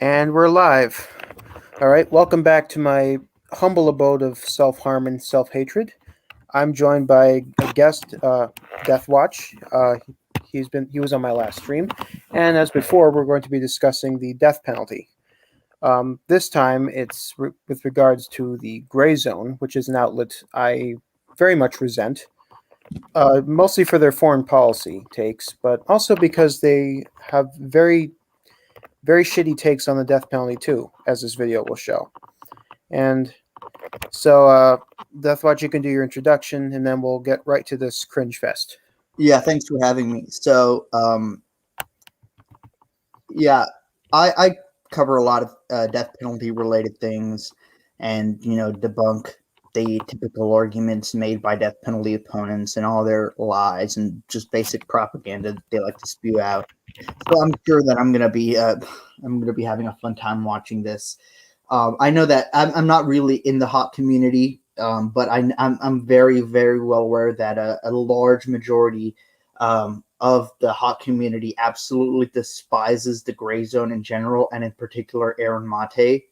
And we're live. All right, welcome back to my humble abode of self-harm and self-hatred. I'm joined by a guest, Deathwatch. He was on my last stream, and as before, we're going to be discussing the death penalty. This time, it's with regards to the Grayzone, which is an outlet I very much resent, mostly for their foreign policy takes, but also because they have very shitty takes on the death penalty too, as this video will show. And so, Deathwatch, you can do your introduction, and then we'll get right to this cringe fest. Yeah, thanks for having me. So, I cover a lot of death penalty related things, and debunk the typical arguments made by death penalty opponents and all their lies and just basic propaganda that they like to spew out. So I'm sure that I'm gonna be having a fun time watching this. I know that I'm not really in the hot community, but I'm very, very well aware that a large majority of the hot community absolutely despises the Grayzone in general, and in particular Aaron Mate.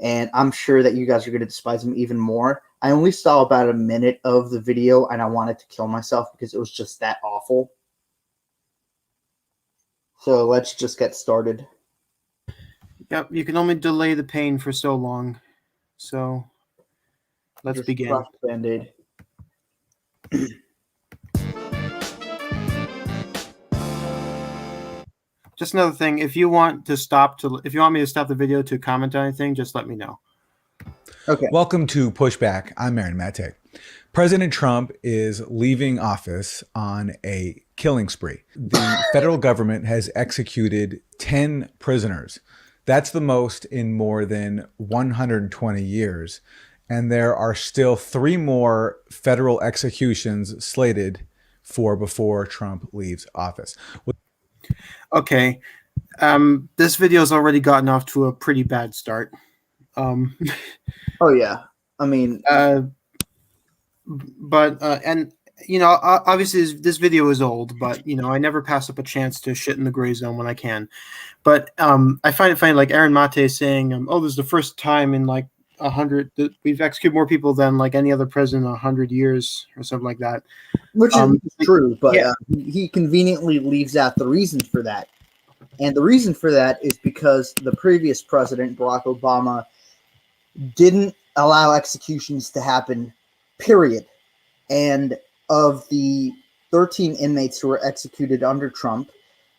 And I'm sure that you guys are going to despise him even more. I only saw about a minute of the video, and I wanted to kill myself because it was just that awful. So let's just get started. Yep, you can only delay the pain for so long. So let's begin. Band-Aid. Just another thing, if you want me to stop the video to comment on anything, just let me know. Okay. Welcome to Pushback. I'm Aaron Mate. President Trump is leaving office on a killing spree. The federal government has executed 10 prisoners. That's the most in more than 120 years. And there are still 3 more federal executions slated for before Trump leaves office. Okay. This video's already gotten off to a pretty bad start. Oh yeah. I mean, and obviously this video is old, but I never pass up a chance to shit in the gray zone when I can. But I find it funny, like Aaron Mate saying, "Oh, this is the first time in like 100 that we've executed more people than like any other president in 100 years or something like that." Which is true, but yeah. He conveniently leaves out the reason for that. And the reason for that is because the previous president, Barack Obama, didn't allow executions to happen, period. And of the 13 inmates who were executed under Trump,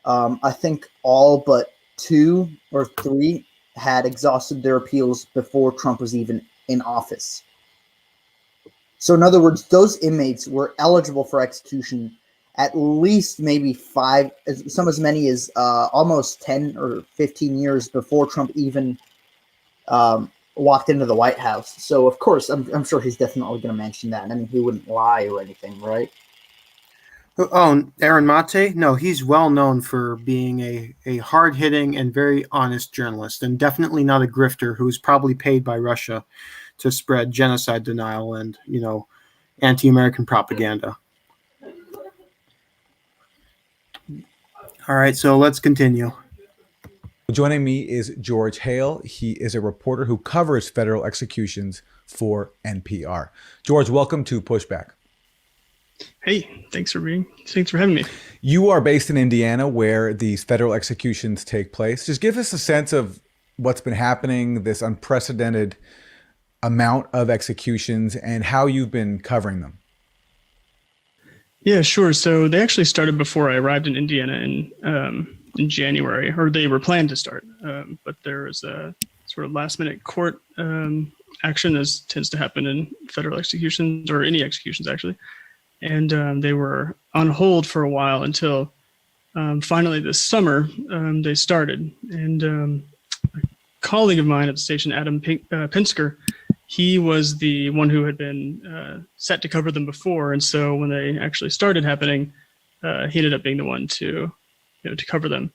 I think all but 2 or 3 had exhausted their appeals before Trump was even in office. So in other words, those inmates were eligible for execution at least maybe 5, some as many as almost 10 or 15 years before Trump even walked into the White House. So of course, I'm sure he's definitely going to mention that. I mean, he wouldn't lie or anything, right? Oh, Aaron Mate? No, he's well known for being a hard-hitting and very honest journalist, and definitely not a grifter who's probably paid by Russia to spread genocide denial and, anti-American propaganda. All right, so let's continue. Joining me is George Hale. He is a reporter who covers federal executions for NPR. George, welcome to Pushback. Hey, thanks for having me. You are based in Indiana, where these federal executions take place. Just give us a sense of what's been happening, this unprecedented amount of executions, and how you've been covering them. Yeah, sure. So they actually started before I arrived in Indiana in January, or they were planned to start. But there was a sort of last-minute court action, as tends to happen in federal executions, or any executions actually. And they were on hold for a while until finally this summer they started. And a colleague of mine at the station, Adam Pinsker, he was the one who had been set to cover them before. And so when they actually started happening, he ended up being the one to cover them.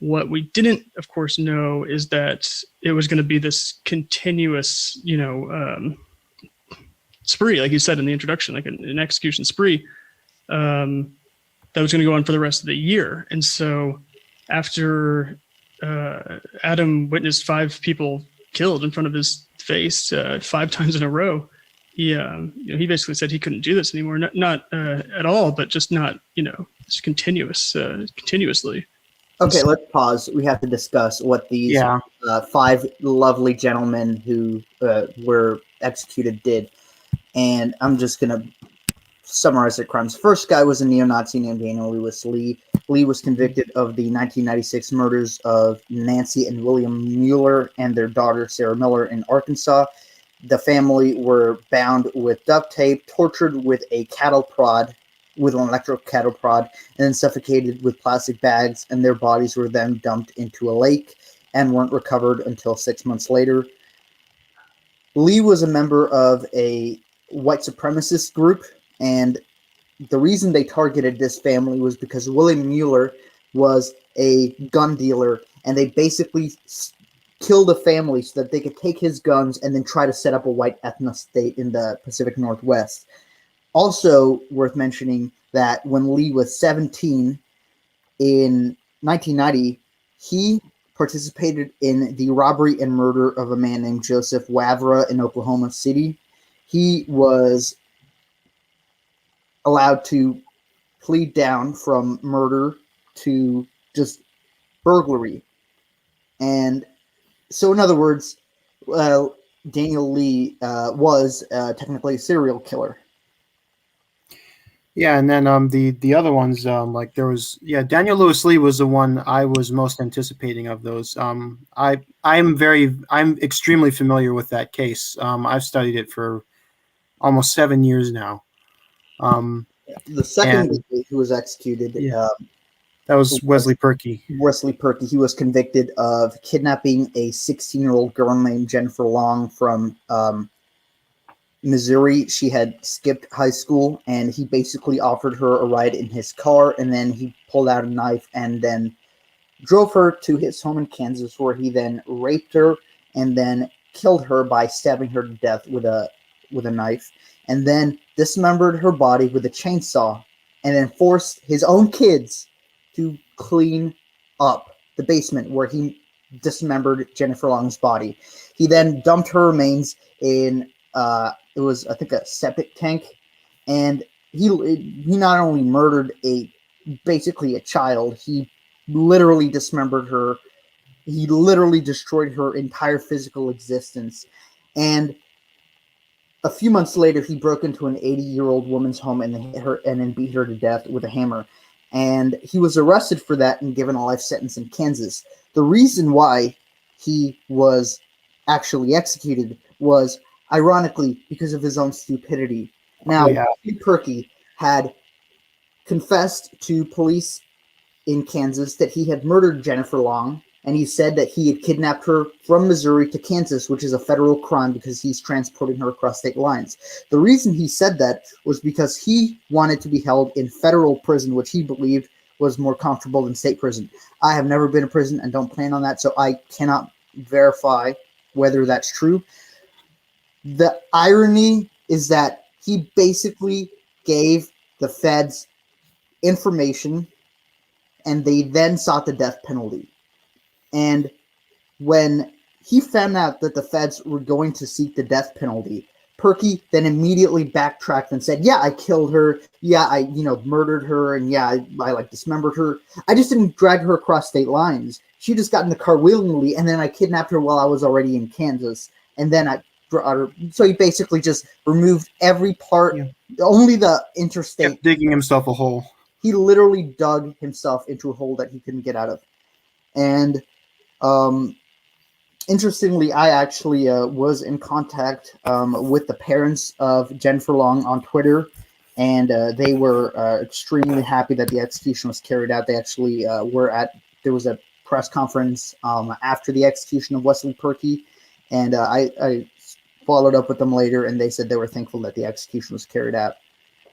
What we didn't, of course, know is that it was going to be this continuous, spree, like you said in the introduction, like an execution spree that was going to go on for the rest of the year. And so after Adam witnessed 5 people killed in front of his face 5 times in a row. He basically said he couldn't do this anymore. Not at all, but just not, just continuously. Okay, let's pause. We have to discuss what these 5 lovely gentlemen who were executed did. And I'm just going to summarize their crimes. First guy was a neo-Nazi named Daniel Lewis Lee. Lee was convicted of the 1996 murders of Nancy and William Mueller and their daughter Sarah Miller in Arkansas. The family were bound with duct tape, tortured with an electric cattle prod, and then suffocated with plastic bags, and their bodies were then dumped into a lake and weren't recovered until 6 months later. Lee was a member of a white supremacist group, and the reason they targeted this family was because William Mueller was a gun dealer, and they basically killed a family so that they could take his guns and then try to set up a white ethno state in the Pacific Northwest. Also worth mentioning that when Lee was 17 in 1990, he participated in the robbery and murder of a man named Joseph Wavra in Oklahoma City. He was allowed to plead down from murder to just burglary. And so, in other words, Daniel Lee was technically a serial killer. Yeah, and then the other ones, like there was Daniel Lewis Lee was the one I was most anticipating of those. I'm extremely familiar with that case. I've studied it for almost 7 years now. The second guy who was executed, that was Wesley Perkey. Wesley Perkey. He was convicted of kidnapping a 16-year-old girl named Jennifer Long from Missouri. She had skipped high school, and he basically offered her a ride in his car, and then he pulled out a knife and then drove her to his home in Kansas, where he then raped her and then killed her by stabbing her to death with a knife, and then dismembered her body with a chainsaw, and then forced his own kids to clean up the basement where he dismembered Jennifer Long's body. He then dumped her remains in it was, I think, a septic tank, and he not only murdered basically a child, he literally dismembered her. He literally destroyed her entire physical existence. And a few months later, he broke into an 80-year-old woman's home and then hit her and then beat her to death with a hammer. And he was arrested for that and given a life sentence in Kansas. The reason why he was actually executed was, ironically, because of his own stupidity. Now, Perkey had confessed to police in Kansas that he had murdered Jennifer Long, and he said that he had kidnapped her from Missouri to Kansas, which is a federal crime because he's transporting her across state lines. The reason he said that was because he wanted to be held in federal prison, which he believed was more comfortable than state prison. I have never been in prison and don't plan on that, so I cannot verify whether that's true. The irony is that he basically gave the feds information, and they then sought the death penalty. And when he found out that the feds were going to seek the death penalty, Perkey then immediately backtracked and said, I killed her. I murdered her. And I dismembered her. I just didn't drag her across state lines. She just got in the car willingly, and then I kidnapped her while I was already in Kansas. And then I brought her. So he basically just removed every part, only the interstate. Kept digging himself a hole. He literally dug himself into a hole that he couldn't get out of. And interestingly, I actually was in contact with the parents of Jennifer Long on Twitter, and they were extremely happy that the execution was carried out. They actually there was a press conference after the execution of Wesley Perkey, and I followed up with them later, and they said they were thankful that the execution was carried out.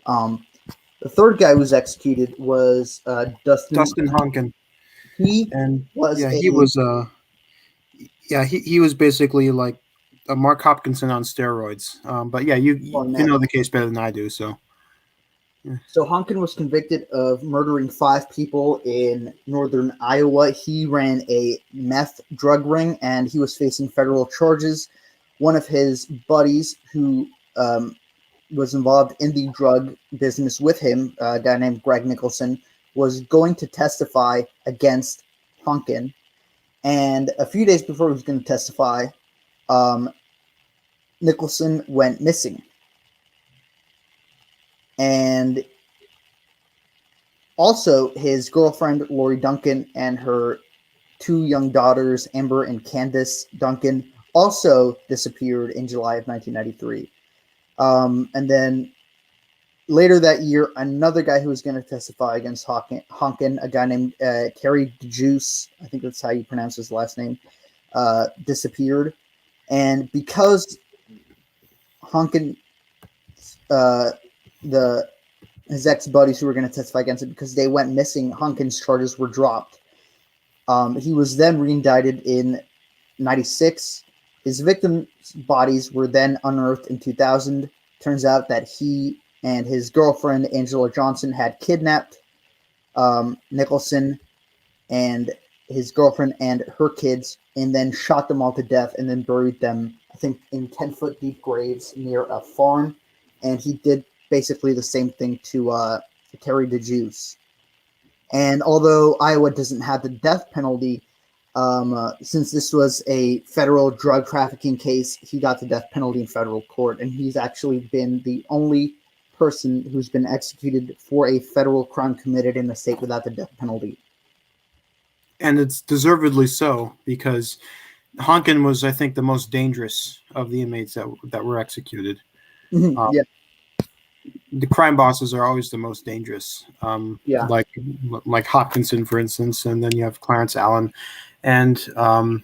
The third guy who was executed was Dustin Honkin. He was basically like a Mark Hopkinson on steroids. But you know the case better than I do, so So Honkin was convicted of murdering 5 people in northern Iowa. He ran a meth drug ring, and he was facing federal charges. One of his buddies who was involved in the drug business with him, a guy named Greg Nicholson, was going to testify against Honkin. And a few days before he was going to testify, Nicholson went missing. And also, his girlfriend, Lori Duncan, and her 2 young daughters, Amber and Candace Duncan, also disappeared in July of 1993. And then later that year, another guy who was going to testify against Honkin, a guy named Terry DeJuice, I think that's how you pronounce his last name, disappeared. And because Honkin, his ex-buddies who were going to testify against it, because they went missing, Honkin's charges were dropped. He was then reindicted in 96. His victims' bodies were then unearthed in 2000. Turns out that he and his girlfriend, Angela Johnson, had kidnapped Nicholson and his girlfriend and her kids, and then shot them all to death, and then buried them, I think, in 10-foot deep graves near a farm. And he did basically the same thing to Terry DeJuice. And although Iowa doesn't have the death penalty, since this was a federal drug trafficking case, he got the death penalty in federal court. And he's actually been the only person who's been executed for a federal crime committed in the state without the death penalty. And it's deservedly so, because Honkin was, I think, the most dangerous of the inmates that were executed. Yeah. The crime bosses are always the most dangerous. Like Hopkinson, for instance, and then you have Clarence Allen, and I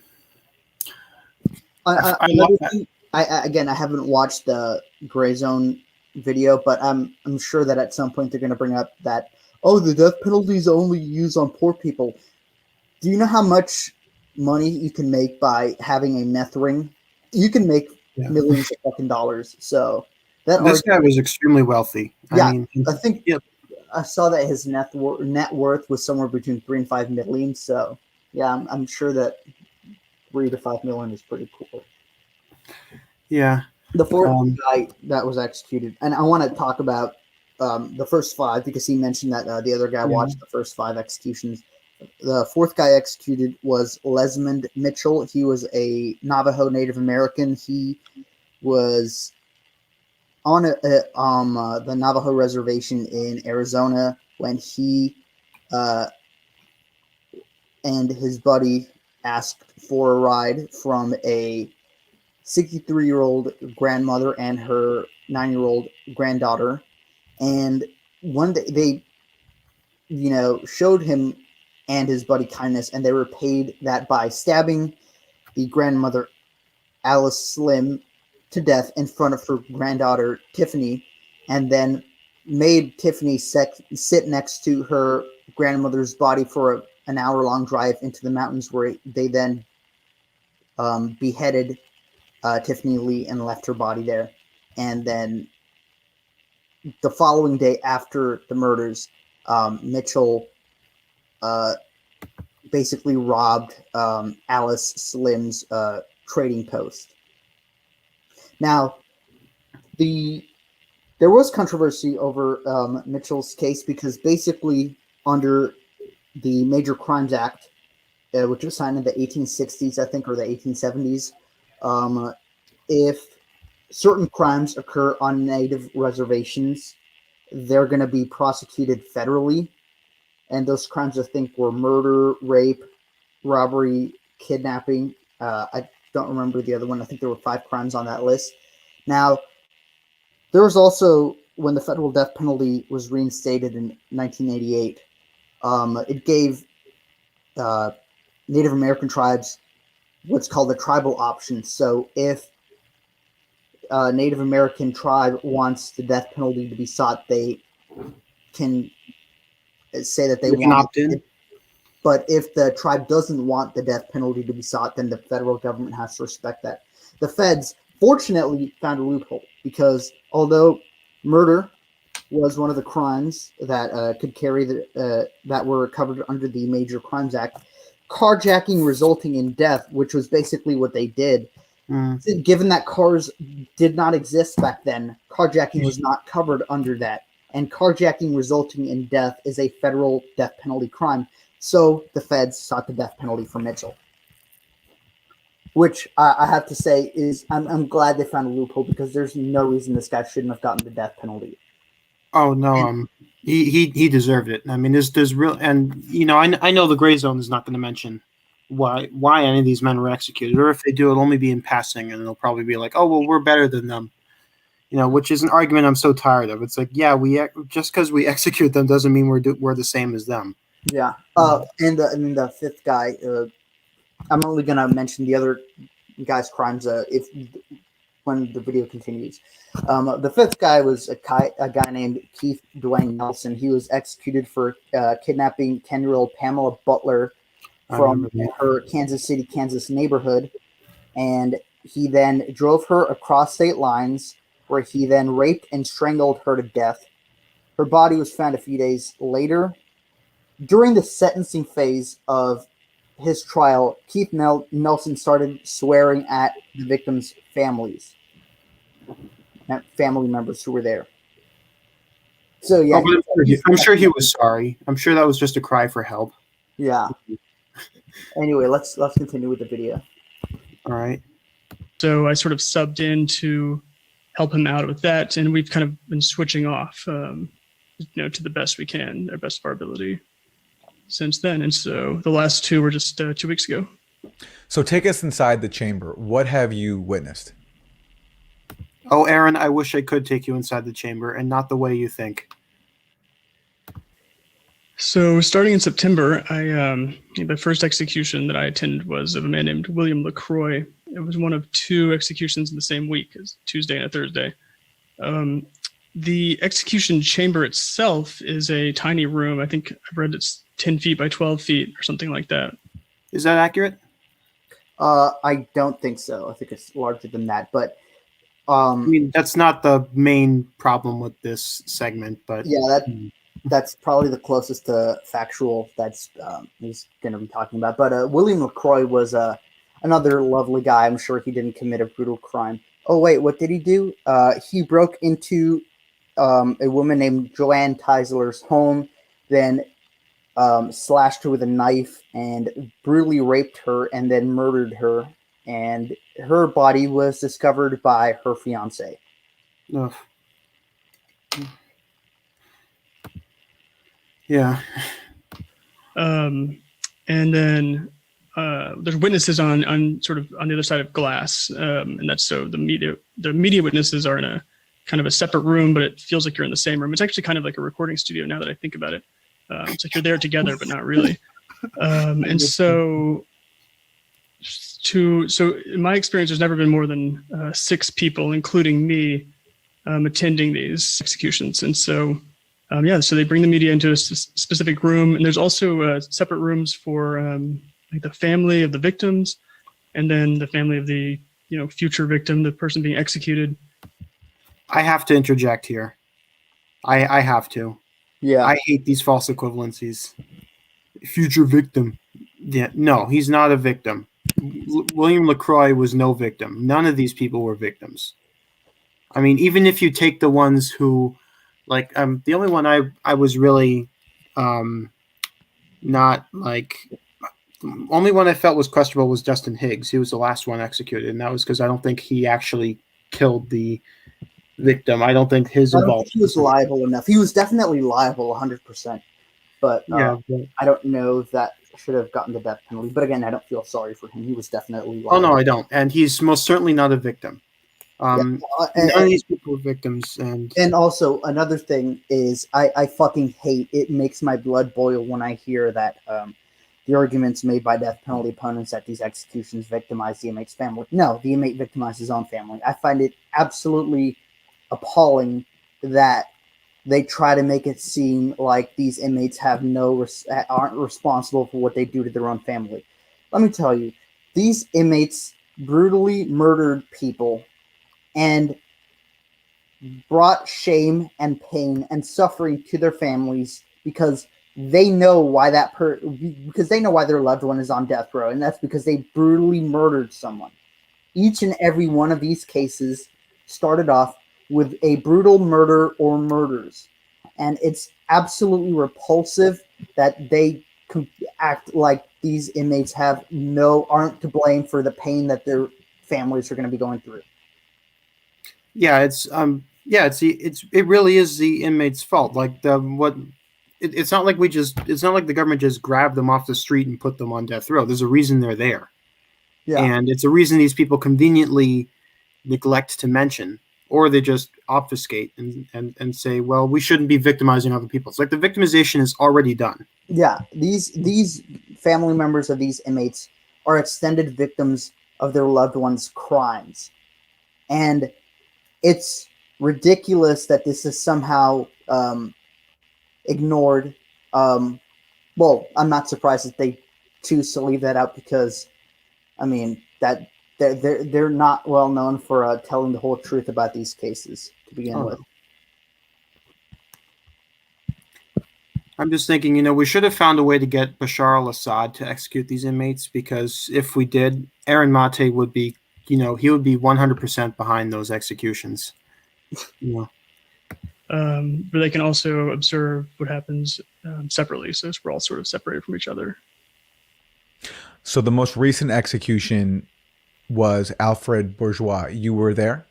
haven't watched the Grayzone video, but I'm sure that at some point they're going to bring up that, oh, the death penalty is only used on poor people. Do you know how much money you can make by having a meth ring? You can make millions of fucking dollars. So this guy was extremely wealthy. Yeah, I mean, I think I saw that his net worth was somewhere between 3 and 5 million. So yeah, I'm sure that 3 to 5 million is pretty cool. Yeah. The fourth guy that was executed, and I want to talk about the first 5 because he mentioned that the other guy watched the first 5 executions. The fourth guy executed was Lesmond Mitchell. He was a Navajo Native American. He was on the Navajo reservation in Arizona when he and his buddy asked for a ride from a 63-year-old grandmother and her 9-year-old granddaughter. And one day they, showed him and his buddy kindness, and they repaid that by stabbing the grandmother, Alice Slim, to death in front of her granddaughter, Tiffany, and then made Tiffany sit next to her grandmother's body for an hour-long drive into the mountains, where they then beheaded Tiffany Lee and left her body there. And then the following day after the murders, Mitchell basically robbed Alice Slim's trading post. Now, there was controversy over Mitchell's case because basically under the Major Crimes Act, which was signed in the 1860s, I think, or the 1870s, if certain crimes occur on native reservations, they're going to be prosecuted federally. And those crimes, I think, were murder, rape, robbery, kidnapping. I don't remember the other one. I think there were 5 crimes on that list. Now, there was also, when the federal death penalty was reinstated in 1988, it gave Native American tribes what's called a tribal option. So if a Native American tribe wants the death penalty to be sought, they can say that they want opt in. But if the tribe doesn't want the death penalty to be sought, then the federal government has to respect that. The feds, fortunately, found a loophole because although murder was one of the crimes that could carry that were covered under the Major Crimes Act. Carjacking resulting in death, which was basically what they did. Given that cars did not exist back then, carjacking was not covered under that. And carjacking resulting in death is a federal death penalty crime. So the feds sought the death penalty for Mitchell. Which I have to say is, I'm glad they found a loophole, because there's no reason this guy shouldn't have gotten the death penalty. Oh no, he deserved it. I mean, there's real, and I know the Grayzone is not going to mention why any of these men were executed, or if they do, it'll only be in passing, and they'll probably be like, oh well, we're better than them, which is an argument I'm so tired of. It's like, yeah, just because we execute them doesn't mean we're the same as them. Yeah. And the fifth guy, I'm only gonna mention the other guy's crimes when the video continues. The fifth guy was a guy named Keith Dwayne Nelson. He was executed for kidnapping 10-year-old Pamela Butler from her Kansas City, Kansas neighborhood, and he then drove her across state lines, where he then raped and strangled her to death. Her body was found a few days later. During the sentencing phase of his trial, Keith Nelson started swearing at the victims' families, family members who were there. So yeah, I'm sure he was sorry. I'm sure that was just a cry for help. Yeah. Anyway, let's continue with the video. All right. So I sort of subbed in to help him out with that, and we've kind of been switching off, to the best we can, our best of our ability since then. And so the last two were just 2 weeks ago. So take us inside the chamber. What have you witnessed? Oh, Aaron, I wish I could take you inside the chamber, and not the way you think. So starting in September, the first execution that I attended was of a man named William LaCroix. It was one of 2 executions in the same week, as Tuesday and a Thursday. The execution chamber itself is a tiny room. I think I've read it's 10 feet by 12 feet or something like that. Is that accurate? I don't think so. I think it's larger than that. But I mean, that's not the main problem with this segment. But yeah, that's probably the closest to factual that's he's going to be talking about. But William LaCroix was another lovely guy. I'm sure he didn't commit a brutal crime. Oh, wait, what did he do? He broke into a woman named Joanne Teisler's home, then slashed her with a knife and brutally raped her and then murdered her. And her body was discovered by her fiance. Ugh. Yeah. And then there's witnesses on sort of on the other side of glass, and that's so the media witnesses are in a kind of a separate room, but it feels like you're in the same room. It's actually kind of like a recording studio now that I think about it. It's like you're there together, but not really. And so in my experience, there's never been more than 6 people, including me, attending these executions. And so, so they bring the media into a specific room, and there's also separate rooms for like the family of the victims, and then the family of the future victim, the person being executed. I have to interject here. I have to. Yeah. I hate these false equivalencies. Future victim. Yeah, no, he's not a victim. William LaCroix was no victim. None of these people were victims. I mean, even if you take the ones who, like, the only one I was really not like, the only one I felt was questionable was Justin Higgs. He was the last one executed, and that was because I don't think he actually killed the victim. I don't think his involvement. He was liable enough. He was definitely liable 100%. But I don't know if that should have gotten the death penalty. But again, I don't feel sorry for him. He was definitely liable. Oh, no, I don't. And he's most certainly not a victim. None of these people were victims. And also, another thing is I fucking hate, it makes my blood boil when I hear that the arguments made by death penalty opponents that these executions victimize the inmate's family. No, the inmate victimized his own family. I find it absolutely appalling that they try to make it seem like these inmates have aren't responsible for what they do to their own family. Let me tell you, these inmates brutally murdered people, and brought shame and pain and suffering to their families because they know why because they know why their loved one is on death row, and that's because they brutally murdered someone. Each and every one of these cases started off with a brutal murder or murders, and it's absolutely repulsive that they act like these inmates aren't to blame for the pain that their families are going to be going through. Yeah, it really is the inmate's fault. Like it's not like it's not like the government just grabbed them off the street and put them on death row. There's a reason they're there. Yeah. And it's a reason these people conveniently neglect to mention, or they just obfuscate and say, well, we shouldn't be victimizing other people. It's like the victimization is already done. Yeah, these family members of these inmates are extended victims of their loved ones' crimes. And it's ridiculous that this is somehow ignored. Well, I'm not surprised that they choose to leave that out because, I mean, that they're not well known for telling the whole truth about these cases to begin with. I'm just thinking, we should have found a way to get Bashar al-Assad to execute these inmates, because if we did, Aaron Mate would be, he would be 100% behind those executions. But they can also observe what happens separately, so we're all sort of separated from each other. So the most recent execution was Alfred Bourgeois. You were there?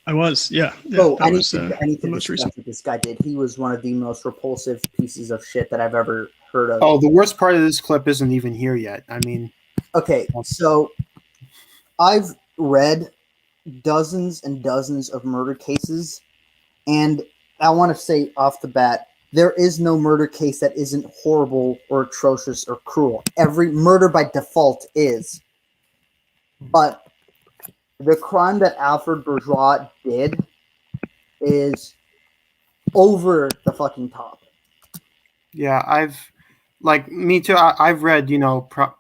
I was, yeah. I need to most discuss what this guy did. He was one of the most repulsive pieces of shit that I've ever heard of. Oh, the worst part of this clip isn't even here yet. I mean, okay, so I've read dozens and dozens of murder cases, and I want to say off the bat, there is no murder case that isn't horrible or atrocious or cruel. Every murder by default is. But the crime that Alfred Bourgeois did is over the fucking top. Yeah, me too. I've read,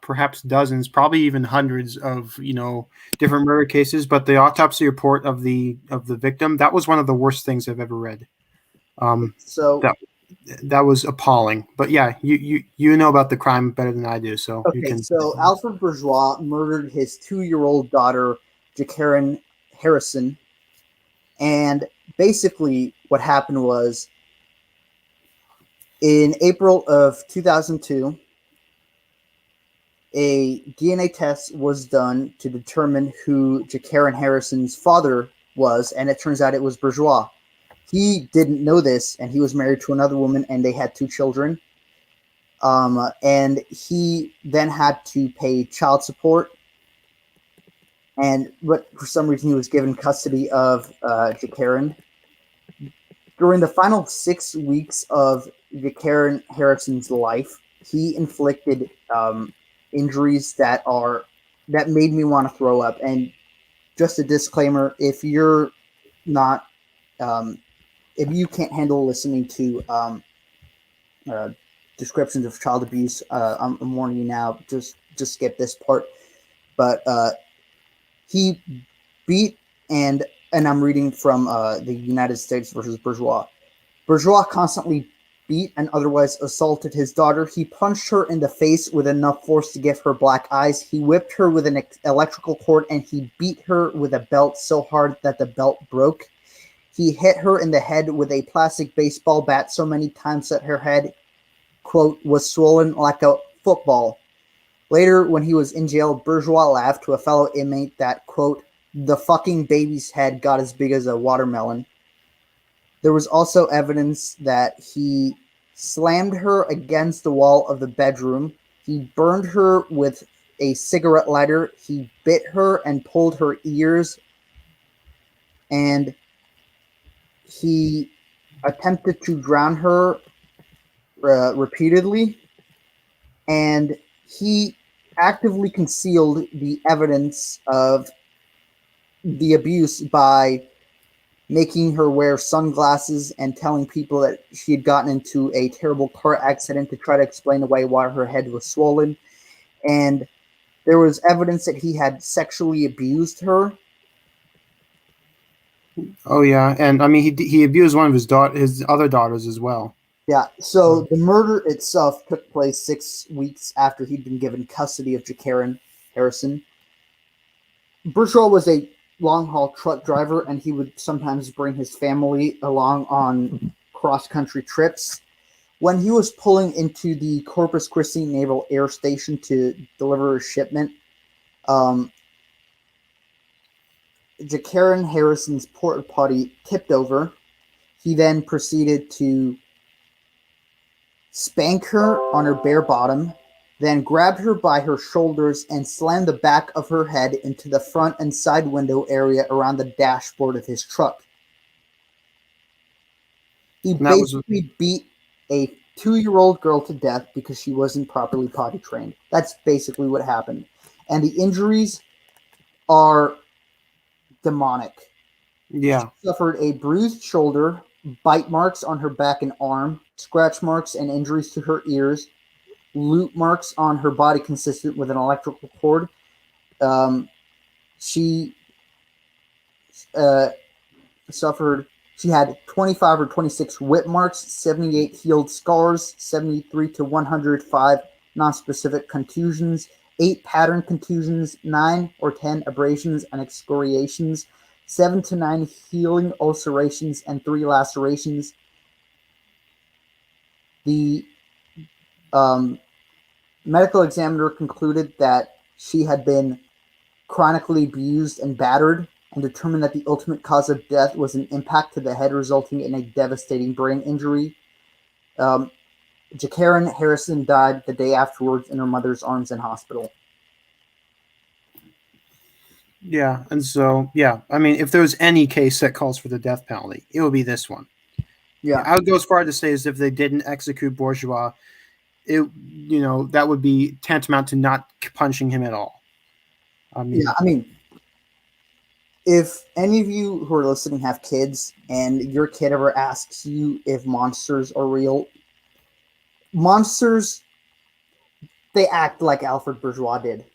perhaps dozens, probably even hundreds of, different murder cases. But the autopsy report of the victim, that was one of the worst things I've ever read. So that was appalling. But yeah, you know about the crime better than I do, so okay. You can. So Alfred Bourgeois murdered his 2-year-old daughter, Jacqueline Harrison, and basically what happened was in April of 2002, a DNA test was done to determine who Jacqueline Harrison's father was, and it turns out it was Bourgeois. He didn't know this, and he was married to another woman, and they had 2 children. And he then had to pay child support. But for some reason, he was given custody of Jacqueline. During the final 6 weeks of Jacqueline Harrison's life, he inflicted injuries that made me want to throw up. And just a disclaimer: if you're not, if you can't handle listening to descriptions of child abuse, I'm warning you now. Just skip this part. But he beat and I'm reading from the United States versus Bourgeois. Bourgeois constantly beat and otherwise assaulted his daughter. He punched her in the face with enough force to give her black eyes. He whipped her with an electrical cord, and he beat her with a belt so hard that the belt broke. He hit her in the head with a plastic baseball bat so many times that her head, quote, was swollen like a football. Later, when he was in jail, Bourgeois laughed to a fellow inmate that, quote, the fucking baby's head got as big as a watermelon. There was also evidence that he slammed her against the wall of the bedroom. He burned her with a cigarette lighter. He bit her and pulled her ears. And he attempted to drown her repeatedly. And he actively concealed the evidence of the abuse by making her wear sunglasses and telling people that she had gotten into a terrible car accident to try to explain away why her head was swollen. And there was evidence that he had sexually abused her. Oh yeah, and I mean he abused one of his other daughters as well. Yeah, so the murder itself took place 6 weeks after he'd been given custody of Jakaran Harrison. Bourgeois was a long haul truck driver, and he would sometimes bring his family along on cross country trips. When he was pulling into the Corpus Christi Naval Air Station to deliver a shipment, um, Jakaran Harrison's porta potty tipped over. He then proceeded to spank her on her bare bottom, then grabbed her by her shoulders and slammed the back of her head into the front and side window area around the dashboard of his truck. He basically beat a 2-year-old girl to death because she wasn't properly potty trained. That's basically what happened. And the injuries are demonic. Yeah. She suffered a bruised shoulder, bite marks on her back and arm, scratch marks and injuries to her ears, loop marks on her body consistent with an electrical cord. She had 25 or 26 whip marks, 78 healed scars, 73 to 105 nonspecific contusions, 8 pattern contusions, 9 or 10 abrasions and excoriations, 7 to 9 healing ulcerations, and 3 lacerations. The medical examiner concluded that she had been chronically abused and battered, and determined that the ultimate cause of death was an impact to the head, resulting in a devastating brain injury. Jakaran Harrison died the day afterwards in her mother's arms in hospital. Yeah, and so I mean, if there's any case that calls for the death penalty, it would be this one. Yeah, I would go as far to say as if they didn't execute Bourgeois, that would be tantamount to not punching him at all. I mean, if any of you who are listening have kids and your kid ever asks you if monsters are real, monsters, they act like Alfred Bourgeois did.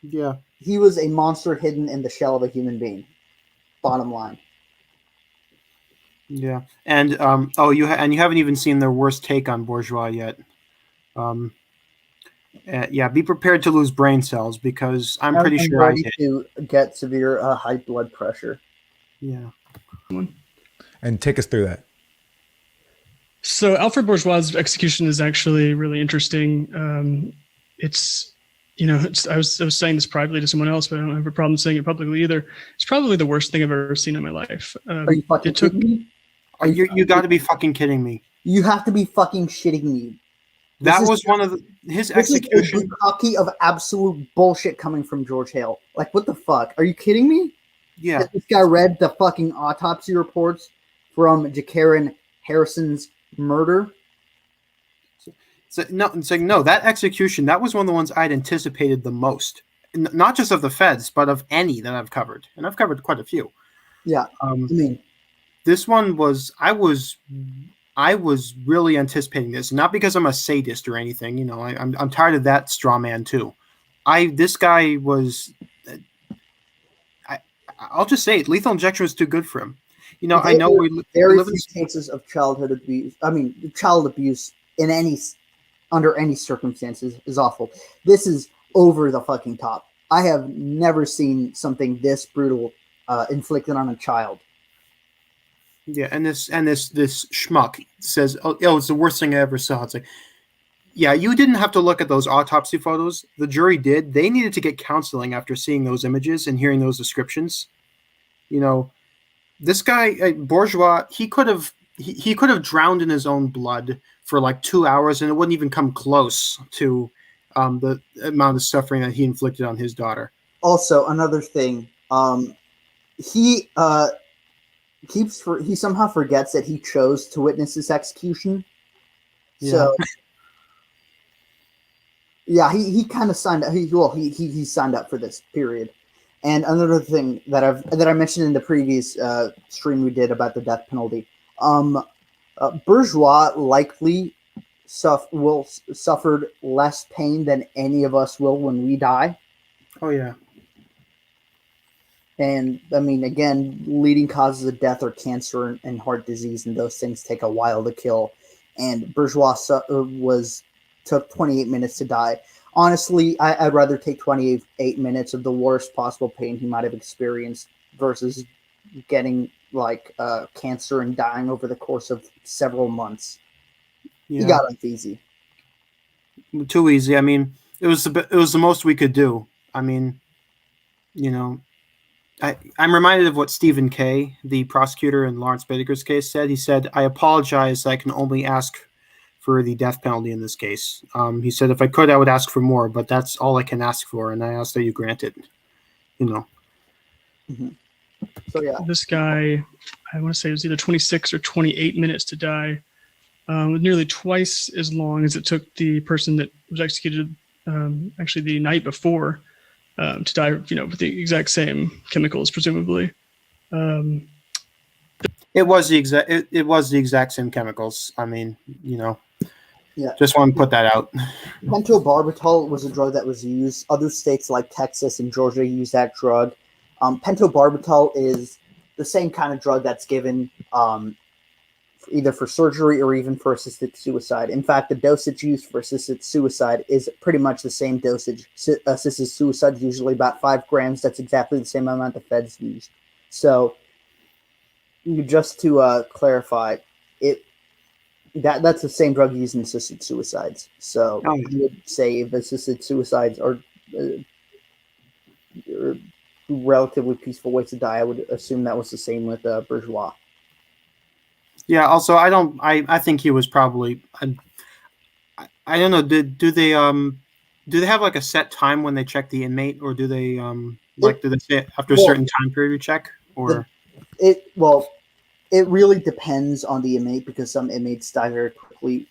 Yeah. He was a monster hidden in the shell of a human being. Bottom line. Yeah, and you haven't even seen their worst take on Bourgeois yet. Be prepared to lose brain cells because I'm pretty sure I did. To get severe high blood pressure. Yeah. And take us through that. So Alfred Bourgeois' execution is actually really interesting. I was saying this privately to someone else, but I don't have a problem saying it publicly either. It's probably the worst thing I've ever seen in my life. Are you fucking kidding me? You got to be fucking kidding me. You have to be fucking shitting me. That was one of his execution. This is a bukkake of absolute bullshit coming from George Hale. Like, what the fuck? Are you kidding me? Yeah. That this guy read the fucking autopsy reports from Jakaran Harrison's murder. No, that execution, that was one of the ones I'd anticipated the most. Not just of the feds, but of any that I've covered. And I've covered quite a few. Yeah. This one was, I was really anticipating this, not because I'm a sadist or anything. I'm tired of that straw man too. This guy was, I'll just say it, lethal injection was too good for him. I know we live in cases of childhood abuse. I mean, child abuse under any circumstances is awful. This is over the fucking top. I have never seen something this brutal inflicted on a child. Yeah, and this schmuck says, "Oh, it's the worst thing I ever saw." It's like, yeah, you didn't have to look at those autopsy photos. The jury did. They needed to get counseling after seeing those images and hearing those descriptions. This guy Bourgeois, he could have drowned in his own blood for like 2 hours, and it wouldn't even come close to the amount of suffering that he inflicted on his daughter. Also, another thing, he somehow forgets that he chose to witness this execution. Yeah. So yeah, he kind of signed up. He signed up for this period. And another thing that I mentioned in the previous stream we did about the death penalty, Bourgeois likely suffered less pain than any of us will when we die. Oh yeah. And I mean, again, leading causes of death are cancer and heart disease, and those things take a while to kill. And Bourgeois took 28 minutes to die. Honestly, I'd rather take 28 minutes of the worst possible pain he might have experienced versus getting like cancer and dying over the course of several months. Yeah. He got off easy. Too easy. I mean, it was the most we could do. I mean, you know, I'm reminded of what Stephen Kay, the prosecutor in Lawrence Baker's case, said. He said, "I apologize. I can only ask for the death penalty in this case." He said, "If I could, I would ask for more, but that's all I can ask for, and I ask that you grant it." You know. Mm-hmm. So yeah, this guy, I want to say it was either 26 or 28 minutes to die, with nearly twice as long as it took the person that was executed actually the night before to die, with the exact same chemicals, presumably. It was the exact same chemicals. I mean, yeah. Just want to put that out. Pentobarbital was a drug that was used. Other states like Texas and Georgia use that drug. Pentobarbital is the same kind of drug that's given either for surgery or even for assisted suicide. In fact, the dosage used for assisted suicide is pretty much the same dosage. Assisted suicide is usually about 5 grams. That's exactly the same amount the feds used. So, just to clarify, that's the same drug used in assisted suicides. So, I would say if assisted suicides are relatively peaceful ways to die, I would assume that was the same with Bourgeois. Yeah. Also, I think he was probably. I don't know. Do they have like a set time when they check the inmate, or do they do they say after a certain time period you check, or it really depends on the inmate because some inmates die very quickly.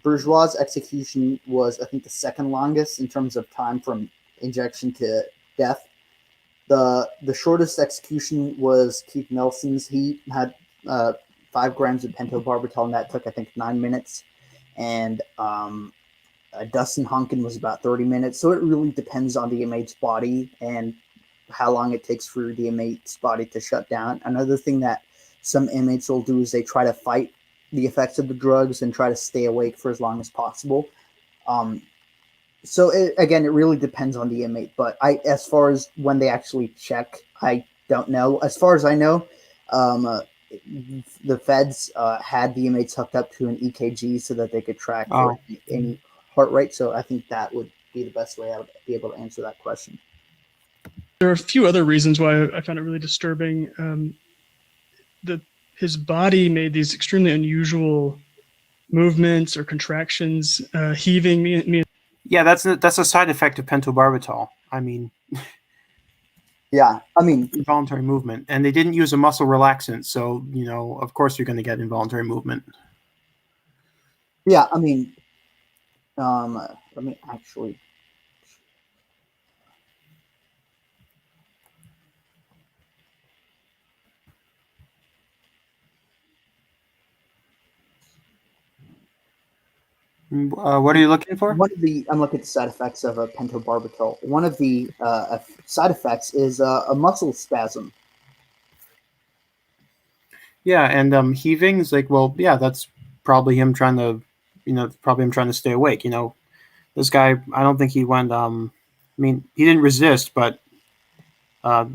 Bourgeois' execution was, I think, the second longest in terms of time from injection to death. The shortest execution was Keith Nelson's. He had 5 grams of pentobarbital, and that took, I think, 9 minutes. And Dustin Hunkin was about 30 minutes. So it really depends on the inmate's body and how long it takes for the inmate's body to shut down. Another thing that some inmates will do is they try to fight the effects of the drugs and try to stay awake for as long as possible. So it really depends on the inmate. But as far as when they actually check, I don't know. As far as I know, the feds had the inmates hooked up to an EKG so that they could track any heart rate. So I think that would be the best way I would be able to answer that question. There are a few other reasons why I found it really disturbing. His body made these extremely unusual movements or contractions, heaving. Yeah, that's a side effect of pentobarbital. I mean, yeah, I mean involuntary movement, and they didn't use a muscle relaxant, so of course you're going to get involuntary movement. Yeah, I mean, let me actually. What are you looking for? I'm looking at the side effects of a pentobarbital. One of the side effects is a muscle spasm. Yeah, and heaving is like, well, yeah, that's probably him trying to stay awake. This guy, I don't think he went. I mean, he didn't resist, but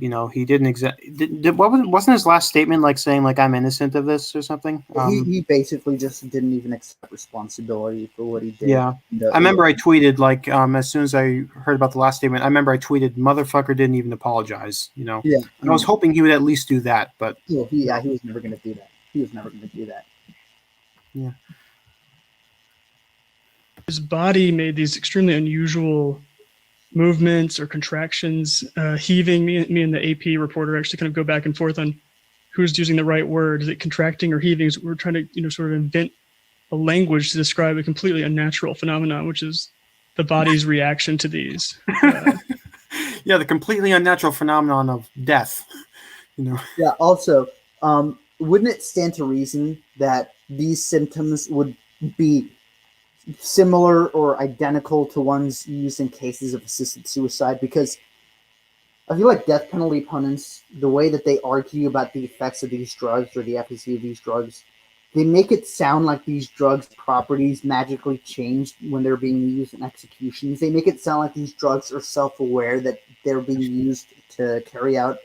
he didn't wasn't his last statement like saying like I'm innocent of this or something? He basically just didn't even accept responsibility for what he did. Yeah, I remember I tweeted like as soon as I heard about the last statement, I remember I tweeted, "Motherfucker didn't even apologize." Yeah, I was hoping he would at least do that, but he was never going to do that. He was never going to do that. Yeah. His body made these extremely unusual movements or contractions, heaving. Me and the AP reporter actually kind of go back and forth on who's using the right word. Is it contracting or heaving? We're trying to sort of invent a language to describe a completely unnatural phenomenon, which is the body's reaction to these. Yeah, the completely unnatural phenomenon of death. Yeah. Also, wouldn't it stand to reason that these symptoms would be similar or identical to ones used in cases of assisted suicide? Because I feel like death penalty opponents, the way that they argue about the effects of these drugs or the efficacy of these drugs, they make it sound like these drugs' properties magically changed when they're being used in executions. They make it sound like these drugs are self-aware that they're being used to carry out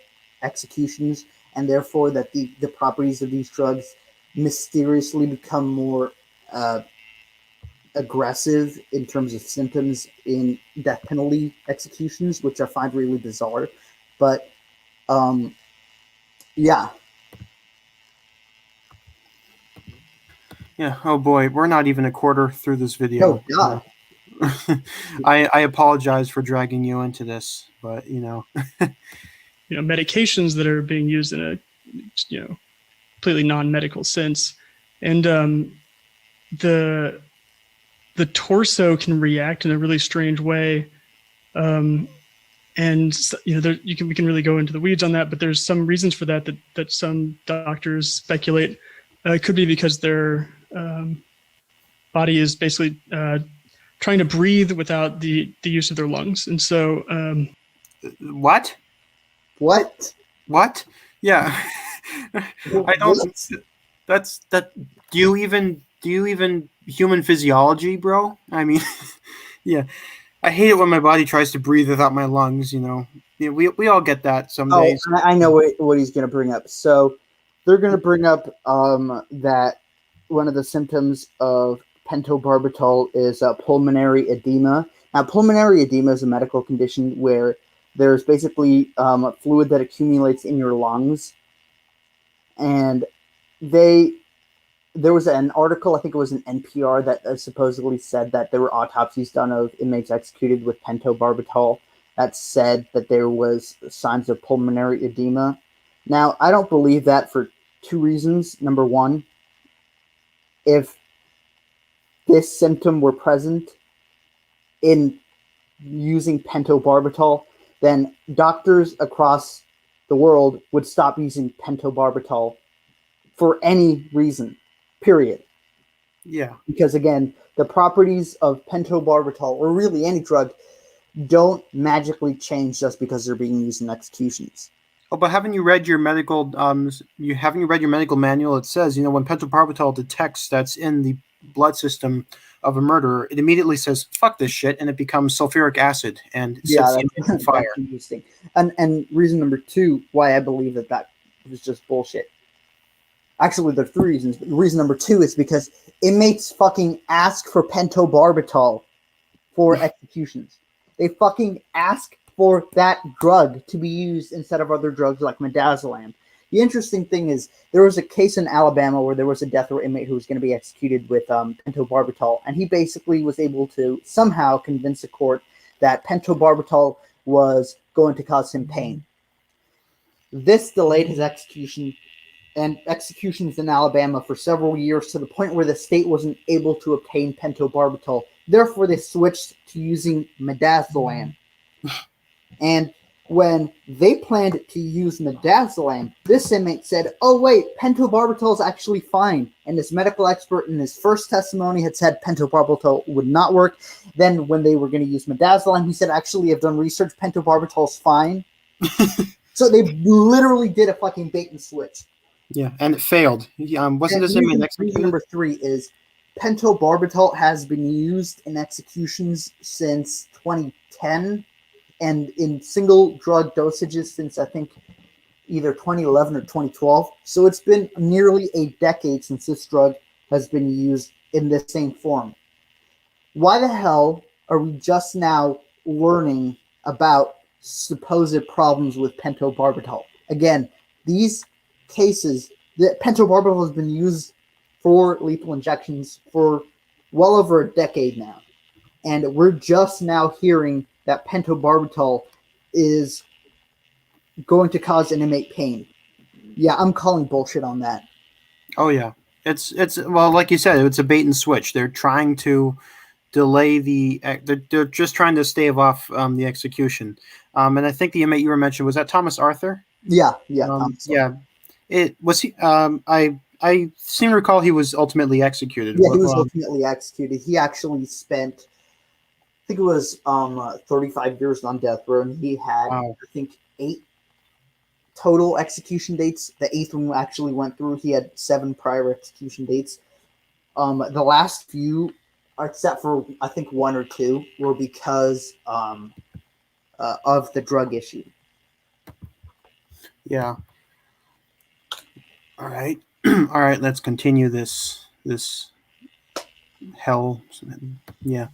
executions, and therefore that the properties of these drugs mysteriously become more aggressive in terms of symptoms in death penalty executions, which I find really bizarre. But yeah. Yeah. Oh boy, we're not even a quarter through this video. Oh God. I apologize for dragging you into this, but medications that are being used in a completely non-medical sense, and the torso can react in a really strange way, and we can really go into the weeds on that, but there's some reasons for that some doctors speculate. It could be because their body is basically trying to breathe without the use of their lungs, and so what? Yeah. I don't. That's that. Do you even human physiology, bro? I mean, yeah. I hate it when my body tries to breathe without my lungs. We all get that some days. I know what he's going to bring up. So they're going to bring up that one of the symptoms of pentobarbital is pulmonary edema. Now, pulmonary edema is a medical condition where there's basically fluid that accumulates in your lungs, and there was an article, I think it was an NPR, that supposedly said that there were autopsies done of inmates executed with pentobarbital that said that there was signs of pulmonary edema. Now, I don't believe that for two reasons. Number one, if this symptom were present in using pentobarbital, then doctors across the world would stop using pentobarbital for any reason, period. Yeah. Because again, the properties of pentobarbital, or really any drug, don't magically change just because they're being used in executions. Oh, but haven't you read your medical medical manual? It says, when pentobarbital detects that's in the blood system of a murderer, it immediately says "fuck this shit" and it becomes sulfuric acid and sets the engine on fire. That's interesting. And reason number two why I believe that was just bullshit. Actually, there are three reasons. But reason number two is because inmates fucking ask for pentobarbital for executions. They fucking ask for that drug to be used instead of other drugs like midazolam. The interesting thing is there was a case in Alabama where there was a death row inmate who was going to be executed with pentobarbital, and he basically was able to somehow convince the court that pentobarbital was going to cause him pain. This delayed his execution and executions in Alabama for several years to the point where the state wasn't able to obtain pentobarbital. Therefore, they switched to using midazolam. And when they planned to use midazolam, this inmate said, "Oh wait, pentobarbital is actually fine." And this medical expert in his first testimony had said pentobarbital would not work. Then when they were going to use midazolam, he said, "Actually, I've done research. Pentobarbital is fine." So they literally did a fucking bait and switch. Yeah, and it failed. Wasn't this inmate executed? Number three is pentobarbital has been used in executions since 2010. And in single drug dosages since I think either 2011 or 2012. So it's been nearly a decade since this drug has been used in this same form. Why the hell are we just now learning about supposed problems with pentobarbital? Again, these cases, the pentobarbital has been used for lethal injections for well over a decade now. And we're just now hearing that pentobarbital is going to cause an inmate pain. Yeah, I'm calling bullshit on that. Oh yeah, it's well, like you said, it's a bait and switch. They're trying to delay they're just trying to stave off the execution. And I think the inmate you were mentioning, was that Thomas Arthur? Yeah. Yeah. It was he. I seem to recall he was ultimately executed. Yeah, he was ultimately executed. He actually spent think it was 35 years on death row, and he had Wow. I think 8 total execution dates. The 8th one actually went through. He had 7 prior execution dates. The last few, except for I think 1 or 2, were because of the drug issue. Yeah. All right. All right. Let's continue this hell. Yeah.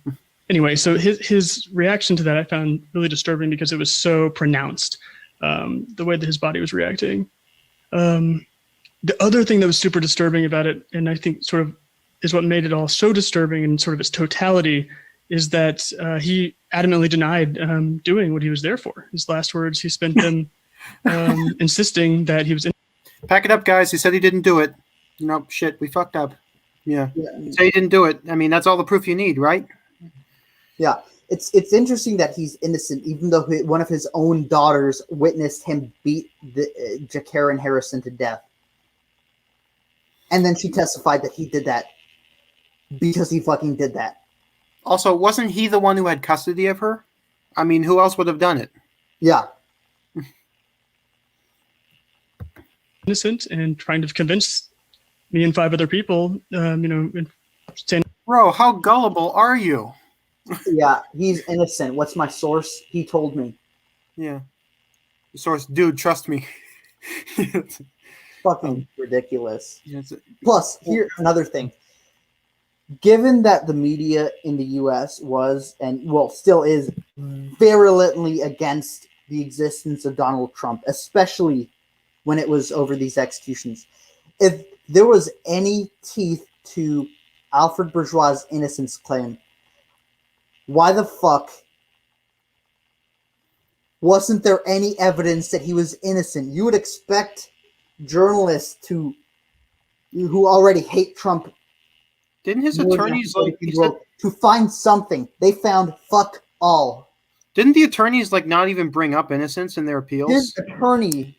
Anyway, so his reaction to that I found really disturbing because it was so pronounced, the way that his body was reacting. The other thing that was super disturbing about it, and I think sort of is what made it all so disturbing in sort of its totality, is that he adamantly denied doing what he was there for. His last words, he spent them insisting that he was in. Pack it up, guys. He said he didn't do it. No, shit. We fucked up. Yeah. Say he didn't do it. I mean, that's all the proof you need, right? Yeah. It's interesting that he's innocent, even though one of his own daughters witnessed him beat Jacaren Harrison to death. And then she testified that he did that because he fucking did that. Also, wasn't he the one who had custody of her? I mean, who else would have done it? Yeah. Innocent and trying to convince me and 5 other people, saying, Bro, how gullible are you? Yeah, he's innocent. What's my source? He told me. Yeah. The source, dude, trust me. Fucking ridiculous. Yes. Plus, here another thing. Given that the media in the U.S. was, and well, still is, virulently against the existence of Donald Trump, especially when it was over these executions, if there was any teeth to Alfred Bourgeois' innocence claim, why the fuck wasn't there any evidence that he was innocent? You would expect journalists who already hate Trump Didn't his attorneys to find something. They found fuck all. Didn't the attorneys not even bring up innocence in their appeals? His attorney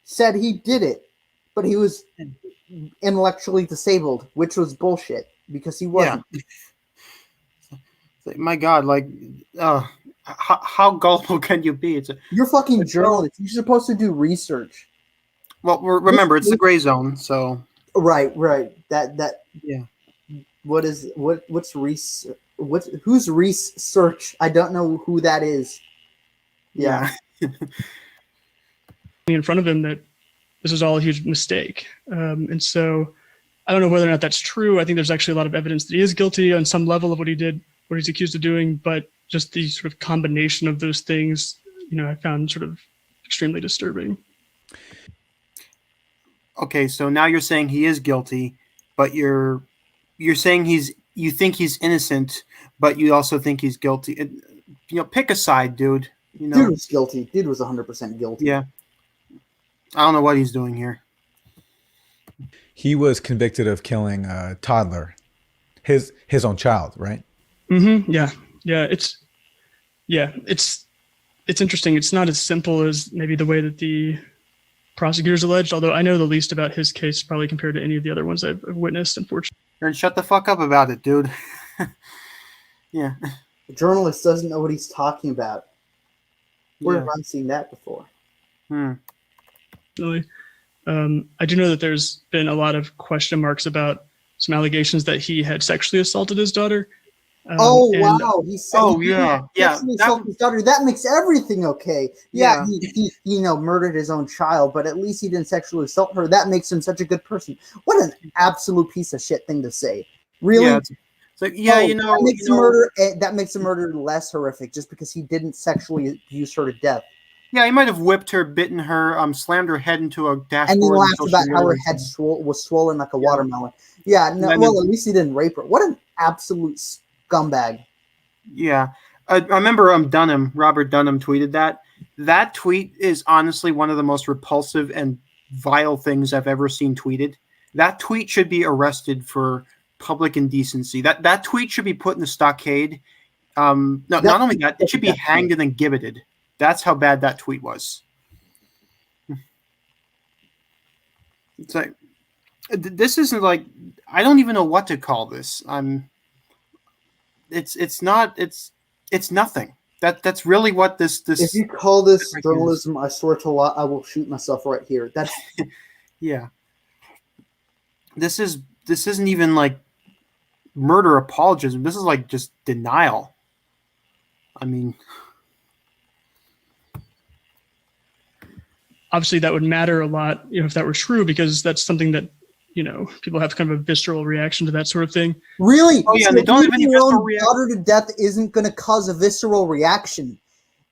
said he did it, but he was intellectually disabled, which was bullshit because he wasn't. Yeah. My God, how gullible can you be? You're fucking journalist. You're supposed to do research. Well, remember, it's the gray zone, so. Right. That. Yeah. What's Reese? Who's Reese Search? I don't know who that is. Yeah. in front of him that this was all a huge mistake. And so I don't know whether or not that's true. I think there's actually a lot of evidence that he is guilty on some level of what he did, what he's accused of doing, but just the sort of combination of those things, I found sort of extremely disturbing. Okay, so now you're saying he is guilty, but you're saying you think he's innocent, but you also think he's guilty. Pick a side, dude. Dude was guilty. Dude was 100% guilty. Yeah. I don't know what he's doing here. He was convicted of killing a toddler, his own child, right? Mm-hmm. Yeah. It's interesting. It's not as simple as maybe the way that the prosecutors alleged, although I know the least about his case probably compared to any of the other ones I've witnessed, unfortunately. And shut the fuck up about it, dude. Yeah. The journalist doesn't know what he's talking about. Where have I seen that before? Really. I do know that there's been a lot of question marks about some allegations that he had sexually assaulted his daughter. Wow! He said, sexually assaulted his daughter. That makes everything okay. Yeah, he murdered his own child, but at least he didn't sexually assault her. That makes him such a good person. What an absolute piece of shit thing to say. Really? Yeah, that makes the murder less horrific just because he didn't sexually abuse her to death. Yeah, he might have whipped her, bitten her, slammed her head into a dashboard, and then laughed about how her head was swollen like a watermelon. Yeah, no, at least he didn't rape her. What an absolute scumbag. Yeah, I remember Robert Dunham tweeted that. That tweet is honestly one of the most repulsive and vile things I've ever seen tweeted. That tweet should be arrested for public indecency. That tweet should be put in the stockade. Not only that, it should be hanged and then gibbeted. That's how bad that tweet was. It's like, this isn't I don't even know what to call this. it's not it's nothing. That's really what this If you call this journalism, I swear to Allah, I will shoot myself right here. That's yeah. This isn't even like murder apologism. This is like just denial. I mean, obviously that would matter a lot, if that were true, because that's something that, people have kind of a visceral reaction to that sort of thing. really. Oh yeah, so they don't have any your visceral own reaction. daughter to death isn't going to cause a visceral reaction.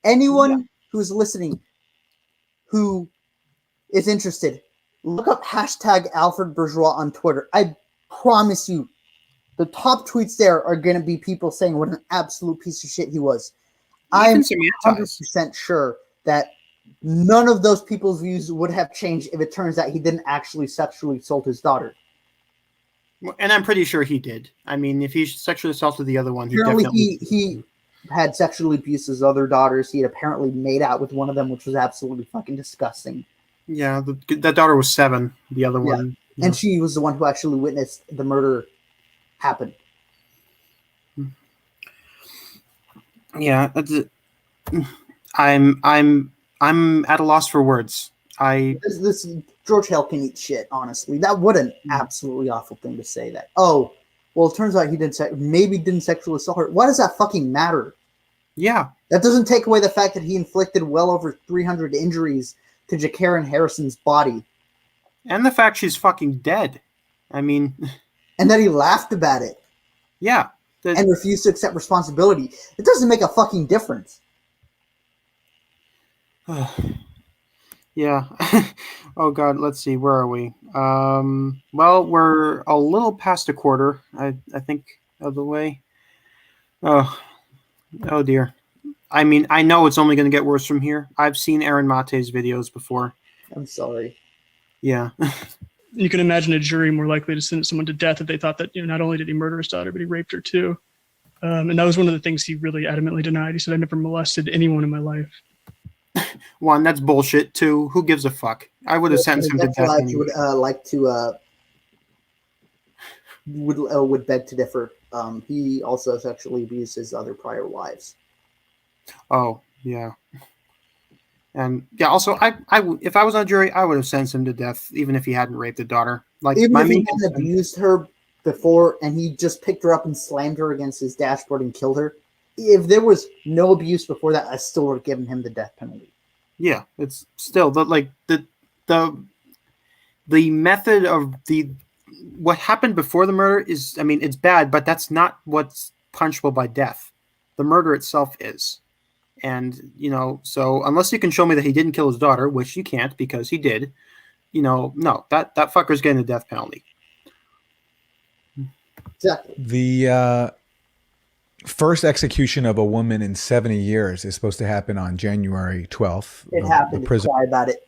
Anyone who's listening, who is interested, look up hashtag Alfred Bourgeois on Twitter. I promise you, the top tweets there are going to be people saying what an absolute piece of shit he was. Even I'm some 100% sure that none of those people's views would have changed if it turns out he didn't actually sexually assault his daughter. And I'm pretty sure he did. I mean, if he sexually assaulted the other one, Apparently he had sexually abused his other daughters. He had apparently made out with one of them, which was absolutely fucking disgusting. Yeah, that daughter was 7. The other one, and she was the one who actually witnessed the murder happen. Yeah, I'm at a loss for words. This George Hale can eat shit. Honestly, that what an absolutely awful thing to say. That well, it turns out he didn't sexually assault her. Why does that fucking matter? Yeah, that doesn't take away the fact that he inflicted well over 300 injuries to Jacaren Harrison's body, and the fact she's fucking dead. I mean, and that he laughed about it. Yeah, and refused to accept responsibility. It doesn't make a fucking difference. Yeah. Oh God, let's see. Where are we? Well, we're a little past a quarter, I think, of the way. Oh dear. I mean, I know it's only going to get worse from here. I've seen Aaron Mate's videos before. I'm sorry. Yeah. You can imagine a jury more likely to sentence someone to death if they thought that, not only did he murder his daughter, but he raped her too. And that was one of the things he really adamantly denied. He said, "I never molested anyone in my life." 1, that's bullshit. 2, who gives a fuck? I would have sentenced him to death. Anyway. Would beg to differ. He also sexually abused his other prior wives. Oh yeah, and yeah. Also, I if I was on a jury, I would have sentenced him to death, even if he hadn't raped the daughter. Like even if he hadn't abused her before, and he just picked her up and slammed her against his dashboard and killed her. If there was no abuse before that, I still would have given him the death penalty. Yeah, it's still the method of what happened before the murder is, I mean, it's bad, but that's not what's punishable by death. The murder itself is. And, so unless you can show me that he didn't kill his daughter, which you can't because he did, no, that fucker's getting the death penalty. Exactly. The first execution of a woman in 70 years is supposed to happen on January 12th. It happened. Sorry about it.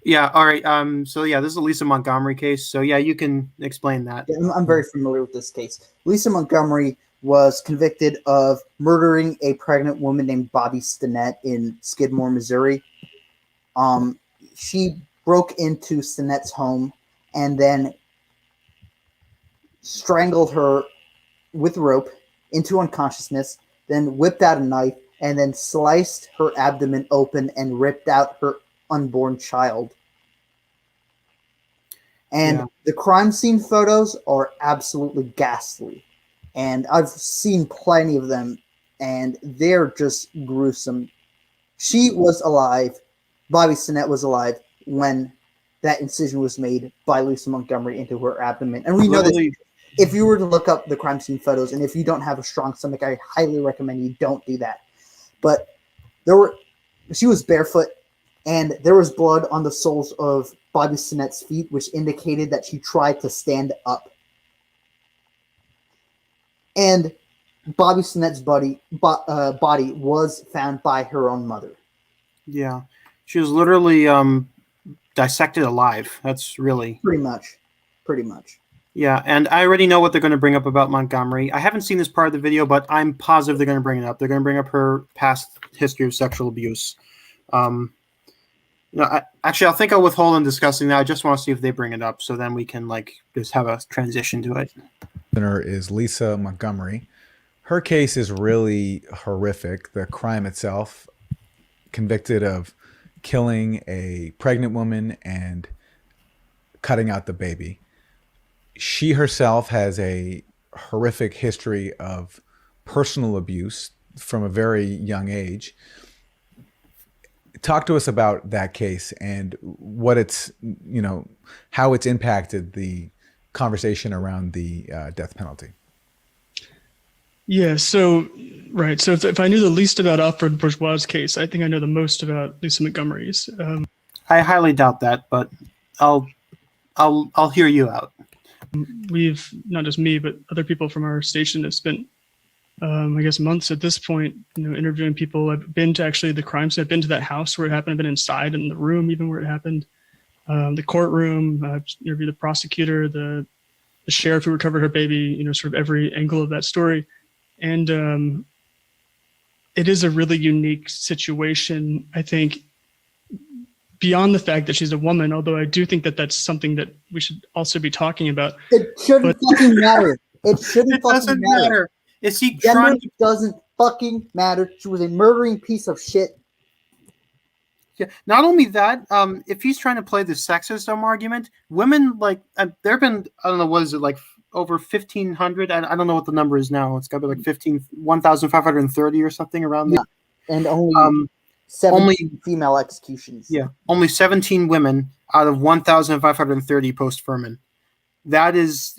Yeah. All right. So yeah, this is a Lisa Montgomery case. So yeah, you can explain that. Yeah, I'm very familiar with this case. Lisa Montgomery was convicted of murdering a pregnant woman named Bobby Stinnett in Skidmore, Missouri. She broke into Stinnett's home and then strangled her with rope into unconsciousness, then whipped out a knife, and then sliced her abdomen open and ripped out her unborn child. And the crime scene photos are absolutely ghastly. And I've seen plenty of them, and they're just gruesome. She was alive. Bobby Stinnett was alive when that incision was made by Lisa Montgomery into her abdomen. And we know that if you were to look up the crime scene photos, and if you don't have a strong stomach, I highly recommend you don't do that. But she was barefoot, and there was blood on the soles of Bobby Stinnett's feet, which indicated that she tried to stand up. And Bobby Stinnett's body was found by her own mother. Yeah. She was literally dissected alive. That's really... Pretty much. Yeah, and I already know what they're going to bring up about Montgomery. I haven't seen this part of the video, but I'm positive they're going to bring it up. They're going to bring up her past history of sexual abuse. Actually, I think I'll withhold on discussing that. I just want to see if they bring it up, so then we can just have a transition to it. Is Lisa Montgomery. Her case is really horrific. The crime itself, convicted of killing a pregnant woman and cutting out the baby. She herself has a horrific history of personal abuse from a very young age. Talk to us about that case and what it's, how it's impacted the conversation around the death penalty. Yeah, so right. So if I knew the least about Alfred Bourgeois' case, I think I know the most about Lisa Montgomery's. I highly doubt that, but I'll hear you out. We've, not just me, but other people from our station have spent, I guess, months at this point, interviewing people. I've been to actually the crime scene. I've been to that house where it happened. I've been inside in the room, even where it happened. The courtroom. I've interviewed the prosecutor, the sheriff who recovered her baby. Sort of every angle of that story. And it is a really unique situation, I think, beyond the fact that she's a woman, although I do think that that's something that we should also be talking about. It shouldn't fucking matter. It shouldn't fucking matter. Is he Gender trying to... doesn't fucking matter. She was a murdering piece of shit. Yeah. Not only that, if he's trying to play the sexism argument, women, like, there have been, I don't know, what is it, like, over 1,500? I don't know what the number is now. It's got to be like 1,530 or something around there. And only 17 female executions. Yeah, only 17 women out of 1,530 post Furman. That is,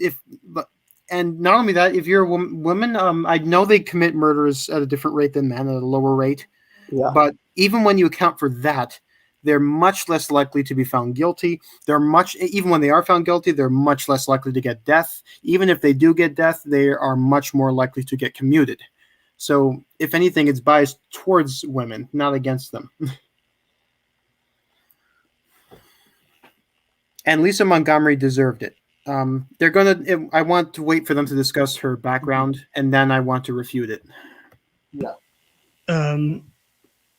and not only that, if you're a woman, I know they commit murders at a different rate than men, at a lower rate. Yeah. But even when you account for that, they're much less likely to be found guilty. Even when they are found guilty, they're much less likely to get death. Even if they do get death, they are much more likely to get commuted. So, if anything, it's biased towards women, not against them. And Lisa Montgomery deserved it. I want to wait for them to discuss her background, and then I want to refute it. Yeah.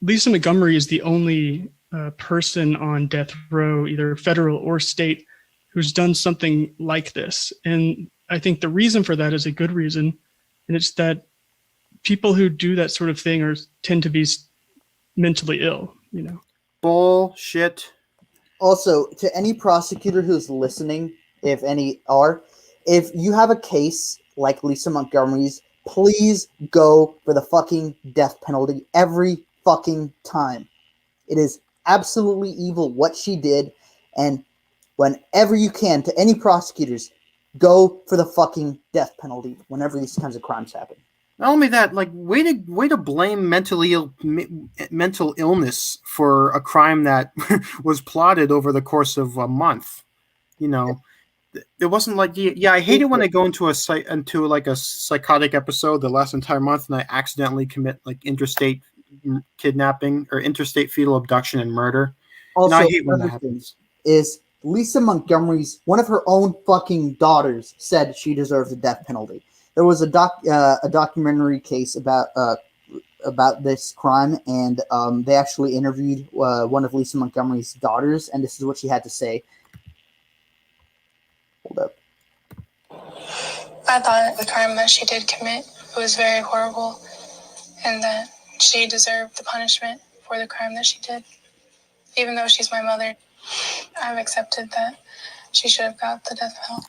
Lisa Montgomery is the only person on death row, either federal or state, who's done something like this. And I think the reason for that is a good reason. And it's that people who do that sort of thing tend to be mentally ill, Bullshit. Also, to any prosecutor who's listening, if any are, if you have a case like Lisa Montgomery's, please go for the fucking death penalty every fucking time. It is absolutely evil what she did, and whenever you can, to any prosecutors, go for the fucking death penalty whenever these kinds of crimes happen. Not only that, like, way to blame mental illness for a crime that was plotted over the course of a month. It wasn't like, I hate it when I go into a psychotic episode the last entire month and I accidentally commit like interstate kidnapping or interstate fetal abduction and murder. Also, I hate when that happens. Is Lisa Montgomery's, one of her own fucking daughters said she deserves a death penalty. There was a documentary case about this crime, and they actually interviewed one of Lisa Montgomery's daughters, and this is what she had to say. Hold up. I thought the crime that she did commit was very horrible, and that she deserved the punishment for the crime that she did. Even though she's my mother, I've accepted that she should have got the death penalty.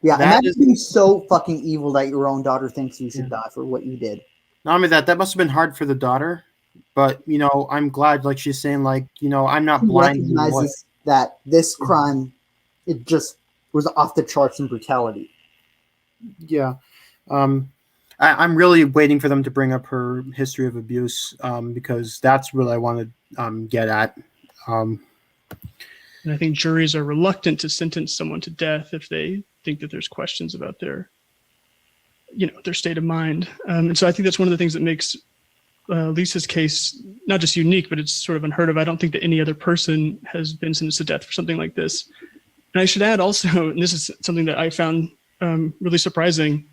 Yeah, and that's being so fucking evil that your own daughter thinks you should die for what you did. Not only that must have been hard for the daughter, but I'm glad, like she's saying, like, I'm not blind. Recognizes that this crime, it just was off the charts in brutality. Yeah. I'm really waiting for them to bring up her history of abuse, because that's what I want to get at. And I think juries are reluctant to sentence someone to death if they think that there's questions about their state of mind. And so I think that's one of the things that makes Lisa's case not just unique, but it's sort of unheard of. I don't think that any other person has been sentenced to death for something like this. And I should add also, and this is something that I found really surprising,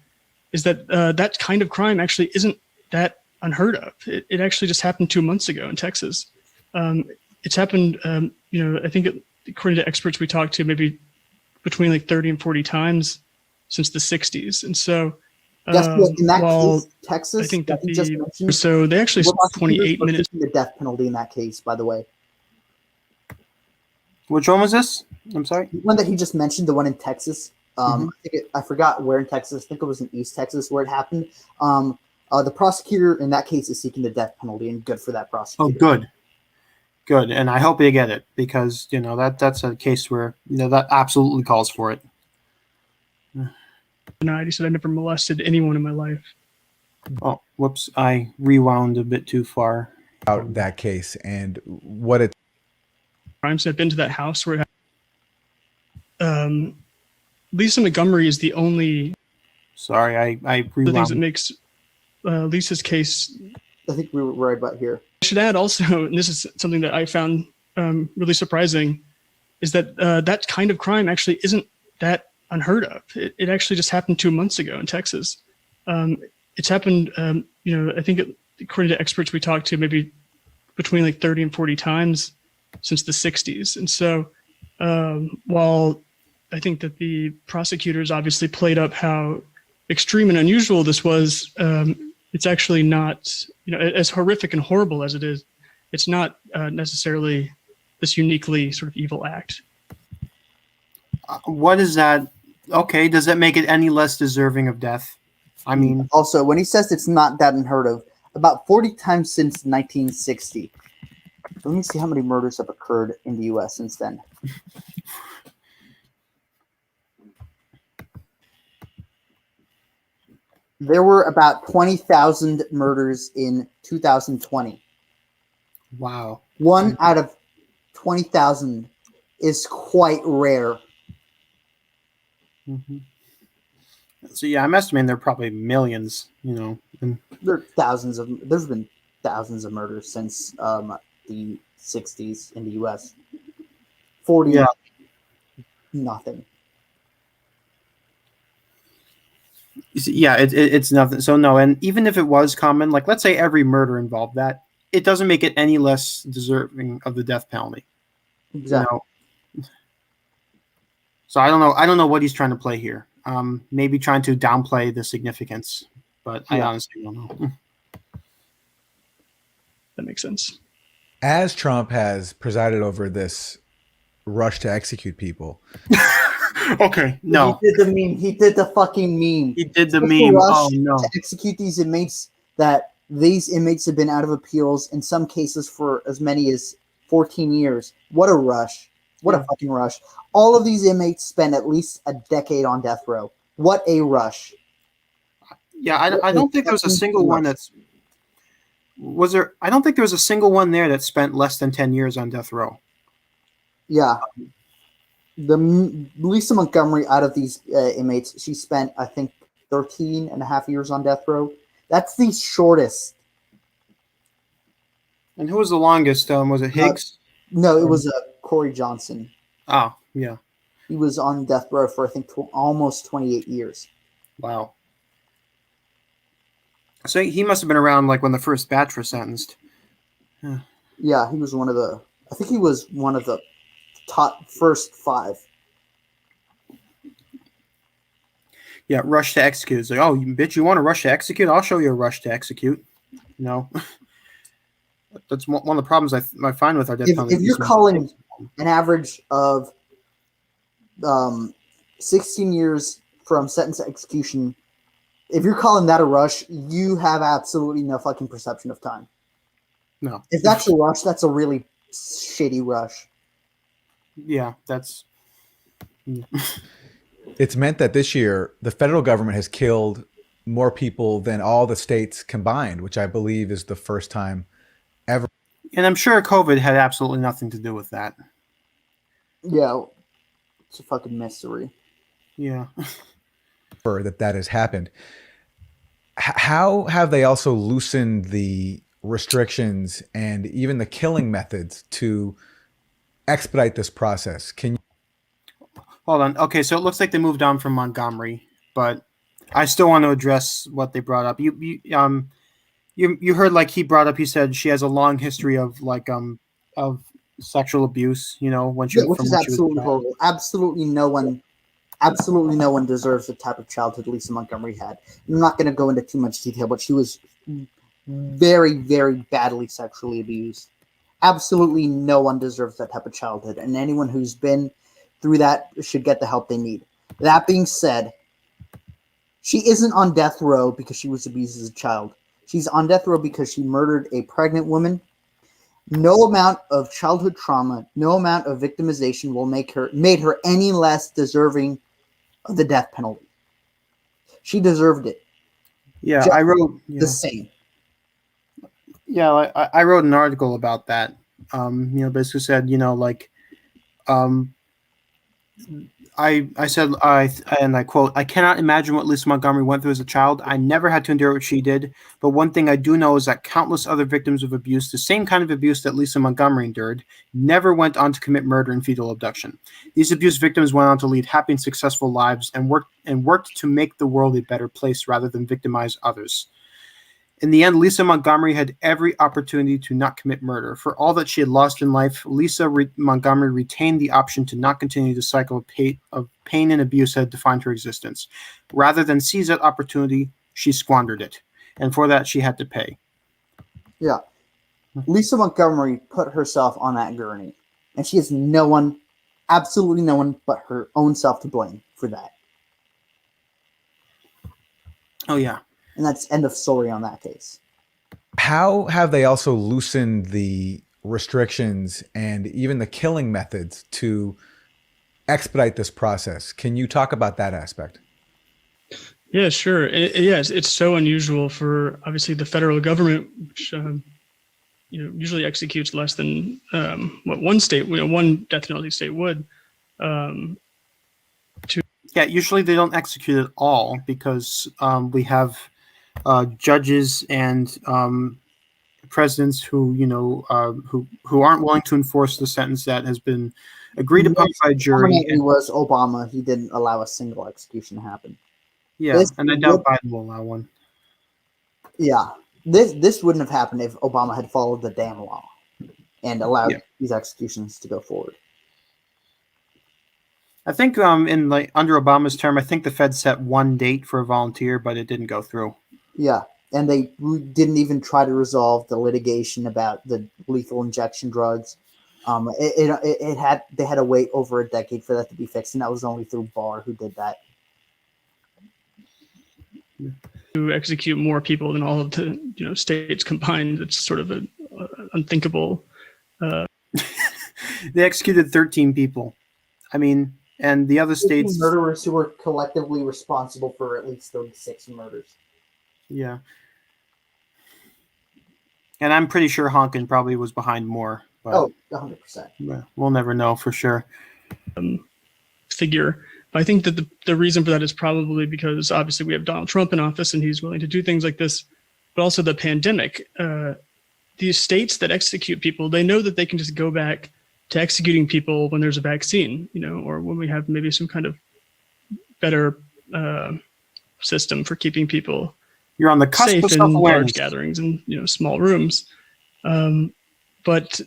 is that that kind of crime actually isn't that unheard of. It actually just happened 2 months ago in Texas. It's happened, I think according to experts we talked to, maybe between like 30 and 40 times since the 60s. And so Guess what? In that Well, case, Texas, I think that he just mentioned, so they actually spent 28 minutes. The death penalty in that case, by the way. Which one was this? I'm sorry. The one that he just mentioned, the one in Texas. I forgot where in Texas. I think it was in East Texas where it happened. The prosecutor in that case is seeking the death penalty, and good for that prosecutor. Oh, good, and I hope they get it because that's a case where that absolutely calls for it. He said, "I never molested anyone in my life." Oh, whoops! I rewound a bit too far. About that case and what it. Crimes. I've been to that house where it happened. Lisa Montgomery is the only. Sorry, I rewound. The things that makes Lisa's case. I think we were right about here. I should add also, and this is something that I found really surprising, is that that kind of crime actually isn't that unheard of. It actually just happened 2 months ago in Texas. It's happened, I think according to experts we talked to, maybe between like 30 and 40 times since the 60s. And so while I think that the prosecutors obviously played up how extreme and unusual this was, it's actually not, as horrific and horrible as it is, it's not necessarily this uniquely sort of evil act. What is that? Okay, does that make it any less deserving of death? I mean, also, when he says it's not that unheard of, about 40 times since 1960. Let me see how many murders have occurred in the U.S. since then. There were about 20,000 murders in 2020. wow. 1 out of 20,000 is quite rare. Mm-hmm. So yeah, I'm estimating there are probably millions. And There's been thousands of murders since the 60s in the U.S. 40, yeah. Nothing. Yeah, it's nothing. So no, and even if it was common, like let's say every murder involved that, it doesn't make it any less deserving of the death penalty. Exactly. So I don't know what he's trying to play here. Maybe trying to downplay the significance, but I honestly don't know. That makes sense. As Trump has presided over this rush to execute people. Okay, no. He did the meme. He did the fucking meme. He did the meme. Oh, no. To execute these inmates, that these inmates have been out of appeals in some cases for as many as 14 years. What a rush. What a fucking rush. All of these inmates spent at least a decade on death row. What a rush. Yeah, I don't think there was a single one that's... Was there... I don't think there was a single one there that spent less than 10 years on death row. Yeah. Lisa Montgomery, out of these inmates, she spent, I think, 13 and a half years on death row. That's the shortest. And who was the longest? Was it Higgs? No, it was Corey Johnson. Oh, yeah. He was on death row for, I think, almost 28 years. Wow. So he must have been around like when the first batch were sentenced. Yeah, he was one of the... I think he was one of the top first 5. Yeah, rush to execute. It's like, oh, bitch, you want to rush to execute? I'll show you a rush to execute. That's one of the problems I find with our death penalty. If you're calling an average of 16 years from sentence to execution, if you're calling that a rush, you have absolutely no fucking perception of time. No. If that's a rush, that's a really shitty rush. Yeah, that's... It's meant that this year, the federal government has killed more people than all the states combined, which I believe is the first time ever. And I'm sure COVID had absolutely nothing to do with that. Yeah, it's a fucking mystery. Yeah. that has happened. How have they also loosened the restrictions and even the killing methods to expedite this process? Can you... Hold on. Okay, so it looks like they moved on from Montgomery, but I still want to address what they brought up. You heard, like, he brought up, he said she has a long history of of sexual abuse, when she which is absolutely horrible. Absolutely no one Absolutely no one deserves the type of childhood Lisa Montgomery had. I'm not going to go into too much detail, but she was very, very badly sexually abused. Absolutely no one deserves that type of childhood, and anyone who's been through that should get the help they need. That being said, she isn't on death row because she was abused as a child. She's on death row because she murdered a pregnant woman. No amount of childhood trauma, no amount of victimization will made her any less deserving of the death penalty. She deserved it. Yeah, Just I wrote. the same. Yeah, I wrote an article about that. Basically said, um, I said, and I quote, I cannot imagine what Lisa Montgomery went through as a child. I never had to endure what she did. But one thing I do know is that countless other victims of abuse, the same kind of abuse that Lisa Montgomery endured, never went on to commit murder and fetal abduction. These abuse victims went on to lead happy and successful lives and worked to make the world a better place rather than victimize others. In the end, Lisa Montgomery had every opportunity to not commit murder. For all that she had lost in life, Montgomery retained the option to not continue the cycle of pain and abuse that had defined her existence. Rather than seize that opportunity, she squandered it. And for that, she had to pay. Yeah. Lisa Montgomery put herself on that gurney, and she has no one, absolutely no one but her own self to blame for that. Oh, yeah. And that's end of story on that case. How have they also loosened the restrictions and even the killing methods to expedite this process? Can you talk about that aspect? Yeah, sure. Yes, it's so unusual for obviously the federal government, which usually executes less than what one state, one death penalty state would. Yeah, usually they don't execute it all because we have judges and presidents who who aren't willing to enforce the sentence that has been agreed upon by a jury. It was Obama. He didn't allow a single execution to happen. Yeah, and I doubt Biden will allow one. Yeah, this wouldn't have happened if Obama had followed the damn law and allowed these executions to go forward. I think under Obama's term, I think the Fed set one date for a volunteer, but it didn't go through. Yeah, and they didn't even try to resolve the litigation about the lethal injection drugs. They had to wait over a decade for that to be fixed, and that was only through Barr who did that. To execute more people than all of the states combined, it's sort of an unthinkable. They executed 13 people. I mean, and the other states, murderers who were collectively responsible for at least 36 murders. Yeah. And I'm pretty sure Honkin probably was behind more. But 100%. We'll never know for sure. Figure. But I think that the reason for that is probably because obviously we have Donald Trump in office and he's willing to do things like this, but also the pandemic. These states that execute people, they know that they can just go back to executing people when there's a vaccine, or when we have maybe some kind of better system for keeping people You're on the cusp safe of in self-awareness. large gatherings and small rooms. But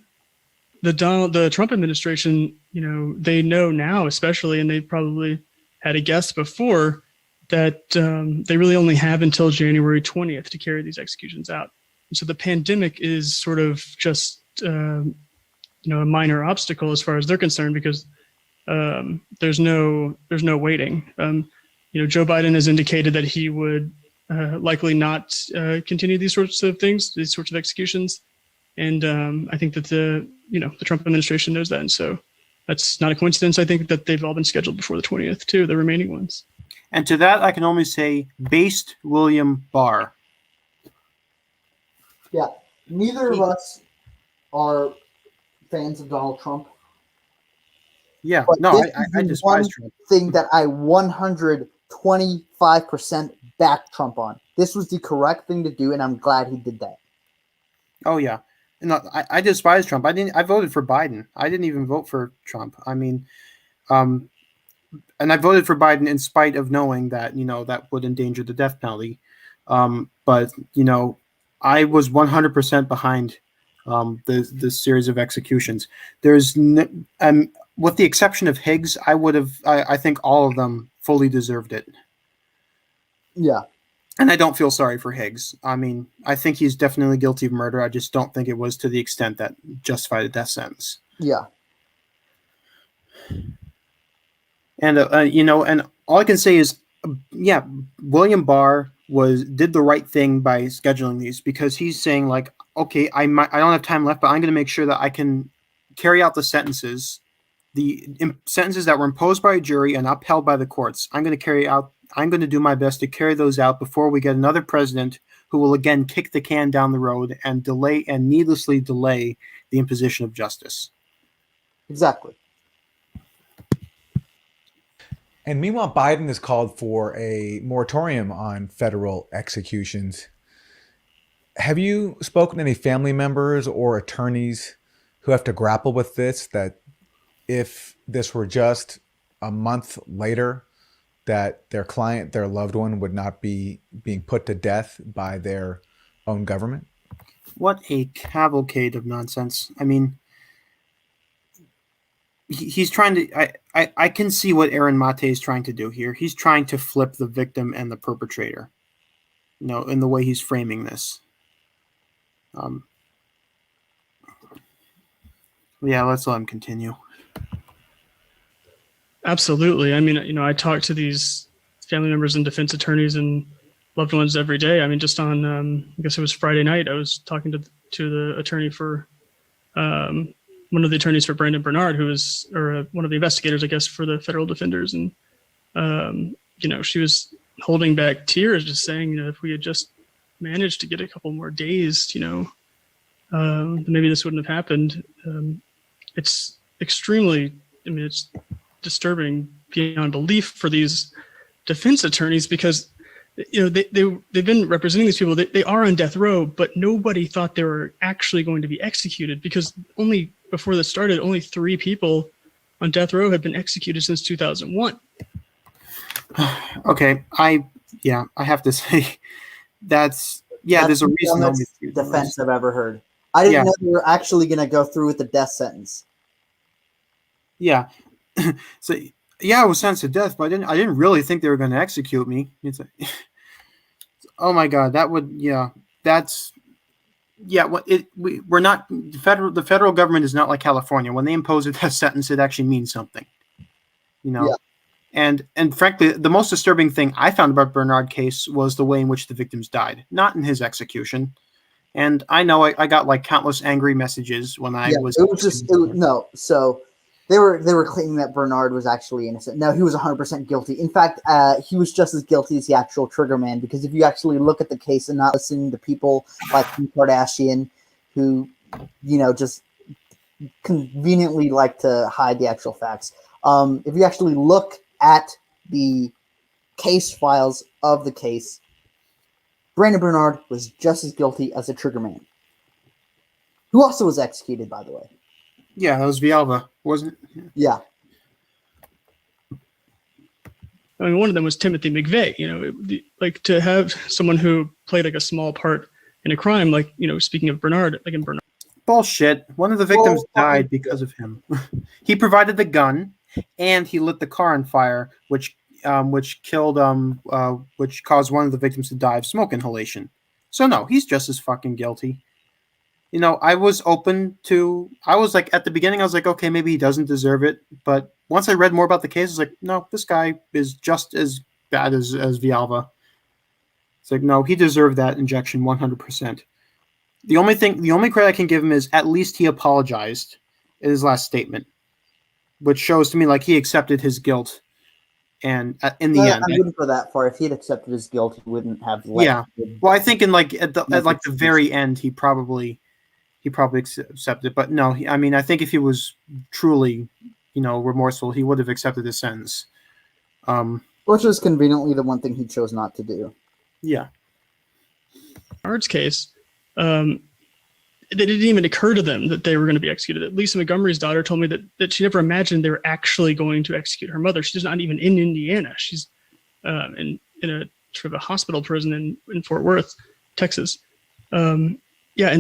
the Trump administration, they know now, especially, and they probably had a guess before, that they really only have until January 20th to carry these executions out. And so the pandemic is sort of just a minor obstacle as far as they're concerned, because there's no waiting. Joe Biden has indicated that he would likely not continue these sorts of things, these sorts of executions. And I think that the Trump administration knows that. And so that's not a coincidence. I think that they've all been scheduled before the 20th too, the remaining ones. And to that, I can only say, based William Barr. Yeah, neither of us are fans of Donald Trump. Yeah, but no, I is despise one Trump. Thing that I 125% back Trump on. This was the correct thing to do, and I'm glad he did that. Oh yeah, no, I despise Trump. I voted for Biden. I didn't even vote for Trump. I mean, and I voted for Biden in spite of knowing that that would endanger the death penalty. But I was 100% behind the series of executions. There's with the exception of Higgs, I think all of them fully deserved it. Yeah. And I don't feel sorry for Higgs. I mean, I think he's definitely guilty of murder. I just don't think it was to the extent that justified a death sentence. Yeah. And and all I can say is, yeah, William Barr did the right thing by scheduling these, because he's saying like, okay, I don't have time left, but I'm going to make sure that I can carry out the sentences, sentences that were imposed by a jury and upheld by the courts. I'm going to do my best to carry those out before we get another president who will again kick the can down the road and needlessly delay the imposition of justice. Exactly. And meanwhile, Biden has called for a moratorium on federal executions. Have you spoken to any family members or attorneys who have to grapple with this, that if this were just a month later, that their client, their loved one, would not be being put to death by their own government? What a cavalcade of nonsense. I mean, he's trying to, I can see what Aaron Mate is trying to do here. He's trying to flip the victim and the perpetrator, in the way he's framing this. Yeah, let's let him continue. Absolutely. I mean, I talk to these family members and defense attorneys and loved ones every day. I mean, just on, I guess it was Friday night, I was talking to the attorney for, one of the attorneys for Brandon Bernard, who was, or one of the investigators, I guess, for the federal defenders. And, she was holding back tears, just saying, if we had just managed to get a couple more days, maybe this wouldn't have happened. It's extremely, it's disturbing beyond belief for these defense attorneys, because they've been representing these people. They are on death row, but nobody thought they were actually going to be executed, because only before this started, only 3 people on death row had been executed since 2001. Okay, I have to say that's there's a reason. That's the defense I've ever heard. I didn't know they were actually going to go through with the death sentence. Yeah. So I was sentenced to death, but I didn't really think they were going to execute me. It's like, oh my God, that would we're not the federal government is not like California. When they impose a death sentence, it actually means something. Yeah. And frankly, the most disturbing thing I found about Bernard case was the way in which the victims died, not in his execution. And I know I got like countless angry messages when I was. So they were claiming that Bernard was actually innocent. No, he was 100% guilty. In fact, he was just as guilty as the actual trigger man, because if you actually look at the case and not listening to people like Kim Kardashian, who just conveniently like to hide the actual facts. If you actually look at the case files of the case, Brandon Bernard was just as guilty as the trigger man, who also was executed, by the way. Yeah, that was Villalba, wasn't it? Yeah. I mean, one of them was Timothy McVeigh. Like to have someone who played like a small part in a crime, like speaking of Bernard, like in Bernard. Bullshit. One of the victims died because of him. He provided the gun, and he lit the car on fire, which killed which caused one of the victims to die of smoke inhalation. So no, he's just as fucking guilty. I was like, at the beginning I was like, okay, maybe he doesn't deserve it, but once I read more about the case, I was like, no, this guy is just as bad as Villalba. It's like, no, he deserved that injection 100%. The only credit I can give him is at least he apologized in his last statement, which shows to me like he accepted his guilt. And in the end, I wouldn't go that far. If he had accepted his guilt, he wouldn't have. Well, I think at the very end, he probably accepted. But no, I think if he was truly, remorseful, he would have accepted his sentence. Which was conveniently the one thing he chose not to do. Yeah. Bernard's case, it didn't even occur to them that they were going to be executed. Lisa Montgomery's daughter told me that she never imagined they were actually going to execute her mother. She's not even in Indiana. She's in a sort of a hospital prison in Fort Worth, Texas. And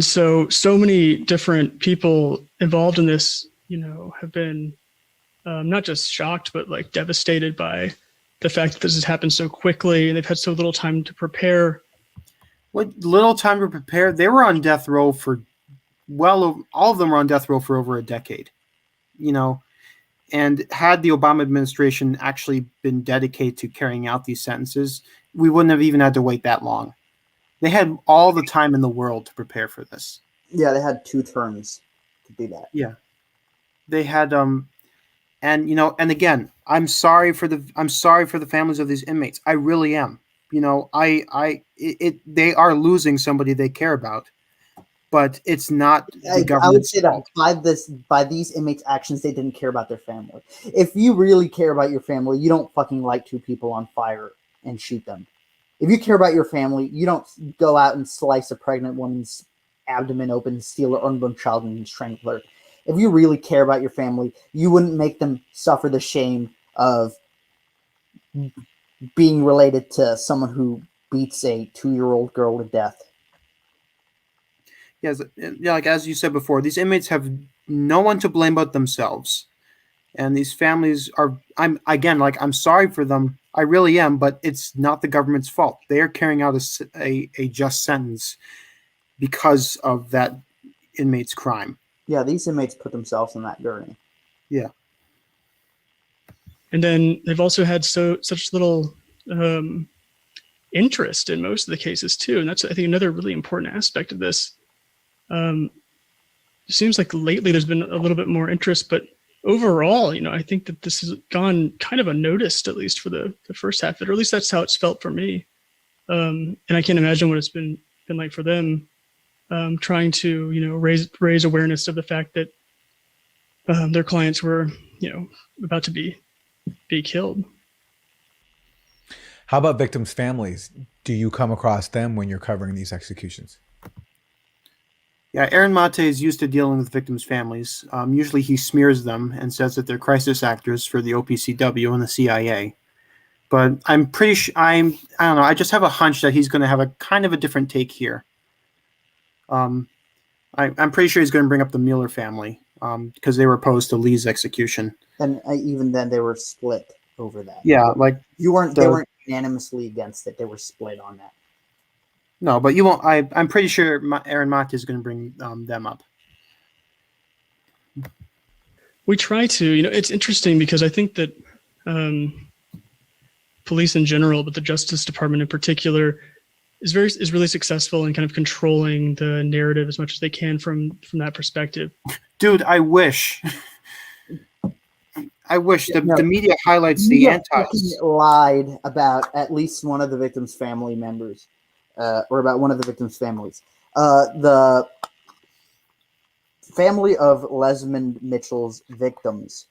so many different people involved in this, have been not just shocked, but like devastated by the fact that this has happened so quickly and they've had so little time to prepare. What little time to prepare? They were on death row for all of them were on death row for over a decade. And had the Obama administration actually been dedicated to carrying out these sentences, we wouldn't have even had to wait that long. They had all the time in the world to prepare for this. Yeah, they had 2 terms to do that. Yeah, they had and again, I'm sorry for the families of these inmates. I really am. They are losing somebody they care about, but it's not the government's I would say fault. that by these inmates' actions, they didn't care about their family. If you really care about your family, you don't fucking light 2 people on fire and shoot them. If you care about your family, you don't go out and slice a pregnant woman's abdomen open, steal her unborn child, and strangle her. If you really care about your family, you wouldn't make them suffer the shame of being related to someone who beats a 2-year-old girl to death. Yes, yeah, like as you said before, these inmates have no one to blame but themselves, and these families are. I'm sorry for them. I really am, but it's not the government's fault. They are carrying out a just sentence because of that inmate's crime. Yeah, these inmates put themselves on that journey. Yeah. And then they've also had such little interest in most of the cases too, and that's, I think, another really important aspect of this. It seems like lately there's been a little bit more interest, but overall, I think that this has gone kind of unnoticed, at least for the first half of it, or at least that's how it's felt for me. And I can't imagine what it's been like for them, trying to, raise awareness of the fact that their clients were, about to be killed. How about victims' families? Do you come across them when you're covering these executions? Yeah, Aaron Mate is used to dealing with victims' families. Usually he smears them and says that they're crisis actors for the OPCW and the CIA. But I'm pretty sure, I don't know, I just have a hunch that he's going to have a kind of a different take here. I'm pretty sure he's going to bring up the Mueller family because they were opposed to Lee's execution. And even then, they were split over that. Yeah, like they weren't unanimously against it. They were split on that. No, but you won't. I'm pretty sure Aaron Mate is going to bring them up. We try to. It's interesting because I think that police in general, but the Justice Department in particular, is really successful in kind of controlling the narrative as much as they can from that perspective. Dude, I wish. The media highlights the antis. Lied about at least one of the victims' family members. Or about one of the victims' families. The family of Lesmond Mitchell's victims,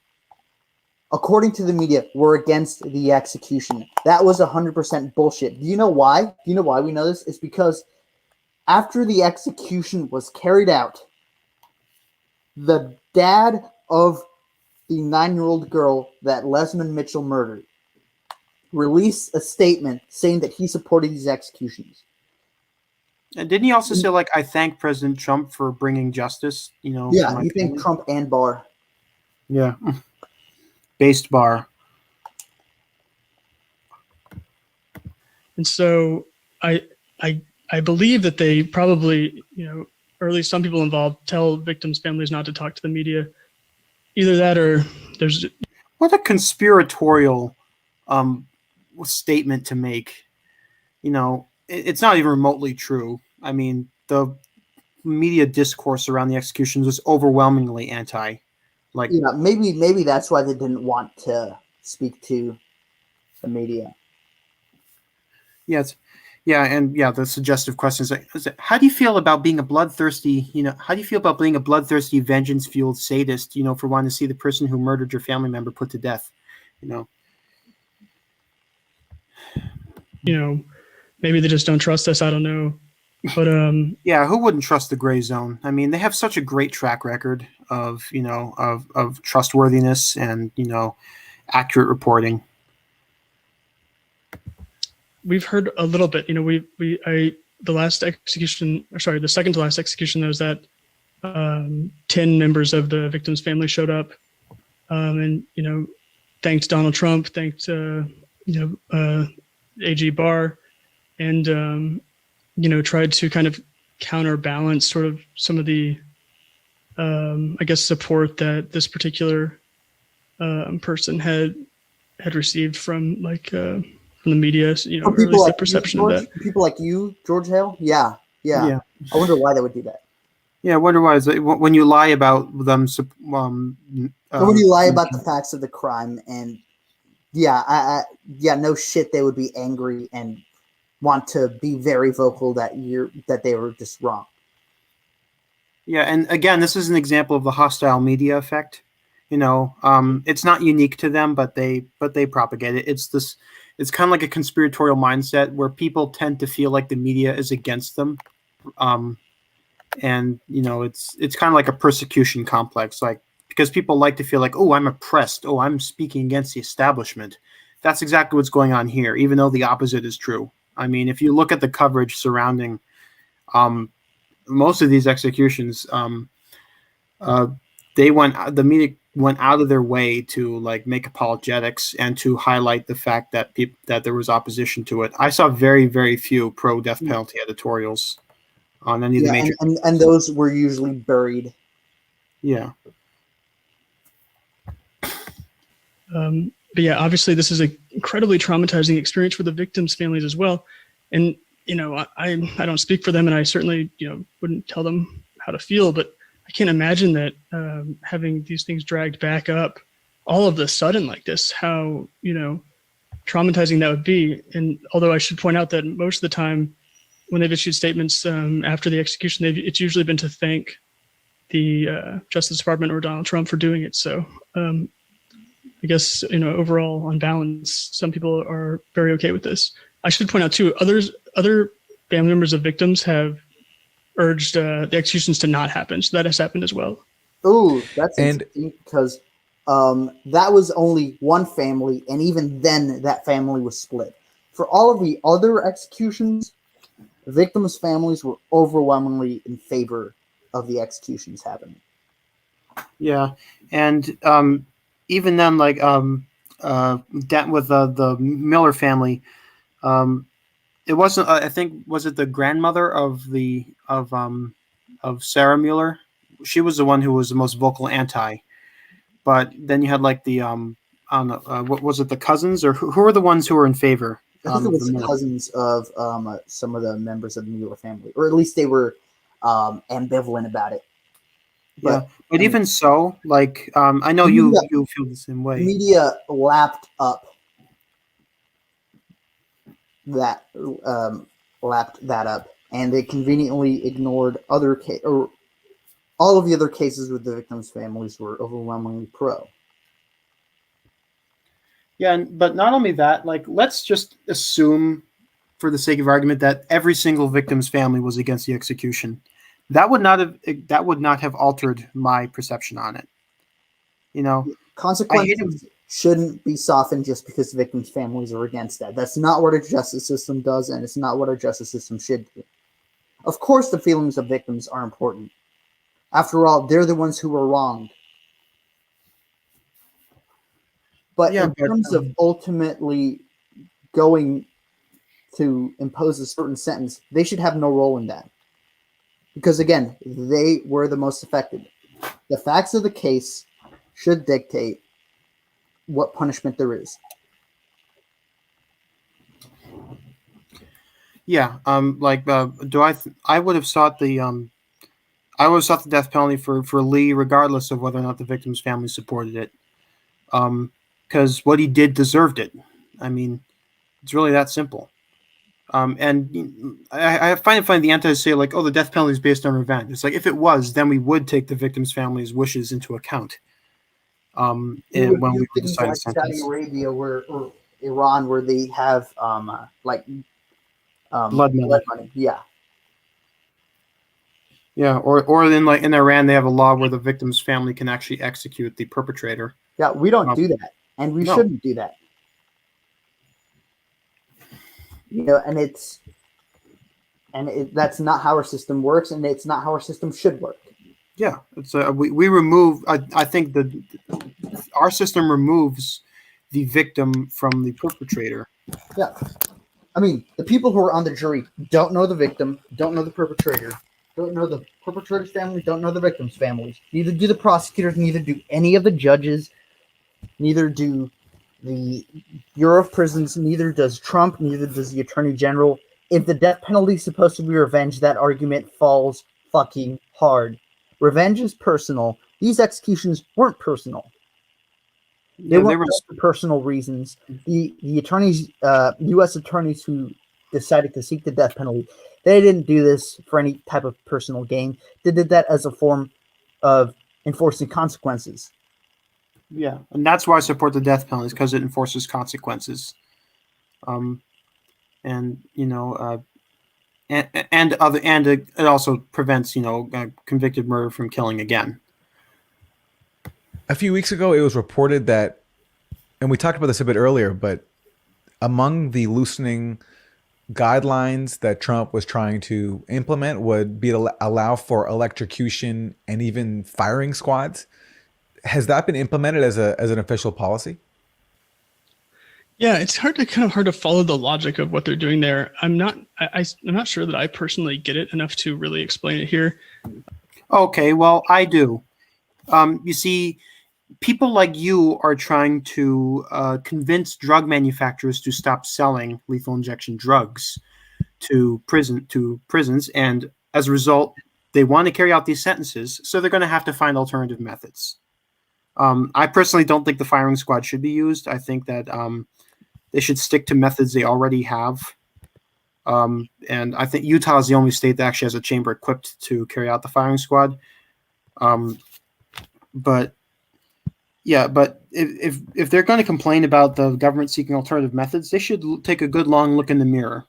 according to the media, were against the execution. That was 100% bullshit. Do you know why? Do you know why we know this? It's because after the execution was carried out, the dad of the 9-year-old girl that Lesmond Mitchell murdered released a statement saying that he supported these executions. And didn't he also say, like, I thank President Trump for bringing justice? Yeah, he thanked Trump and Barr. Yeah, based Barr. And so I believe that they probably, or at least some people involved, tell victims' families not to talk to the media. Either that, or there's what a conspiratorial statement to make. It's not even remotely true. I mean, the media discourse around the executions was overwhelmingly anti. Like, maybe that's why they didn't want to speak to the media. Yes, the suggestive question is, how do you feel about being a bloodthirsty? How do you feel about being a bloodthirsty, vengeance-fueled sadist? For wanting to see the person who murdered your family member put to death. Maybe they just don't trust us. I don't know. But yeah, who wouldn't trust the Grayzone? I mean, they have such a great track record of of trustworthiness and accurate reporting. We've heard a little bit. The second to last execution, there was that 10 members of the victim's family showed up, and thanked Donald Trump, thanked AG Barr, and tried to kind of counterbalance sort of some of the I guess support that this particular person had received from from the media, or at least the perception of that. People like you, George Hale, yeah. Yeah. I wonder why they would do that. Yeah, I wonder why is it, when you lie about them. When you lie about the facts of the crime, and no shit, they would be angry and want to be very vocal that they were just wrong. Yeah, and again, this is an example of the hostile media effect. It's not unique to them, but they propagate it. It's kind of like a conspiratorial mindset where people tend to feel like the media is against them. And it's kind of like a persecution complex, like, because people like to feel like, oh, I'm oppressed, oh, I'm speaking against the establishment. That's exactly what's going on here, even though the opposite is true. I mean, if you look at the coverage surrounding most of these executions, the media went out of their way to like make apologetics and to highlight the fact that that there was opposition to it. I saw very, very few pro death penalty editorials on any of the major, and those were usually buried. Yeah. But yeah, obviously this is an incredibly traumatizing experience for the victims' families as well. And I don't speak for them, and I certainly wouldn't tell them how to feel, but I can't imagine that having these things dragged back up all of a sudden like this, how traumatizing that would be. And although I should point out that most of the time when they've issued statements after the execution, it's usually been to thank the Justice Department or Donald Trump for doing it. So I guess overall, on balance, some people are very okay with this. I should point out too, other family members of victims have urged the executions to not happen. So that has happened as well. Oh, that's interesting, because that was only one family, and even then that family was split. For all of the other executions, victims' families were overwhelmingly in favor of the executions happening. Yeah, and even then, like that with the Miller family, it wasn't. I think was it the grandmother of Sarah Mueller? She was the one who was the most vocal anti. But then you had like the I don't know, what was it? The cousins, or who were the ones who were in favor? I think it was the cousins of some of the members of the Mueller family, or at least they were ambivalent about it. But even so, like I know you feel the same way. Media lapped that up, and they conveniently ignored all of the other cases with the victims' families were overwhelmingly pro. Yeah, but not only that, like let's just assume, for the sake of argument, that every single victim's family was against the execution. That would not have altered my perception on it. Consequences shouldn't be softened just because the victims' families are against that. That's not what a justice system does, and it's not what a justice system should do. Of course, the feelings of victims are important. After all, they're the ones who were wronged. But in terms of ultimately going to impose a certain sentence, they should have no role in that. Because again, they were the most affected. The facts of the case should dictate what punishment there is. Yeah, I would have sought the death penalty for Lee, regardless of whether or not the victim's family supported it. Because what he did deserved it. I mean, it's really that simple. And I find it funny the antis say like, oh, the death penalty is based on revenge. It's like, if it was, then we would take the victim's family's wishes into account. When we would decide like Saudi Arabia or Iran, where they have blood money. Yeah. Yeah, or then like in Iran, they have a law where the victim's family can actually execute the perpetrator. Yeah, we don't do that, and we shouldn't do that. That's not how our system works, and it's not how our system should work. Yeah, it's we remove. I think our system removes the victim from the perpetrator. Yeah. I mean, the people who are on the jury don't know the victim, don't know the perpetrator, don't know the perpetrator's family, don't know the victim's families. Neither do the prosecutors, neither do any of the judges, neither do the Bureau of Prisons, neither does Trump, neither does the Attorney General. If the death penalty is supposed to be revenge, that argument falls fucking hard. Revenge is personal. These executions weren't personal. They weren't for personal reasons. The attorneys, U.S. attorneys who decided to seek the death penalty, they didn't do this for any type of personal gain. They did that as a form of enforcing consequences. Yeah, and that's why I support the death penalty, because it enforces consequences. And it also prevents convicted murder from killing again. A few weeks ago, it was reported that, and we talked about this a bit earlier, but among the loosening guidelines that Trump was trying to implement would be to allow for electrocution and even firing squads. Has that been implemented as an official policy? Yeah, it's hard to follow the logic of what they're doing there. I'm not sure that I personally get it enough to really explain it here. Okay, well, I do. You see, people like you are trying to convince drug manufacturers to stop selling lethal injection drugs to prisons, and as a result, they want to carry out these sentences, so they're going to have to find alternative methods. I personally don't think the firing squad should be used. I think that they should stick to methods they already have. And I think Utah is the only state that actually has a chamber equipped to carry out the firing squad. But if they're going to complain about the government seeking alternative methods, they should take a good long look in the mirror.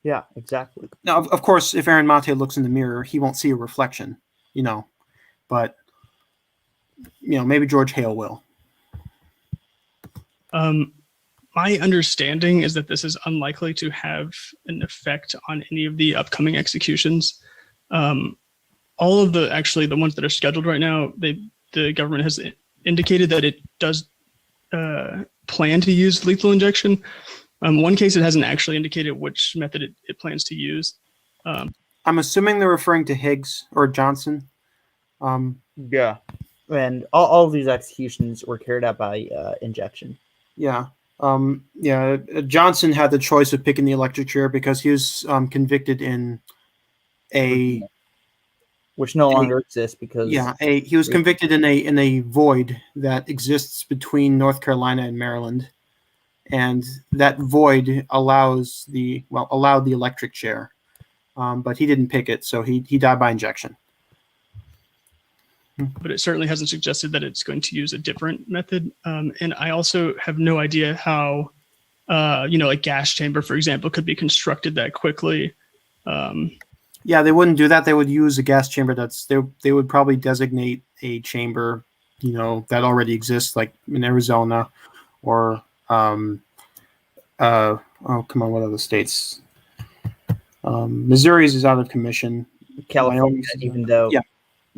Yeah, exactly. Now, of course, if Aaron Mate looks in the mirror, he won't see a reflection, but maybe George Hale will. My understanding is that this is unlikely to have an effect on any of the upcoming executions. All of the ones that are scheduled right now, the government has indicated that it does plan to use lethal injection. One case, it hasn't actually indicated which method it plans to use. I'm assuming they're referring to Higgs or Johnson. Yeah. And all of these executions were carried out by injection. Yeah. Johnson had the choice of picking the electric chair because he was convicted in which no longer exists because he was convicted in a void that exists between North Carolina and Maryland, and that void allowed the electric chair, but he didn't pick it, so he died by injection. But it certainly hasn't suggested that it's going to use a different method. And I also have no idea how, a gas chamber, for example, could be constructed that quickly. Yeah, they wouldn't do that. They would use a gas chamber they would probably designate a chamber, that already exists, like in Arizona or, come on, what other states? Missouri's is out of commission. California, even though. Yeah.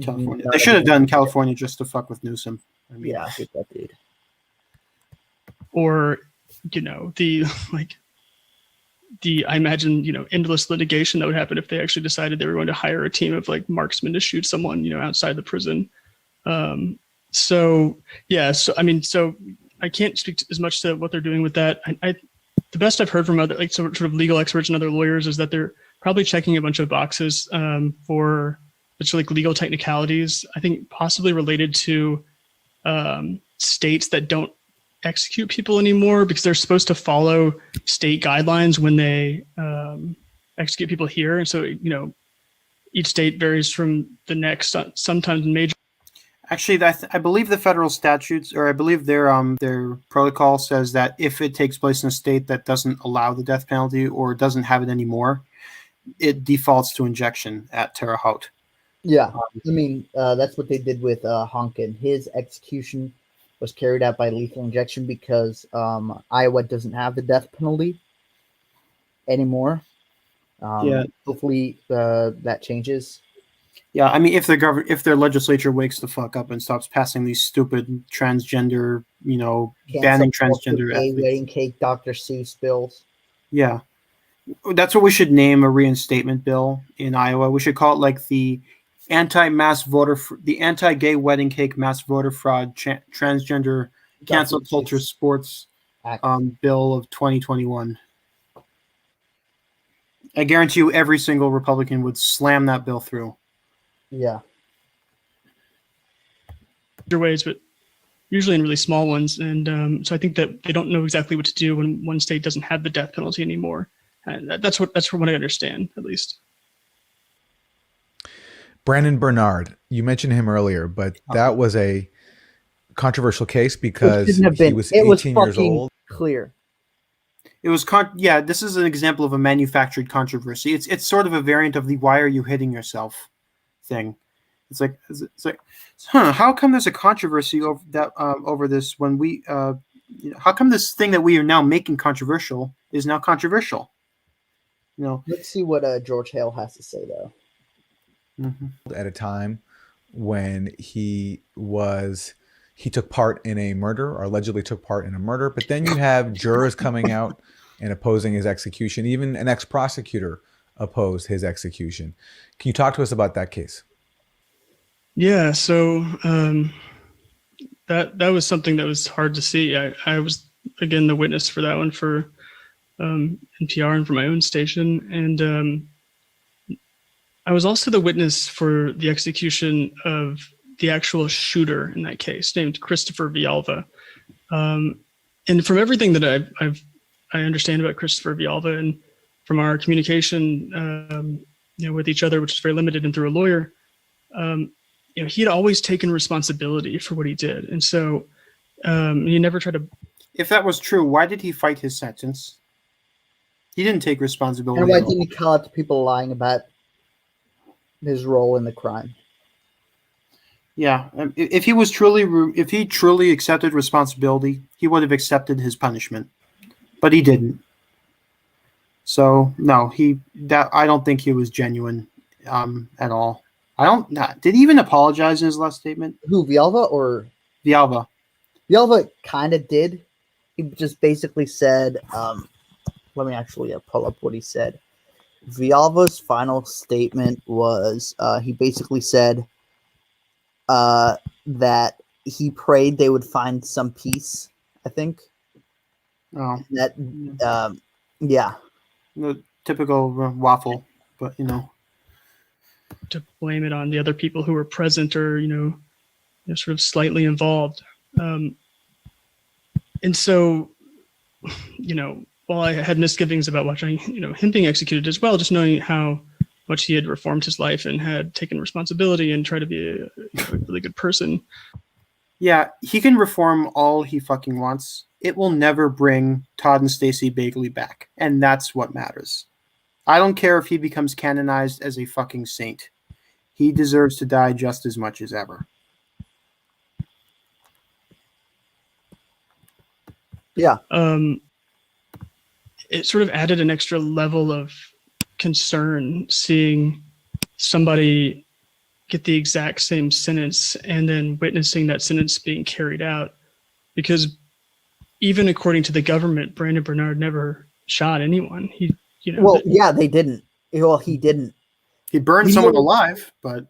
California. They should have done California just to fuck with Newsom. Yeah, I hate that dude. Or, I imagine, endless litigation that would happen if they actually decided they were going to hire a team of marksmen to shoot someone, outside the prison. So I can't speak as much to what they're doing with that. The best I've heard from other sort of legal experts and other lawyers is that they're probably checking a bunch of boxes for it's legal technicalities, I think possibly related to states that don't execute people anymore because they're supposed to follow state guidelines when they execute people here. And so, each state varies from the next, sometimes major. Actually, I believe the federal statutes, or I believe their protocol says that if it takes place in a state that doesn't allow the death penalty or doesn't have it anymore, it defaults to injection at Terre Haute. Yeah, that's what they did with Honkin. His execution was carried out by lethal injection because Iowa doesn't have the death penalty anymore. Hopefully that changes. Yeah, I mean, if their legislature wakes the fuck up and stops passing these stupid transgender, banning transgender gay athletes. wedding cake Dr. Seuss bills. Yeah, that's what we should name a reinstatement bill in Iowa. We should call it like the anti-gay wedding cake mass voter fraud transgender cancel Dr. culture Seuss sports Act. bill of 2021. I guarantee you, every single Republican would slam that bill through. Yeah. Ways, but usually in really small ones. And so I think that they don't know exactly what to do when one state doesn't have the death penalty anymore. And that's from what I understand, at least. Brandon Bernard, you mentioned him earlier, but that was a controversial case because he was 18 years old. Clear. It was this is an example of a manufactured controversy. It's sort of a variant of the "why are you hitting yourself" thing. It's like how come there's a controversy over this when we how come this thing that we are now making controversial is now controversial? Let's see what George Hale has to say though. Mm-hmm. At a time when he took part in a murder, or allegedly took part in a murder, but then you have jurors coming out and opposing his execution. Even an ex-prosecutor opposed his execution. Can you talk to us about that case? Yeah, so that was something that was hard to see. I was, again, the witness for that one for NPR and for my own station. And I was also the witness for the execution of the actual shooter in that case, named Christopher Villalba. And from everything that I understand about Christopher Villalba, and from our communication with each other, which is very limited, and through a lawyer, he had always taken responsibility for what he did. And so he never tried to... If that was true, why did he fight his sentence? He didn't take responsibility. And why didn't he call out to people lying about his role in the crime? Yeah, if he truly accepted responsibility, he would have accepted his punishment, but he didn't. So no, I don't think he was genuine at all. Did he even apologize in his last statement? Who, Villalba or Villalba? Villalba kind of did. He just basically said, let me actually pull up what he said. Villalba's final statement was he basically said that he prayed they would find some peace, I think. Oh. That, yeah. The typical waffle, but to blame it on the other people who were present or, sort of slightly involved. And so, while I had misgivings about watching, him being executed as well, just knowing how much he had reformed his life and had taken responsibility and tried to be a really good person. Yeah, he can reform all he fucking wants. It will never bring Todd and Stacey Bagley back, and that's what matters. I don't care if he becomes canonized as a fucking saint. He deserves to die just as much as ever. Yeah. It sort of added an extra level of concern seeing somebody get the exact same sentence and then witnessing that sentence being carried out, because even according to the government, Brandon Bernard never shot anyone. They didn't. Well, he didn't. He burned someone alive, but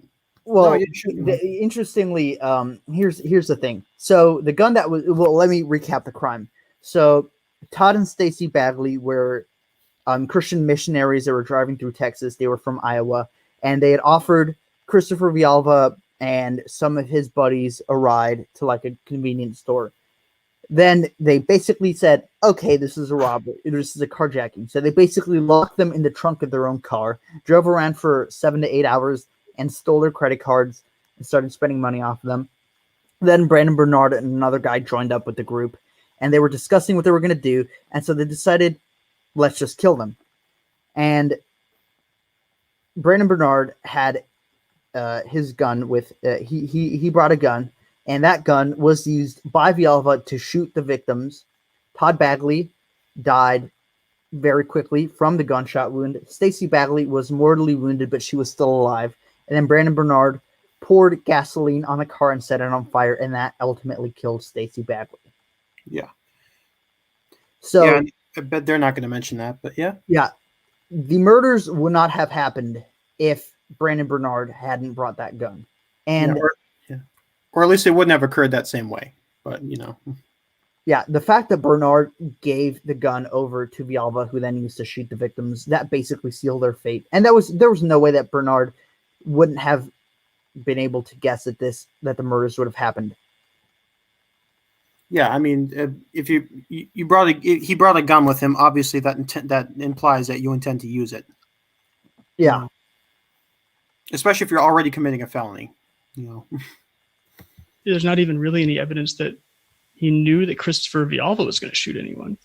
interestingly, here's the thing. So the gun that was, let me recap the crime. So Todd and Stacey Bagley were Christian missionaries that were driving through Texas. They were from Iowa, and they had offered Christopher Villalba and some of his buddies a ride to like a convenience store. Then they basically said, okay, this is a robbery. This is a carjacking. So they basically locked them in the trunk of their own car, drove around for 7 to 8 hours, and stole their credit cards and started spending money off of them. Then Brandon Bernard and another guy joined up with the group, and they were discussing what they were going to do. And so they decided, let's just kill them. And Brandon Bernard had his gun with, he brought a gun, and that gun was used by Villalba to shoot the victims. Todd Bagley died very quickly from the gunshot wound. Stacey Bagley was mortally wounded, but she was still alive. and then Brandon Bernard poured gasoline on the car and set it on fire, and that ultimately killed Stacey Bagley. Yeah. So yeah, I bet they're not going to mention that, but yeah. Yeah, the murders would not have happened if Brandon Bernard hadn't brought that gun. And or at least it wouldn't have occurred that same way. But yeah, the fact that Bernard gave the gun over to Villalba, who then used to shoot the victims, that basically sealed their fate. And there was no way that Bernard wouldn't have been able to guess that the murders would have happened. Yeah, I mean, if he brought a gun with him, obviously that implies that you intend to use it. Yeah. Especially if you're already committing a felony. There's not even really any evidence that he knew that Christopher Villalba was going to shoot anyone.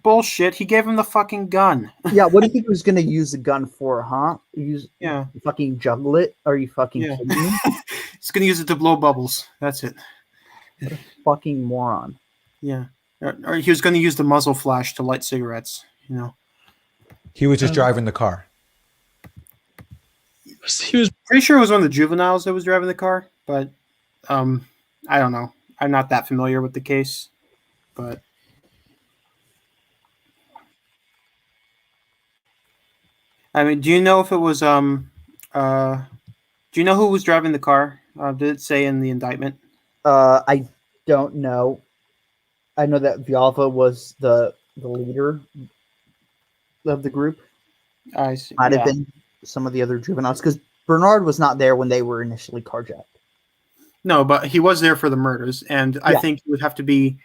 Bullshit. He gave him the fucking gun. Yeah, what do you think he was going to use the gun for, huh? Fucking juggle it? Are you fucking kidding me? He's going to use it to blow bubbles. That's it. What a fucking moron. Yeah. Or he was going to use the muzzle flash to light cigarettes, He was just driving the car. He was pretty sure it was one of the juveniles that was driving the car, but I don't know. I'm not that familiar with the case, but I mean, do you know if it was do you know who was driving the car? Did it say in the indictment? I don't know. I know that Villalba was the leader of the group. I see. Might have been some of the other juveniles, because Bernard was not there when they were initially carjacked. No, but he was there for the murders, and I think you would have to be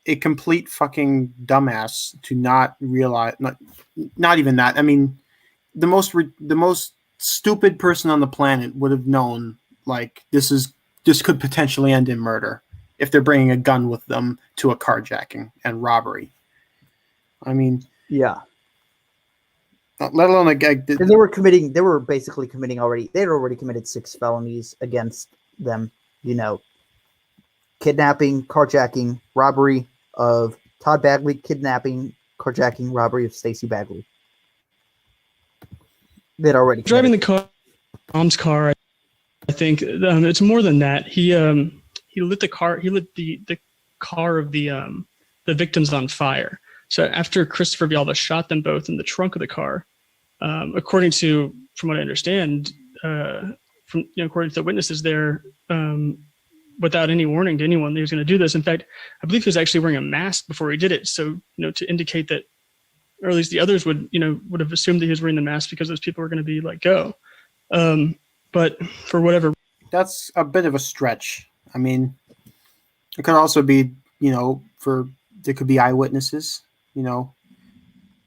a complete fucking dumbass to not realize. Not even that. I mean, the most stupid person on the planet would have known, like, this could potentially end in murder if they're bringing a gun with them to a carjacking and robbery. I mean, yeah. Let alone a guy. They were basically committing already. They had already committed 6 felonies against them. Kidnapping, carjacking, robbery of Todd Bagley, kidnapping, carjacking, robbery of Stacey Bagley. They'd already driving the car, mom's car. I think it's more than that. He lit the car. He lit the car of the victims on fire. So after Christopher Villalba shot them both in the trunk of the car, according to, from what I understand, according to the witnesses there, without any warning to anyone that he was going to do this. In fact, I believe he was actually wearing a mask before he did it. So, to indicate that, or at least the others would have assumed that he was wearing the mask because those people were going to be let go. But for whatever, that's a bit of a stretch. I mean, it could also be, there could be eyewitnesses,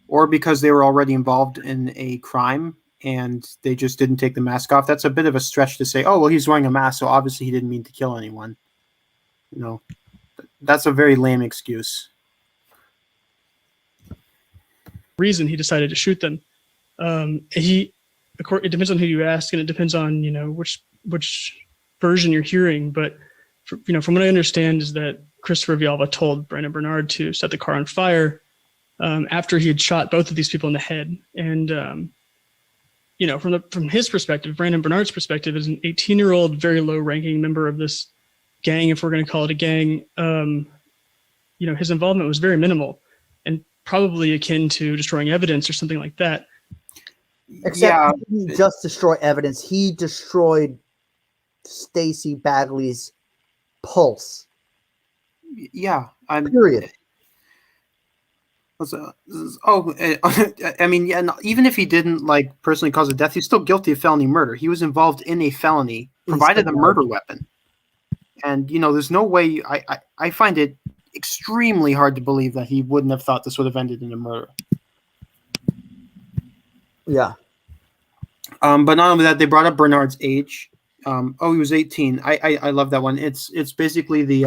or because they were already involved in a crime and they just didn't take the mask off. That's a bit of a stretch to say, oh, well, he's wearing a mask, so obviously he didn't mean to kill anyone. That's a very lame excuse. Reason he decided to shoot them. It depends on who you ask, and it depends on, which version you're hearing. But, from what I understand is that Christopher Villalba told Brandon Bernard to set the car on fire after he had shot both of these people in the head. And, from his perspective, Brandon Bernard's perspective, as an 18-year-old, very low-ranking member of this gang, if we're going to call it a gang, his involvement was very minimal and probably akin to destroying evidence or something like that. Except he didn't just destroy evidence. He destroyed Stacey Bagley's pulse. Yeah. Period. I mean, yeah. No, even if he didn't personally cause the death, he's still guilty of felony murder. He was involved in a felony, provided a murder weapon, and there's no way. I find it extremely hard to believe that he wouldn't have thought this would have ended in a murder. Yeah. But not only that, they brought up Bernard's age. He was 18. I love that one. It's basically the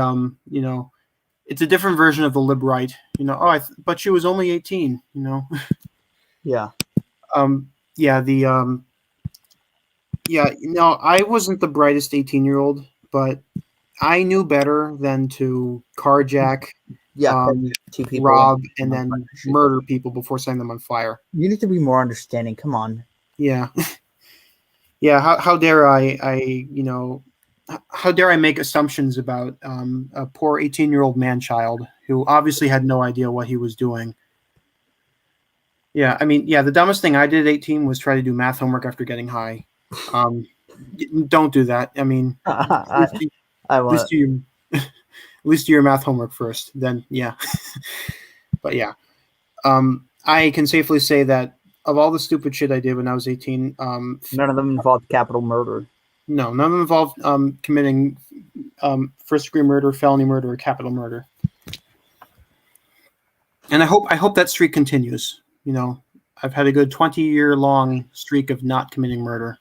it's a different version of the lib-right. But she was only 18. Yeah. I wasn't the brightest 18-year-old, but I knew better than to carjack, two people, rob, and then murder people before setting them on fire. You need to be more understanding. Come on. Yeah. Yeah, how dare how dare I make assumptions about a poor 18-year-old man-child who obviously had no idea what he was doing. Yeah, I mean, yeah, the dumbest thing I did at 18 was try to do math homework after getting high. Don't do that. I mean, I at least want. do your, at least do your math homework first. Then, yeah. But yeah, I can safely say that of all the stupid shit I did when I was 18, None of them involved capital murder. no, none of them involved committing first-degree murder, felony murder, or capital murder. And I hope that streak continues. You know, I've had a good 20-year-long streak of not committing murder.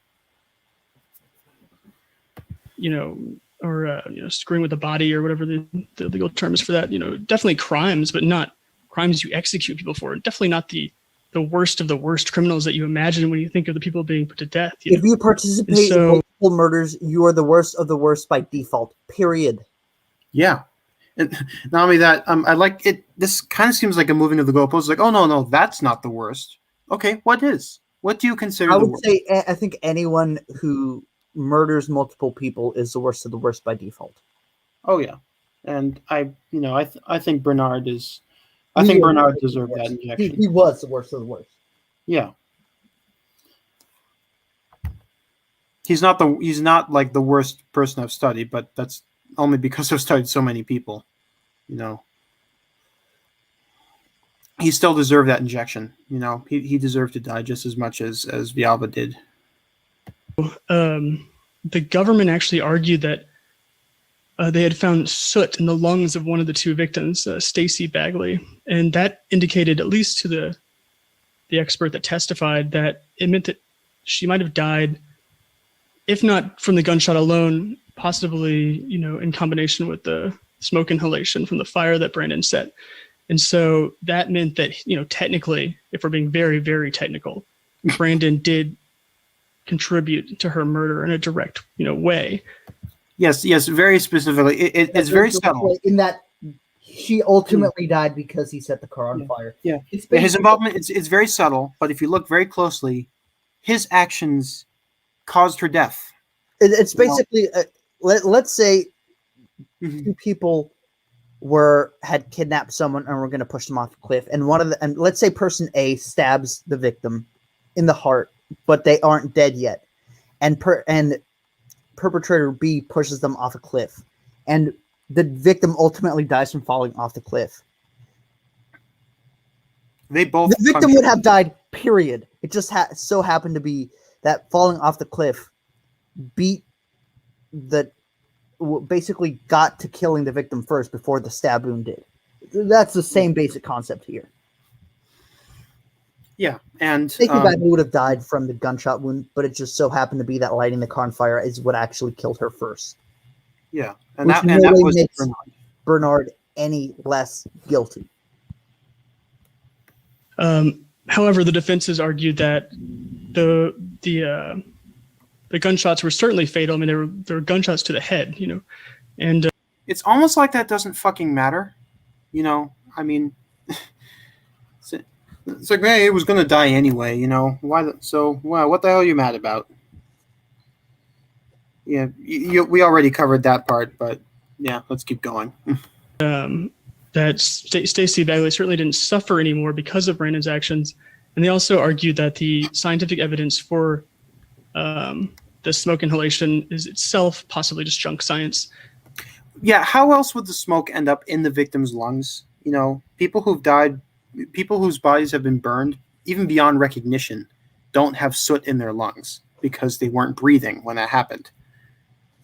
Or screwing with the body or whatever the legal term is for that. Definitely crimes, but not crimes you execute people for. Definitely not the worst of the worst criminals that you imagine when you think of the people being put to death. If you participate in multiple murders, you are the worst of the worst by default. Period. Yeah. And not only that, I like it. This kind of seems like a moving of the goalposts. Like, oh no, that's not the worst. Okay, what is? What do you consider? I the would worst? say I think anyone who murders multiple people is the worst of the worst by default. Oh yeah, and I think Bernard is. I think Bernard deserved that injection. He was the worst of the worst. Yeah. He's not like the worst person I've studied, but that's only because I've studied so many people. He still deserved that injection. He deserved to die just as much as Villalba did. The government actually argued that they had found soot in the lungs of one of the two victims, Stacy Bagley, and that indicated, at least to the expert that testified, that it meant that she might have died, if not from the gunshot alone, possibly in combination with the smoke inhalation from the fire that Brandon set. And so that meant that technically, if we're being very, very technical, Brandon did contribute to her murder in a direct way. Yes, very specifically. It's very subtle. In that she ultimately died because he set the car on fire. Yeah, his involvement it's very subtle, but if you look very closely, his actions caused her death. It's basically let's say two people had kidnapped someone and were going to push them off a cliff, and let's say person A stabs the victim in the heart, but they aren't dead yet, and perpetrator B pushes them off a cliff, and the victim ultimately dies from falling off the cliff. The victim would have died, period. It just so happened to be that falling off the cliff basically got to killing the victim first before the stab wound did. That's the same basic concept here. Yeah, and Stacy Bagley would have died from the gunshot wound, but it just so happened to be that lighting the car on fire is what actually killed her first. Yeah, and that was makes Bernard any less guilty. However, the defenses argued that the gunshots were certainly fatal. I mean, there were gunshots to the head, and it's almost like that doesn't fucking matter. I mean. It's like, hey, it was going to die anyway, Why? What the hell are you mad about? Yeah, we already covered that part, but yeah, let's keep going. That Stacy Bagley certainly didn't suffer anymore because of Brandon's actions, and they also argued that the scientific evidence for the smoke inhalation is itself possibly just junk science. Yeah, how else would the smoke end up in the victim's lungs? People who've died. People whose bodies have been burned, even beyond recognition, don't have soot in their lungs because they weren't breathing when that happened.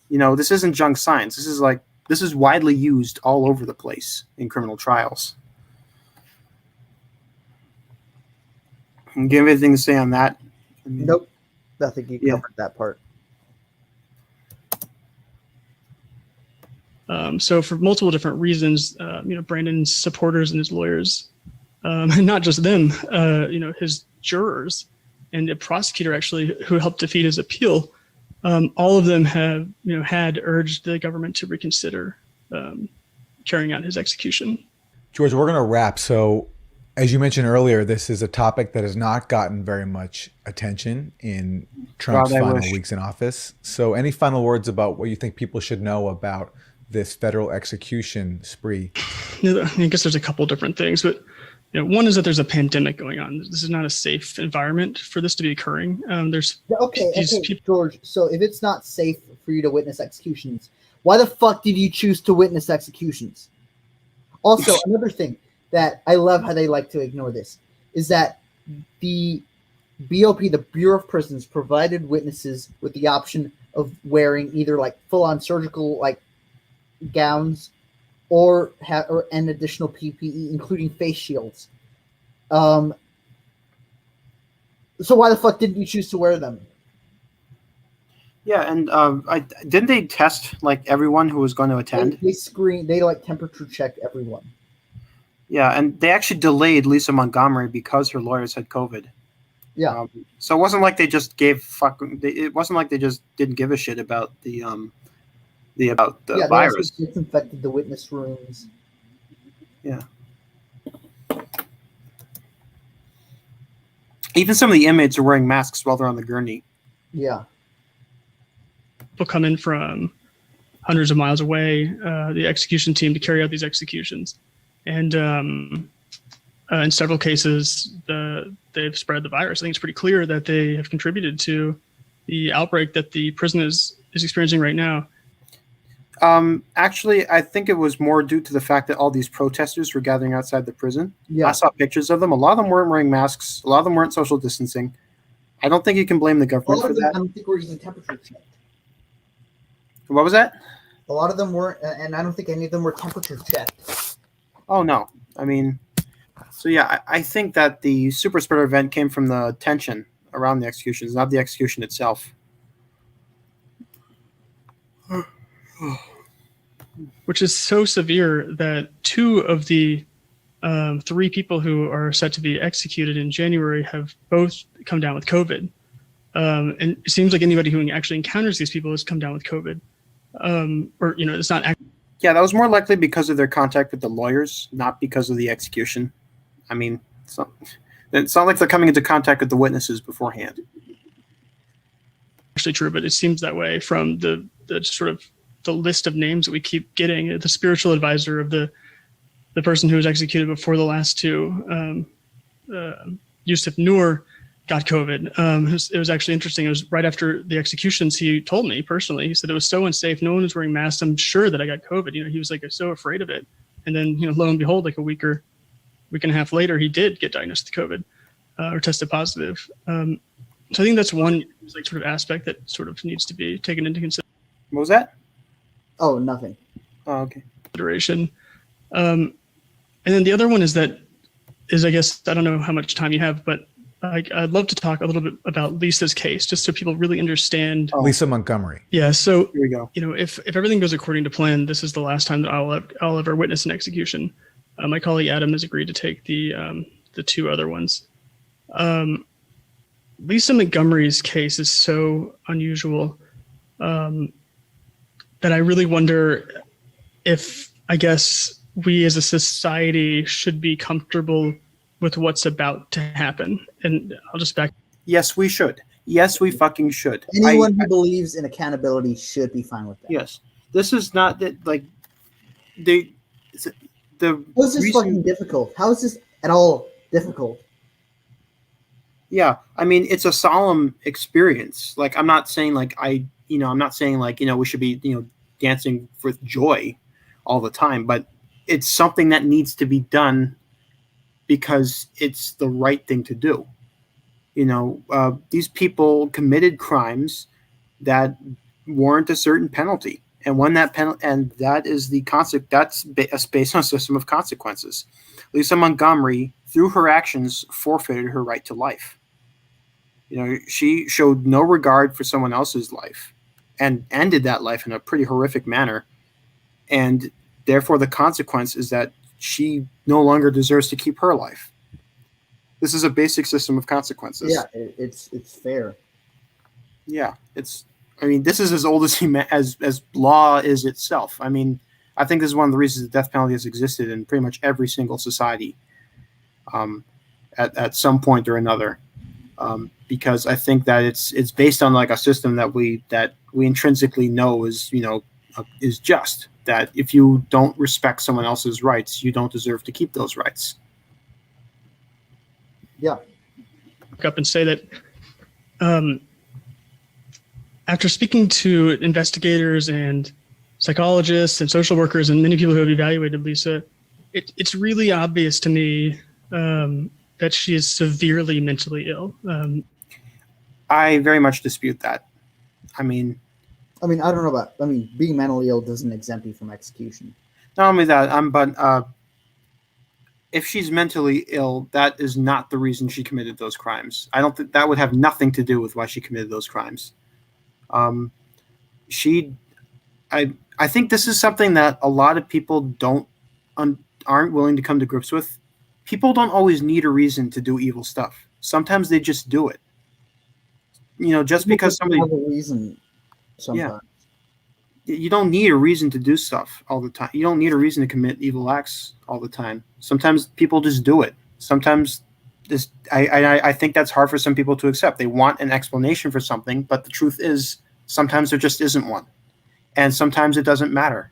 This isn't junk science. This is widely used all over the place in criminal trials. Do you have anything to say on that? Nope. I think you covered that part. So for multiple different reasons, Brandon's supporters and his lawyers, and not just them, his jurors and a prosecutor actually who helped defeat his appeal, all of them have, had urged the government to reconsider carrying out his execution. George, we're going to wrap. So As you mentioned earlier, this is a topic that has not gotten very much attention in Trump's God, I final wish. weeks in office. So, any final words about what you think people should know about this federal execution spree? I guess there's a couple different things, but one is that there's a pandemic going on. This is not a safe environment for this to be occurring. There's Okay, these people. George. So if it's not safe for you to witness executions, why the fuck did you choose to witness executions? Also, another thing that I love how they like to ignore this is that the BOP, the Bureau of Prisons, provided witnesses with the option of wearing either like full-on surgical like gowns or an additional PPE, including face shields. So why the fuck didn't you choose to wear them? Yeah, and didn't they test like everyone who was going to attend? They like temperature check everyone. Yeah, and they actually delayed Lisa Montgomery because her lawyers had COVID. Yeah. So it wasn't like they just it wasn't like they just didn't give a shit about the They virus. also disinfected the witness rooms. Yeah. Even some of the inmates are wearing masks while they're on the gurney. Yeah. People come in from hundreds of miles away, the execution team, to carry out these executions. And in several cases, they've spread the virus. I think it's pretty clear that they have contributed to the outbreak that the prison is experiencing right now. Actually, I think it was more due to the fact that all these protesters were gathering outside the prison. Yeah. I saw pictures of them. A lot of them weren't wearing masks. A lot of them weren't social distancing. I don't think you can blame the A government lot for of them, that. I don't think were even temperature checked. What was that? A lot of them weren't, and I don't think any of them were temperature checked. Oh, no. I mean, so yeah, I think that the super spreader event came from the tension around the executions, not the execution itself. Which is so severe that two of the three people who are set to be executed in January have both come down with COVID. And it seems like anybody who actually encounters these people has come down with COVID. It's not. Yeah, that was more likely because of their contact with the lawyers, not because of the execution. I mean, it's not like they're coming into contact with the witnesses beforehand. Actually true, but it seems that way from the sort of the list of names that we keep getting. The spiritual advisor of the person who was executed before the last two, Yusuf Noor, got COVID. It was actually interesting. It was right after the executions. He told me personally, he said it was so unsafe. No one was wearing masks. I'm sure that I got COVID. He was like so afraid of it. And then, lo and behold, like a week and a half later, he did get diagnosed with COVID or tested positive. So I think that's one like sort of aspect that sort of needs to be taken into What was that? Oh, nothing. Oh, okay. consideration. And then the other one is I guess, I don't know how much time you have, but I'd love to talk a little bit about Lisa's case, just so people really understand. Lisa Montgomery. Yeah. So, Here we go. if everything goes according to plan, this is the last time that I'll ever witness an execution. My colleague Adam has agreed to take the two other ones. Lisa Montgomery's case is so unusual that I really wonder if, I guess, we as a society should be comfortable with what's about to happen. And I'll just back. Yes, we should. Yes, we fucking should. Anyone who believes in accountability should be fine with that. Yes, this is not that like the How is this fucking difficult? How is this at all difficult? Yeah, I mean, it's a solemn experience. Like, I'm not saying like I'm not saying like we should be dancing with joy all the time, but it's something that needs to be done because it's the right thing to do. These people committed crimes that warrant a certain penalty, and when that that is the concept. That's based on a system of consequences. Lisa Montgomery, through her actions, forfeited her right to life. She showed no regard for someone else's life, and ended that life in a pretty horrific manner, and therefore the consequence is that she no longer deserves to keep her life. This is a basic system of consequences. Yeah, it's fair. Yeah, this is as old as law is itself. I mean, I think this is one of the reasons the death penalty has existed in pretty much every single society. at some point or another, because I think that it's based on like a system that we intrinsically know is just, that if you don't respect someone else's rights, you don't deserve to keep those rights. Yeah. Up and say that after speaking to investigators and psychologists and social workers and many people who have evaluated Lisa, it's really obvious to me that she is severely mentally ill. I very much dispute that. I mean, I don't know about. Being mentally ill doesn't exempt you from execution. not only that, but if she's mentally ill, that is not the reason she committed those crimes. I don't think that would have nothing to do with why she committed those crimes. I think this is something that a lot of people aren't willing to come to grips with. People don't always need a reason to do evil stuff. Sometimes they just do it. Just because somebody have a reason. Sometimes. Yeah, you don't need a reason to do stuff all the time. You don't need a reason to commit evil acts all the time. Sometimes people just do it. Sometimes I think that's hard for some people to accept. They want an explanation for something, but the truth is sometimes there just isn't one. And sometimes it doesn't matter.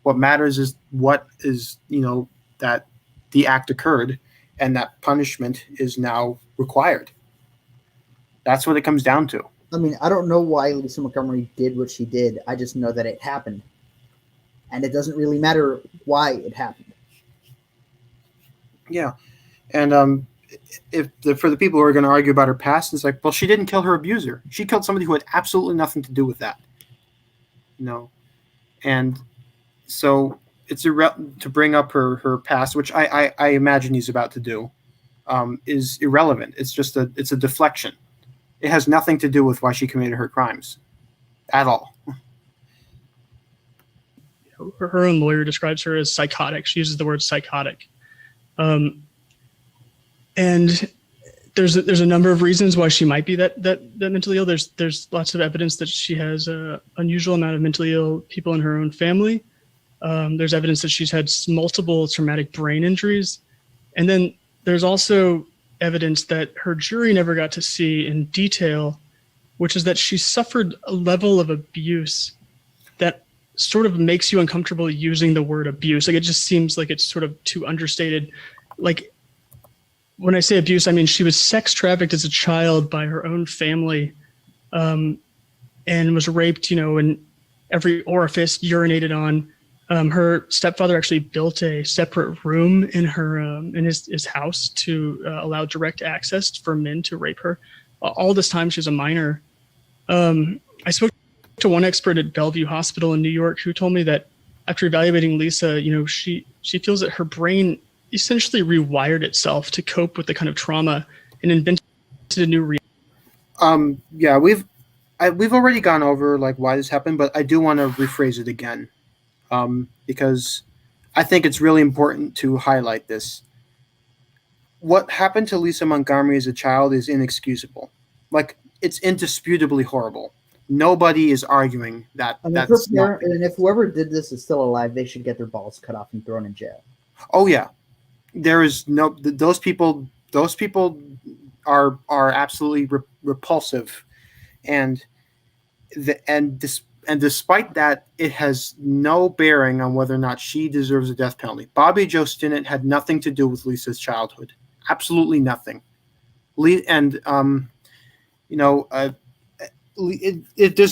What matters is that the act occurred and that punishment is now required. That's what it comes down to. I don't know why Lisa Montgomery did what she did. I just know that it happened. And it doesn't really matter why it happened. Yeah. And for the people who are going to argue about her past, it's like, well, she didn't kill her abuser. She killed somebody who had absolutely nothing to do with that. And so it's to bring up her past, which I imagine he's about to do, is irrelevant. It's a deflection. It has nothing to do with why she committed her crimes at all. Her own lawyer describes her as psychotic. She uses the word psychotic. And there's a number of reasons why she might be that mentally ill. There's lots of evidence that she has an unusual amount of mentally ill people in her own family. There's evidence that she's had multiple traumatic brain injuries. And then there's also evidence that her jury never got to see in detail, which is that she suffered a level of abuse that sort of makes you uncomfortable using the word abuse. Like, it just seems like it's sort of too understated. Like, when I say abuse, I mean she was sex trafficked as a child by her own family, and was raped, in every orifice, urinated on. Her stepfather actually built a separate room in her in his house to allow direct access for men to rape her. All this time she was a minor. I spoke to one expert at Bellevue Hospital in New York who told me that after evaluating Lisa, she feels that her brain essentially rewired itself to cope with the kind of trauma and invented a new reality. Yeah, we've already gone over like why this happened, but I do want to rephrase it again. Because I think it's really important to highlight this. What happened to Lisa Montgomery as a child is inexcusable. Like, it's indisputably horrible. Nobody is arguing that. And if whoever did this is still alive, they should get their balls cut off and thrown in jail. Oh yeah, there is no. Those people are absolutely repulsive, and despite that, it has no bearing on whether or not she deserves a death penalty. Bobby Joe Stinnett had nothing to do with Lisa's childhood. Absolutely nothing. There's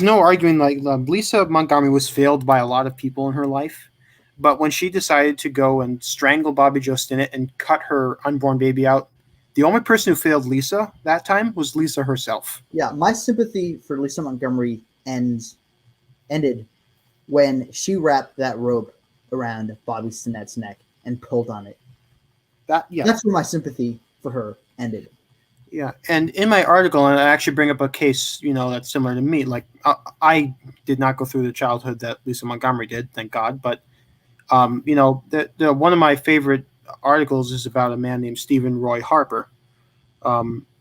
no arguing. Like, Lisa Montgomery was failed by a lot of people in her life, but when she decided to go and strangle Bobby Joe Stinnett and cut her unborn baby out, the only person who failed Lisa that time was Lisa herself. Yeah, my sympathy for Lisa Montgomery ended when she wrapped that rope around Bobby Stinnett's neck and pulled on it. That's where my sympathy for her ended. Yeah, and in my article, and I actually bring up a case, that's similar to me. Like, I did not go through the childhood that Lisa Montgomery did, thank God. But, one of my favorite articles is about a man named Stephen Roy Harper,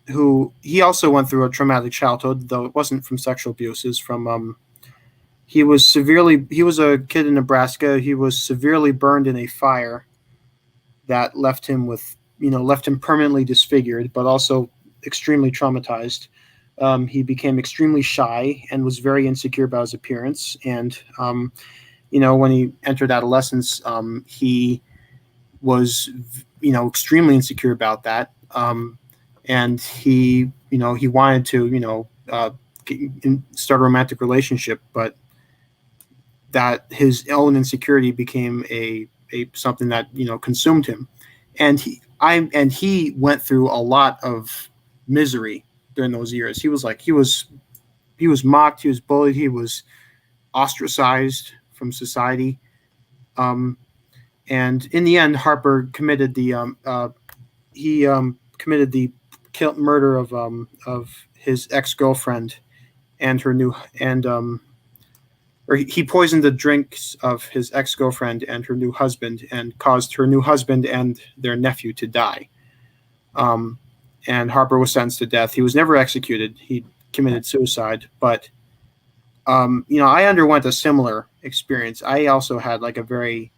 who he also went through a traumatic childhood, though it wasn't from sexual abuse. It's from he was a kid in Nebraska. He was severely burned in a fire that left him with, left him permanently disfigured, but also extremely traumatized. He became extremely shy and was very insecure about his appearance. And, when he entered adolescence, he was, extremely insecure about that. And he wanted to, start a romantic relationship, but that his own insecurity became a something that, consumed him. And he went through a lot of misery during those years. He was mocked, he was bullied, he was ostracized from society. And in the end, Harper committed the murder of his ex-girlfriend and her new or he poisoned the drinks of his ex-girlfriend and her new husband and caused her new husband and their nephew to die. And Harper was sentenced to death. He was never executed. He committed suicide. But, I underwent a similar experience. I also had like a very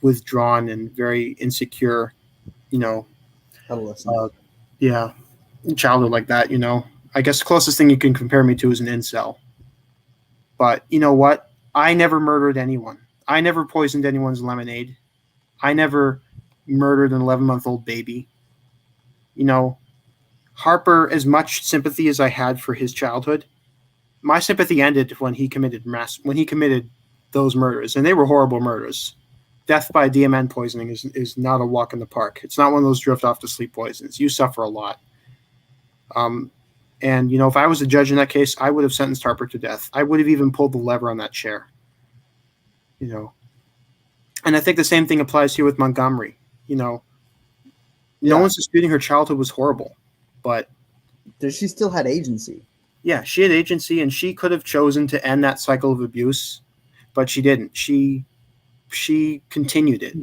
withdrawn and very insecure, adolescent. Childhood like that. I guess the closest thing you can compare me to is an incel. But you know what? I never murdered anyone. I never poisoned anyone's lemonade. I never murdered an 11-month-old baby. Harper, as much sympathy as I had for his childhood, my sympathy ended when he committed those murders, and they were horrible murders. Death by DMN poisoning is not a walk in the park. It's not one of those drift off to sleep poisons. You suffer a lot. And, if I was a judge in that case, I would have sentenced Harper to death. I would have even pulled the lever on that chair. And I think the same thing applies here with Montgomery. No one's disputing her childhood was horrible, but she still had agency. Yeah, she had agency, and she could have chosen to end that cycle of abuse, but she didn't. She continued it.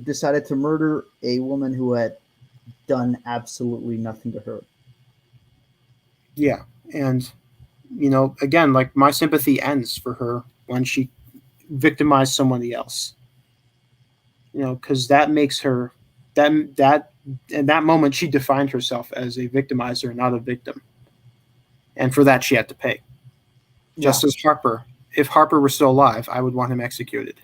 Decided to murder a woman who had done absolutely nothing to her. Yeah, and again, like my sympathy ends for her when she victimized somebody else. Because that makes her that in that moment she defined herself as a victimizer, not a victim, and for that she had to pay. Just as Harper, if Harper were still alive, I would want him executed,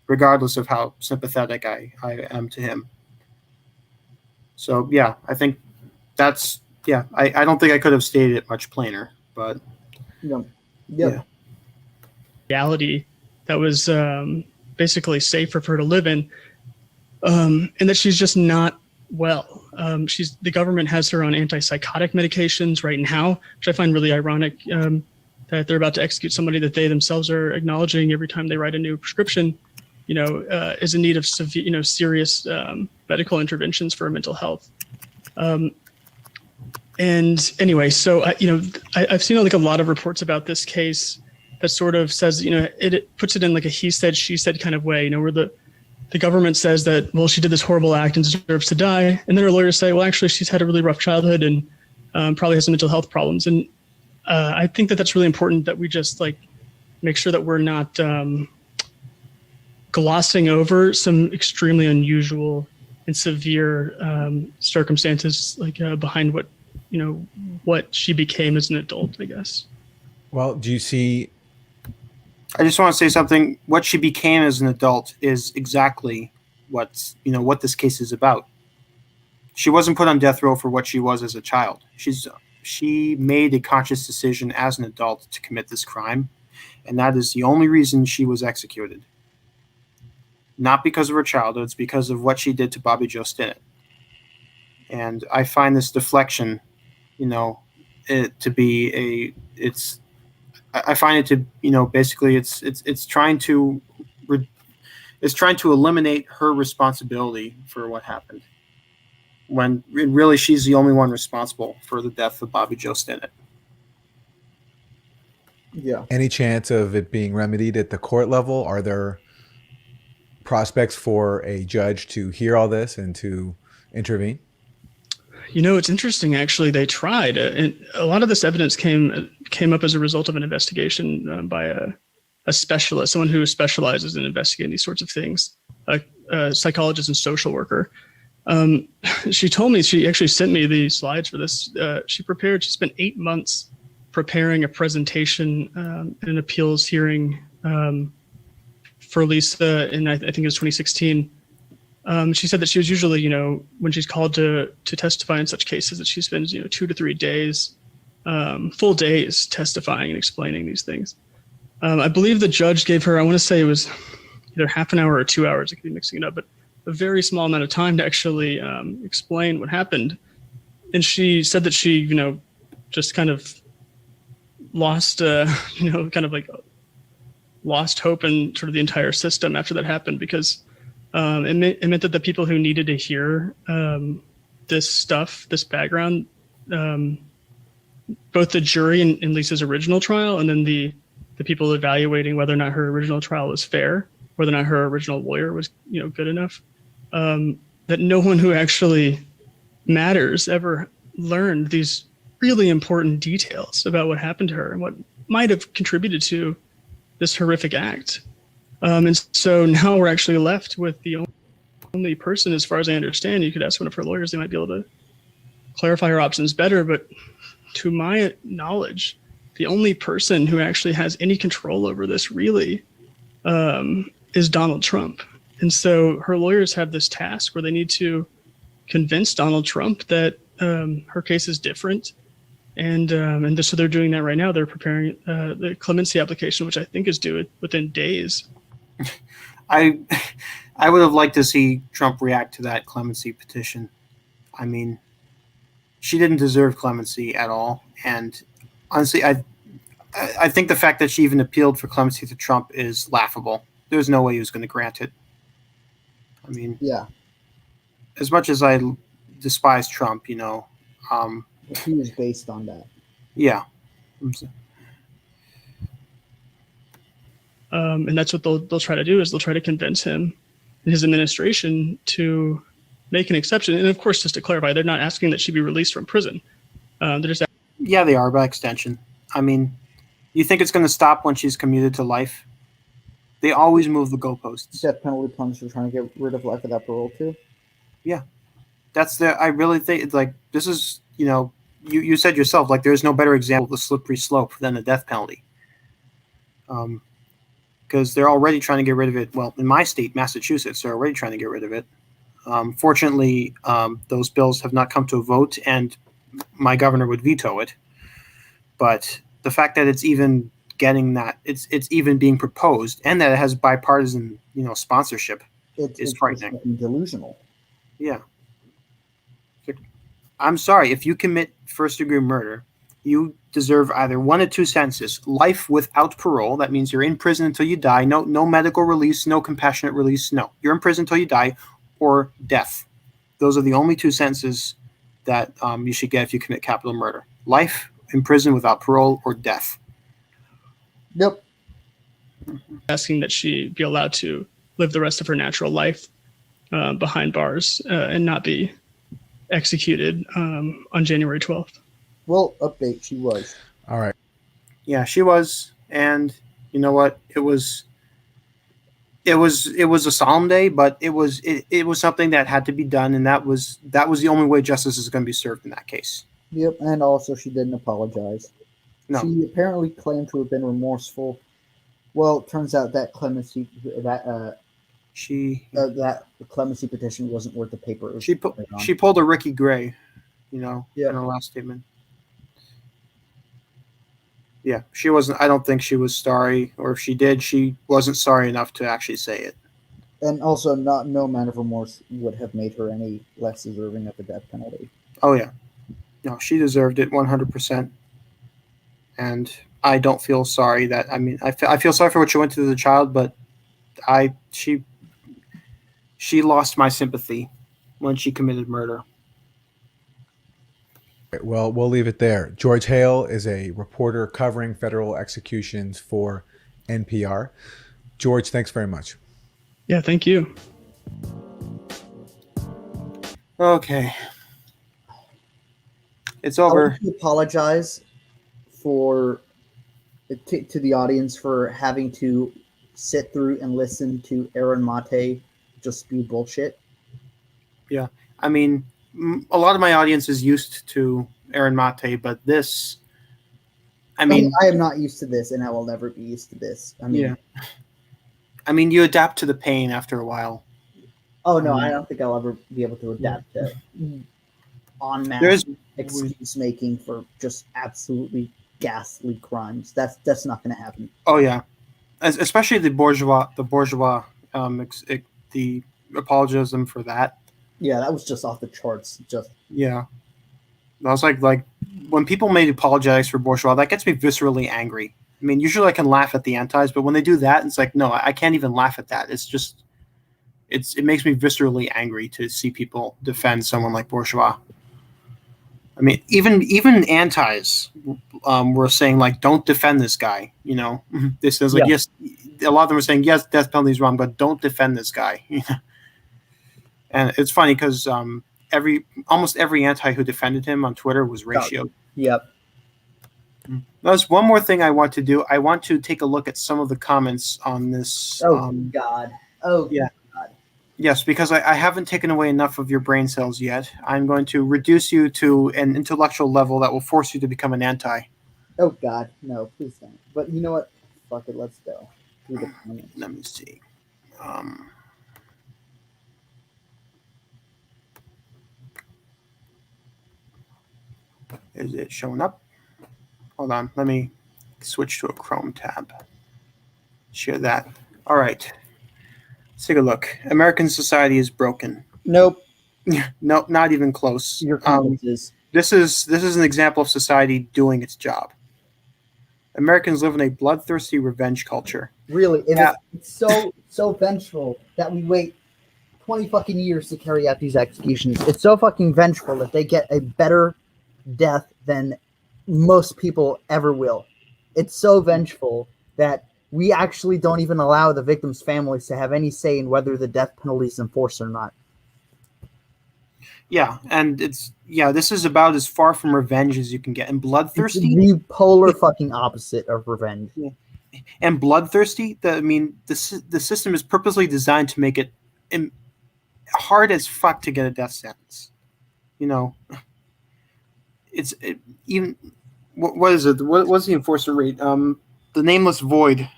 regardless of how sympathetic I am to him. So yeah, I think that's. Yeah, I don't think I could have stated it much plainer, but yeah. Reality that was basically safe for her to live in, and that she's just not well. The government has her on antipsychotic medications right now, which I find really ironic that they're about to execute somebody that they themselves are acknowledging every time they write a new prescription, is in need of severe, serious medical interventions for mental health. And anyway, so I've seen like a lot of reports about this case that sort of says, it puts it in like a he said, she said kind of way, where the government says that, well, she did this horrible act and deserves to die. And then her lawyers say, well, actually, she's had a really rough childhood and probably has some mental health problems. And I think that that's really important that we just like make sure that we're not glossing over some extremely unusual and severe circumstances like behind what she became as an adult, I guess. Well, do you see? I just want to say something. What she became as an adult is exactly what this case is about. She wasn't put on death row for what she was as a child. She made a conscious decision as an adult to commit this crime, and that is the only reason she was executed. Not because of her childhood, it's because of what she did to Bobby Joe Stinnett. And I find this deflection, I find it to, basically it's trying to eliminate her responsibility for what happened, when really she's the only one responsible for the death of Bobby Joe Stinnett. Yeah. Any chance of it being remedied at the court level? Are there prospects for a judge to hear all this and to intervene? It's interesting, actually. They tried, and a lot of this evidence came up as a result of an investigation by a specialist, someone who specializes in investigating these sorts of things, a psychologist and social worker. She told me, she actually sent me the slides for this. She spent 8 months preparing a presentation in an appeals hearing for Lisa, and I think it was 2016. She said that she was usually, when she's called to testify in such cases, that she spends, 2 to 3 days, full days testifying and explaining these things. I believe the judge gave her, I want to say it was either half an hour or 2 hours. I could be mixing it up, but a very small amount of time to actually explain what happened. And she said that she, just kind of lost, lost hope in sort of the entire system after that happened, because it meant that the people who needed to hear this stuff, this background, both the jury in Lisa's original trial, and then the people evaluating whether or not her original trial was fair, whether or not her original lawyer was, good enough, that no one who actually matters ever learned these really important details about what happened to her and what might have contributed to this horrific act. And so now we're actually left with the only person, as far as I understand, you could ask one of her lawyers, they might be able to clarify her options better, but to my knowledge, the only person who actually has any control over this really is Donald Trump. And so her lawyers have this task where they need to convince Donald Trump that her case is different. And so they're doing that right now. They're preparing the clemency application, which I think is due within days. I would have liked to see Trump react to that clemency petition. I mean, she didn't deserve clemency at all. And honestly, I think the fact that she even appealed for clemency to Trump is laughable. There's no way he was going to grant it. I mean, Yeah. As much as I despise Trump, he was based on that. Yeah. And that's what they'll try to do, is they'll try to convince him and his administration to make an exception. And of course, just to clarify, they're not asking that she be released from prison. They're just Yeah, they are by extension. I mean, you think it's going to stop when she's commuted to life? They always move the goalposts. Death penalty plunge are trying to get rid of life without parole too. Yeah, I really think it's like, this is, you said yourself, like, there's no better example of the slippery slope than the death penalty. Because they're already trying to get rid of it. Well, in my state, Massachusetts, they're already trying to get rid of it. Fortunately, those bills have not come to a vote, and my governor would veto it. But the fact that it's even getting that, it's even being proposed, and that it has bipartisan, sponsorship, is frightening. Delusional. Yeah. I'm sorry, if you commit first-degree murder, you deserve either 1 or 2 sentences: life without parole, that means you're in prison until you die, no medical release, no compassionate release, no, you're in prison until you die, or death. Those are the only 2 sentences that you should get if you commit capital murder: life in prison without parole, or death. Yep. asking that she be allowed to live the rest of her natural life behind bars and not be executed on January 12th. Well, update, she was. All right. Yeah, she was, and you know what? It was a solemn day, but it was something that had to be done, and that was the only way justice is going to be served in that case. Yep, and also she didn't apologize. No. She apparently claimed to have been remorseful. Well, it turns out that clemency petition wasn't worth the paper it was put on. She pulled a Ricky Gray, in her last statement. Yeah, she wasn't. I don't think she was sorry, or if she did, she wasn't sorry enough to actually say it. And also, no amount of remorse would have made her any less deserving of the death penalty. Oh yeah, no, she deserved it 100%. And I don't feel sorry that. I mean, I feel sorry for what she went through as a child, but she lost my sympathy when she committed murder. Well, we'll leave it there. George Hale is a reporter covering federal executions for NPR. George, thanks very much. Yeah, thank you. Okay. It's I over. want to apologize to the audience for having to sit through and listen to Aaron Mate just spew bullshit. Yeah. I mean, a lot of my audience is used to Aaron Mate, but this, I mean, I am not used to this, and I will never be used to this. I mean, yeah. I mean, you adapt to the pain after a while. oh no, I don't think I'll ever be able to adapt to en There's masse excuse making for just absolutely ghastly crimes. That's not going to happen. Oh yeah, especially the bourgeois, the apologism for that. Yeah, that was just off the charts. Just Yeah, I was like when people made apologetics for bourgeois, that gets me viscerally angry. I mean, usually I can laugh at the antis, but when they do that, it's like no, I can't even laugh at that. It makes me viscerally angry to see people defend someone like bourgeois. I mean, even antis were saying like, "Don't defend this guy." You know, this is like yes. A lot of them are saying yes, death penalty is wrong, but don't defend this guy. And it's funny because almost every anti who defended him on Twitter was ratioed. Yep. There's one more thing I want to do. I want to take a look at some of the comments on this. Oh God. Oh yeah. Yes, because I haven't taken away enough of your brain cells yet. I'm going to reduce you to an intellectual level that will force you to become an anti. Oh God, no, please don't. But you know what? Fuck it, let's go. Let me see. Is it showing up? Hold on. Let me switch to a Chrome tab. Share that. All right. Let's take a look. American society is broken. Nope. No, not even close. Your comments This is an example of society doing its job. Americans live in a bloodthirsty revenge culture. Really, it's so vengeful that we wait 20 fucking years to carry out these executions. It's so fucking vengeful that they get a better death than most people ever will. It's so vengeful that we actually don't even allow the victims' families to have any say in whether the death penalty is enforced or not. Yeah, and this is about as far from revenge as you can get. And bloodthirsty, it's the polar fucking opposite of revenge. Yeah. And bloodthirsty, the system is purposely designed to make it hard as fuck to get a death sentence. You know, even what is it? What's the enforcement rate? The nameless void.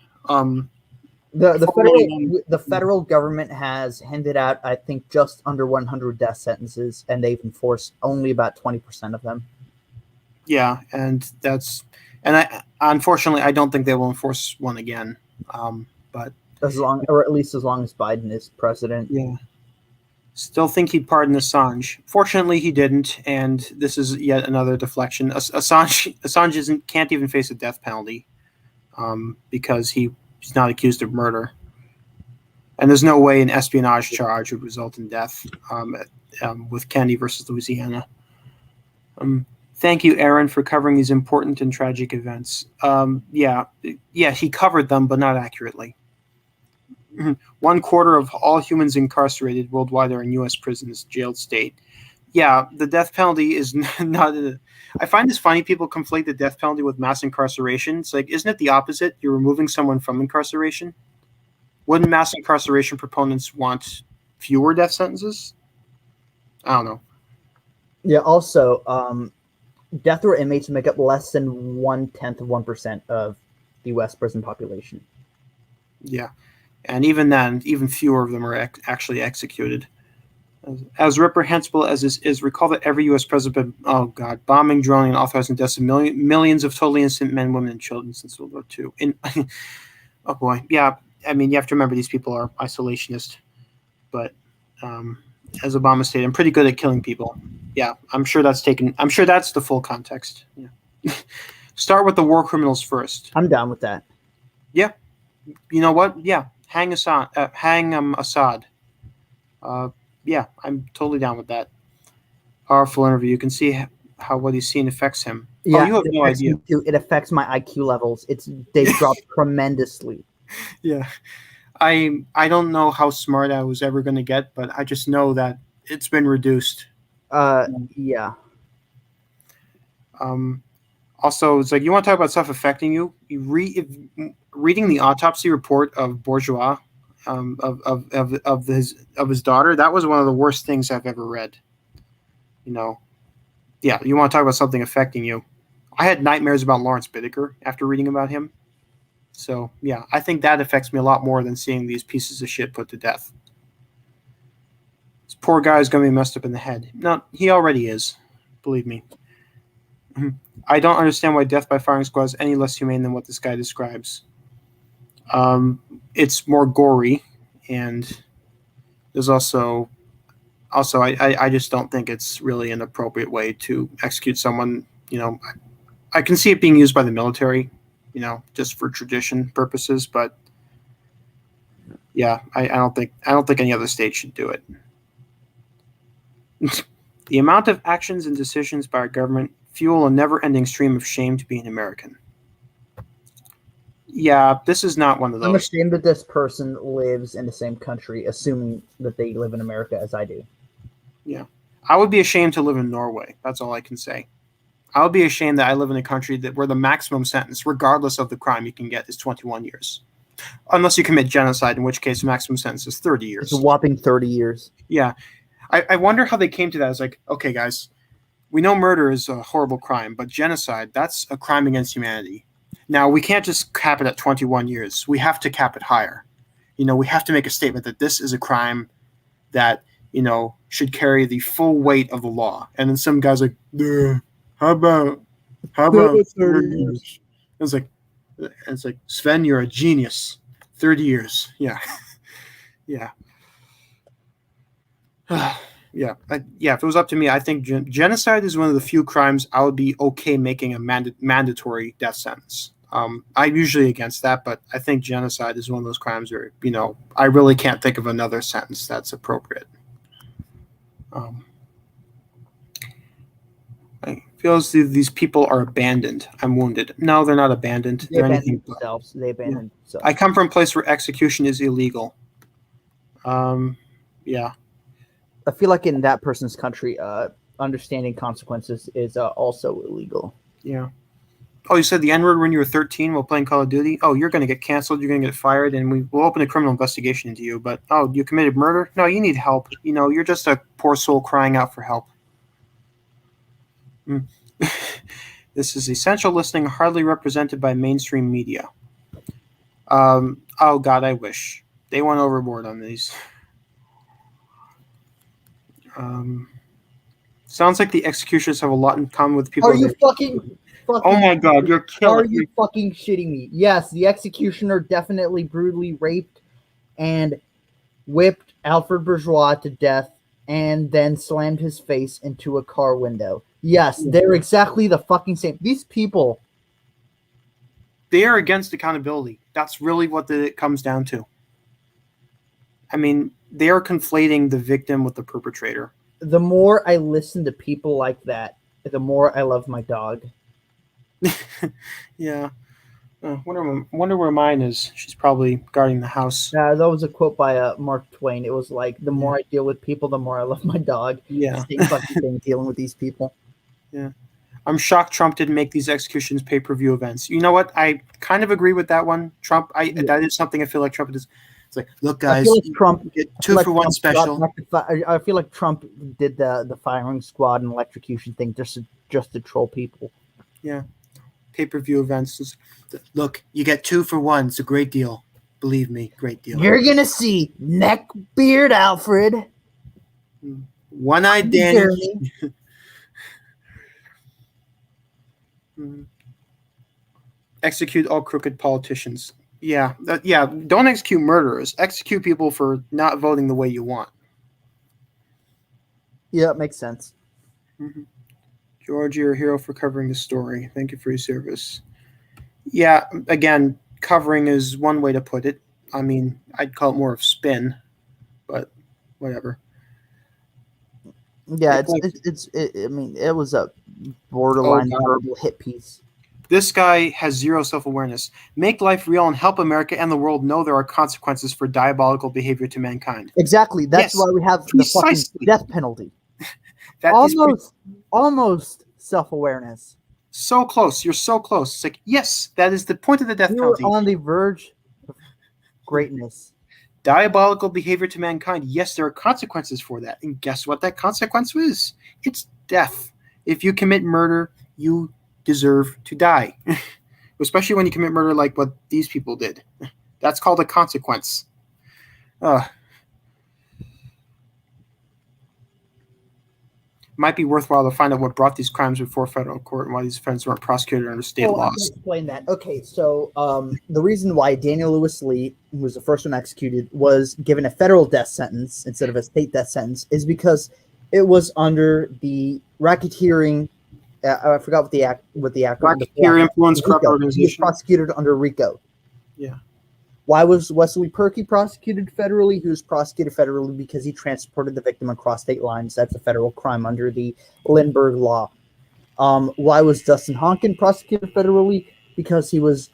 The federal government has handed out, I think, just under 100 death sentences, and they've enforced only about 20% of them. Yeah, unfortunately, I don't think they will enforce one again. But at least as long as Biden is president. Yeah. Still think he'd pardon Assange. Fortunately, he didn't, and this is yet another deflection. Assange can't even face a death penalty because he's not accused of murder. And there's no way an espionage charge would result in death with Kennedy versus Louisiana. Thank you, Aaron, for covering these important and tragic events. He covered them, but not accurately. 1/4 of all humans incarcerated worldwide are in U.S. prisons, jailed state. Yeah, the death penalty is not. I find this funny. People conflate the death penalty with mass incarceration. It's like, isn't it the opposite? You're removing someone from incarceration. Wouldn't mass incarceration proponents want fewer death sentences? I don't know. Yeah. Also, death row inmates make up less than 1/10% of the U.S. prison population. Yeah. And even then, even fewer of them are actually executed. As reprehensible as this is, recall that every U.S. president, bombing, droning, and authorizing deaths of millions of totally innocent men, women, and children since World War II. Oh boy, yeah. I mean, you have to remember these people are isolationist, but as Obama stated, I'm pretty good at killing people. Yeah, I'm sure that's the full context. Yeah. Start with the war criminals first. I'm down with that. Yeah. You know what? Yeah. Hang Assad. Assad. Yeah, I'm totally down with that. Powerful interview. You can see how what he's seen affects him. Yeah, you have no idea. It affects my IQ levels. They've dropped tremendously. Yeah, I don't know how smart I was ever going to get, but I just know that it's been reduced. Yeah. Also, it's like you want to talk about stuff affecting you. Reading the autopsy report of Bourgeois, of his daughter, that was one of the worst things I've ever read. you know, yeah, you want to talk about something affecting you. I had nightmares about Lawrence Bittaker after reading about him. So, yeah, I think that affects me a lot more than seeing these pieces of shit put to death. This poor guy is going to be messed up in the head. No, he already is. Believe me. I don't understand why death by firing squad is any less humane than what this guy describes. It's more gory, and there's also I just don't think it's really an appropriate way to execute someone. I can see it being used by the military, just for tradition purposes, but yeah, I don't think any other state should do it. The amount of actions and decisions by our government fuel a never-ending stream of shame to be an American. Yeah, this is not one of those. I'm ashamed that this person lives in the same country, assuming that they live in America as I do. Yeah. I would be ashamed to live in Norway. That's all I can say. I would be ashamed that I live in a country where the maximum sentence, regardless of the crime you can get, is 21 years. Unless you commit genocide, in which case the maximum sentence is 30 years. It's a whopping 30 years. Yeah. I wonder how they came to that. It's like, okay, guys, we know murder is a horrible crime, but genocide, that's a crime against humanity. Now, we can't just cap it at 21 years. We have to cap it higher. We have to make a statement that this is a crime that, should carry the full weight of the law. And then some guy's like, how about 30 years? It's like, Sven, you're a genius. 30 years. Yeah. Yeah. Yeah. If it was up to me, I think genocide is one of the few crimes I would be okay making a mandatory death sentence. I'm usually against that, but I think genocide is one of those crimes where, I really can't think of another sentence that's appropriate. I feel as if these people are abandoned. I'm wounded. No, they're not abandoned. They abandoned themselves. They abandoned themselves. I come from a place where execution is illegal. Yeah. I feel like in that person's country, understanding consequences is also illegal. Yeah. Oh, you said the N-word when you were 13 while playing Call of Duty? Oh, you're going to get canceled. You're going to get fired, and we'll open a criminal investigation into you. But, you committed murder? No, you need help. You're just a poor soul crying out for help. This is essential listening hardly represented by mainstream media. Oh, God, I wish. They went overboard on these. Sounds like the executioners have a lot in common with people. Are you fucking oh my God, you're killing me. Are you fucking shitting me? Yes, the executioner definitely brutally raped and whipped Alfred Bourgeois to death and then slammed his face into a car window. Yes, they're exactly the fucking same. These people. They are against accountability. That's really what it comes down to. I mean, they are conflating the victim with the perpetrator. The more I listen to people like that, the more I love my dog. Yeah. Wonder where mine is. She's probably guarding the house. That was a quote by Mark Twain. It was like, the more I deal with people, the more I love my dog. Yeah. Same fucking thing, dealing with these people. Yeah. I'm shocked Trump didn't make these executions pay-per-view events. You know what? I kind of agree with that one. Trump, that is something I feel like Trump does. It's like, look, guys, Trump get 2-for-1 special. I feel like Trump did the firing squad and electrocution thing just to troll people. Yeah. Pay-per-view events. Look, you get 2-for-1. It's a great deal. Believe me, great deal. You're going to see Neckbeard Alfred. One-eyed Danny. Execute all crooked politicians. Yeah. Don't execute murderers. Execute people for not voting the way you want. Yeah, it makes sense. Mm-hmm. George, you're a hero for covering the story. Thank you for your service. Yeah, again, covering is one way to put it. I mean, I'd call it more of spin, but whatever. Yeah, it was a borderline verbal hit piece. This guy has zero self-awareness. Make life real and help America and the world know there are consequences for diabolical behavior to mankind. Exactly. That's why we have the fucking death penalty. Almost self-awareness. So close. You're so close. It's like, yes, that is the point of the death penalty. You're on the verge of greatness. diabolical behavior to mankind. Yes, there are consequences for that. And guess what that consequence is? It's death. If you commit murder, you deserve to die. Especially when you commit murder like what these people did. That's called a consequence. Might be worthwhile to find out what brought these crimes before federal court and why these offenses weren't prosecuted under state I can laws. explain that. Okay, so the reason why Daniel Lewis Lee, who was the first one executed, was given a federal death sentence instead of a state death sentence is because it was under the racketeering. I forgot what the acronym. Racketeer Influence Corrupt He was Organization. prosecuted under RICO. Yeah. Why was Wesley Perky prosecuted federally? He was prosecuted federally because he transported the victim across state lines. That's a federal crime under the Lindbergh Law. Why was Dustin Honkin prosecuted federally? Because he was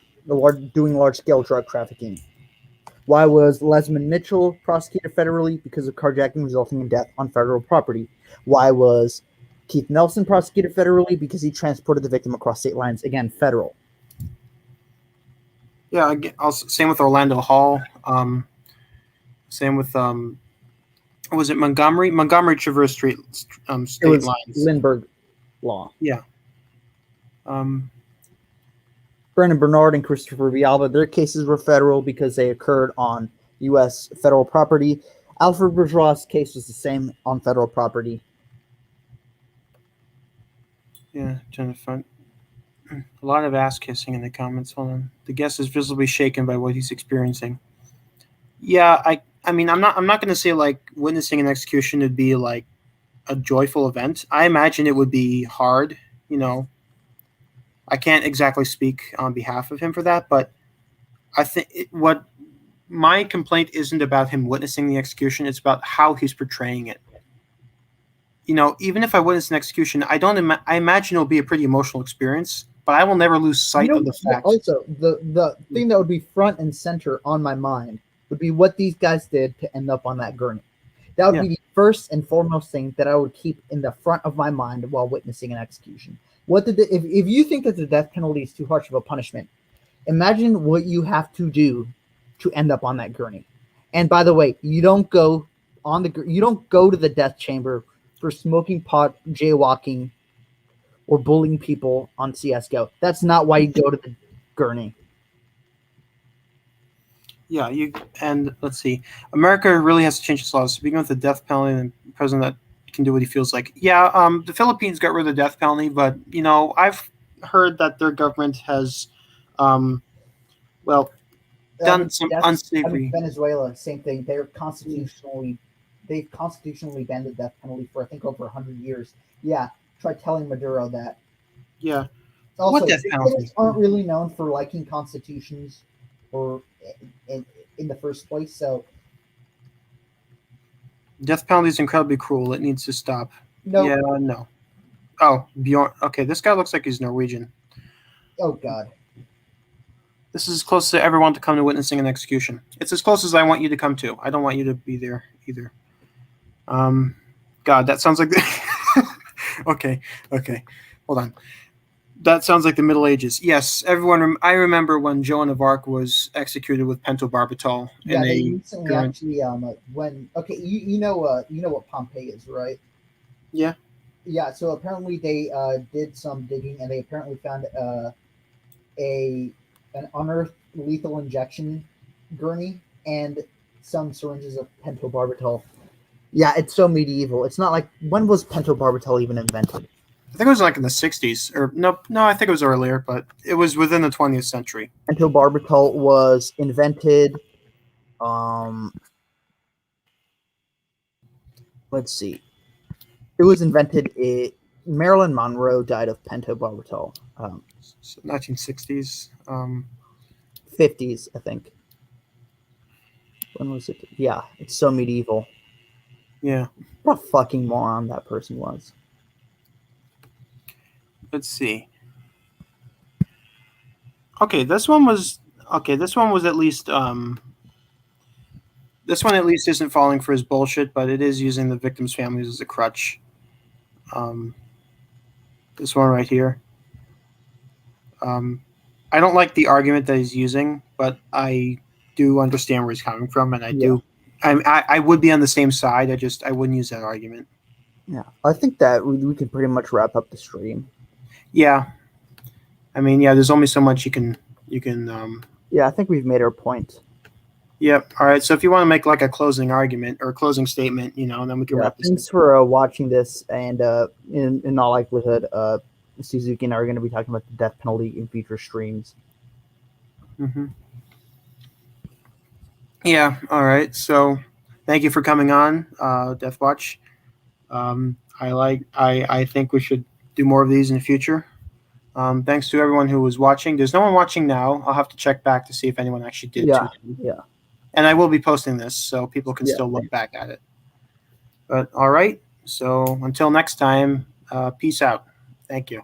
doing large-scale drug trafficking. Why was Lesmond Mitchell prosecuted federally? Because of carjacking resulting in death on federal property. Why was Keith Nelson prosecuted federally? Because he transported the victim across state lines. Again, federal. Yeah, same with Orlando Hall. Same with was it Montgomery? Montgomery traversed state It was lines. Lindbergh Law. Yeah. Brandon Bernard and Christopher Villalba, their cases were federal because they occurred on U.S. federal property. Alfred Bourgeois' case was the same on federal property. Yeah, trying to find a lot of ass kissing in the comments. Hold on. The guest is visibly shaken by what he's experiencing. Yeah, I mean, I'm not going to say like witnessing an execution would be like a joyful event. I imagine it would be hard. I can't exactly speak on behalf of him for that, but I think what my complaint isn't about him witnessing the execution. It's about how he's portraying it. Even if I witness an execution, I imagine it'll be a pretty emotional experience, but I will never lose sight of the fact. Also, the thing that would be front and center on my mind would be what these guys did to end up on that gurney. That would be the first and foremost thing that I would keep in the front of my mind while witnessing an execution. If you think that the death penalty is too harsh of a punishment, imagine what you have to do to end up on that gurney. And by the way, you don't go to the death chamber for smoking pot, jaywalking, or bullying people on CS:GO. That's not why you go to the gurney. Yeah, and let's see. America really has to change its laws. Speaking of the death penalty and the president that can do what he feels like. Yeah, the Philippines got rid of the death penalty, but I've heard that their government has, done some unsavory. Venezuela, same thing. They've constitutionally banned the death penalty for I think over 100 years. Yeah, try telling Maduro that. Yeah. Also, What death penalty? aren't really known for liking constitutions or in the first place. So Death penalty is incredibly cruel. It needs to stop. no. Yeah, no. Oh, Bjorn. Okay, this guy looks like he's Norwegian. Oh God. This is as close as I ever want to come to witnessing an execution. It's as close as I want you to come to. I don't want you to be there either. God, that sounds like okay. Hold on. That sounds like the Middle Ages. Yes, everyone. I remember when Joan of Arc was executed with pentobarbital. Yeah, they recently actually you know what Pompeii is, right? Yeah. Yeah. So apparently they did some digging and they apparently found an unearthed lethal injection gurney and some syringes of pentobarbital. Yeah, it's so medieval. It's not like when was pentobarbital even invented? I think it was like in the 60s, or no, I think it was earlier, but it was within the 20th century. Pentobarbital was invented. Let's see. It was invented. Marilyn Monroe died of pentobarbital. 1960s. 50s, I think. When was it? Yeah, it's so medieval. Yeah. What a fucking moron that person was. Let's see. Okay, this one was at least this one at least isn't falling for his bullshit, but it is using the victims' families as a crutch. This one right here. I don't like the argument that he's using, but I do understand where he's coming from, and I would be on the same side. I wouldn't use that argument. Yeah, I think that we can pretty much wrap up the stream. Yeah, I mean, yeah. There's only so much you can. Yeah, I think we've made our point. Yep. All right. So if you want to make like a closing argument or a closing statement, and then we can wrap this. Thanks for watching this, and in all likelihood, Suzuki and I are going to be talking about the death penalty in future streams. Mm-hmm. Yeah. All right. So thank you for coming on, Death Watch. I think we should do more of these in the future. Thanks to everyone who was watching. There's no one watching now. I'll have to check back to see if anyone actually did. Yeah. tune in. Yeah. And I will be posting this so people can still look back at it. But all right. So until next time, peace out. Thank you.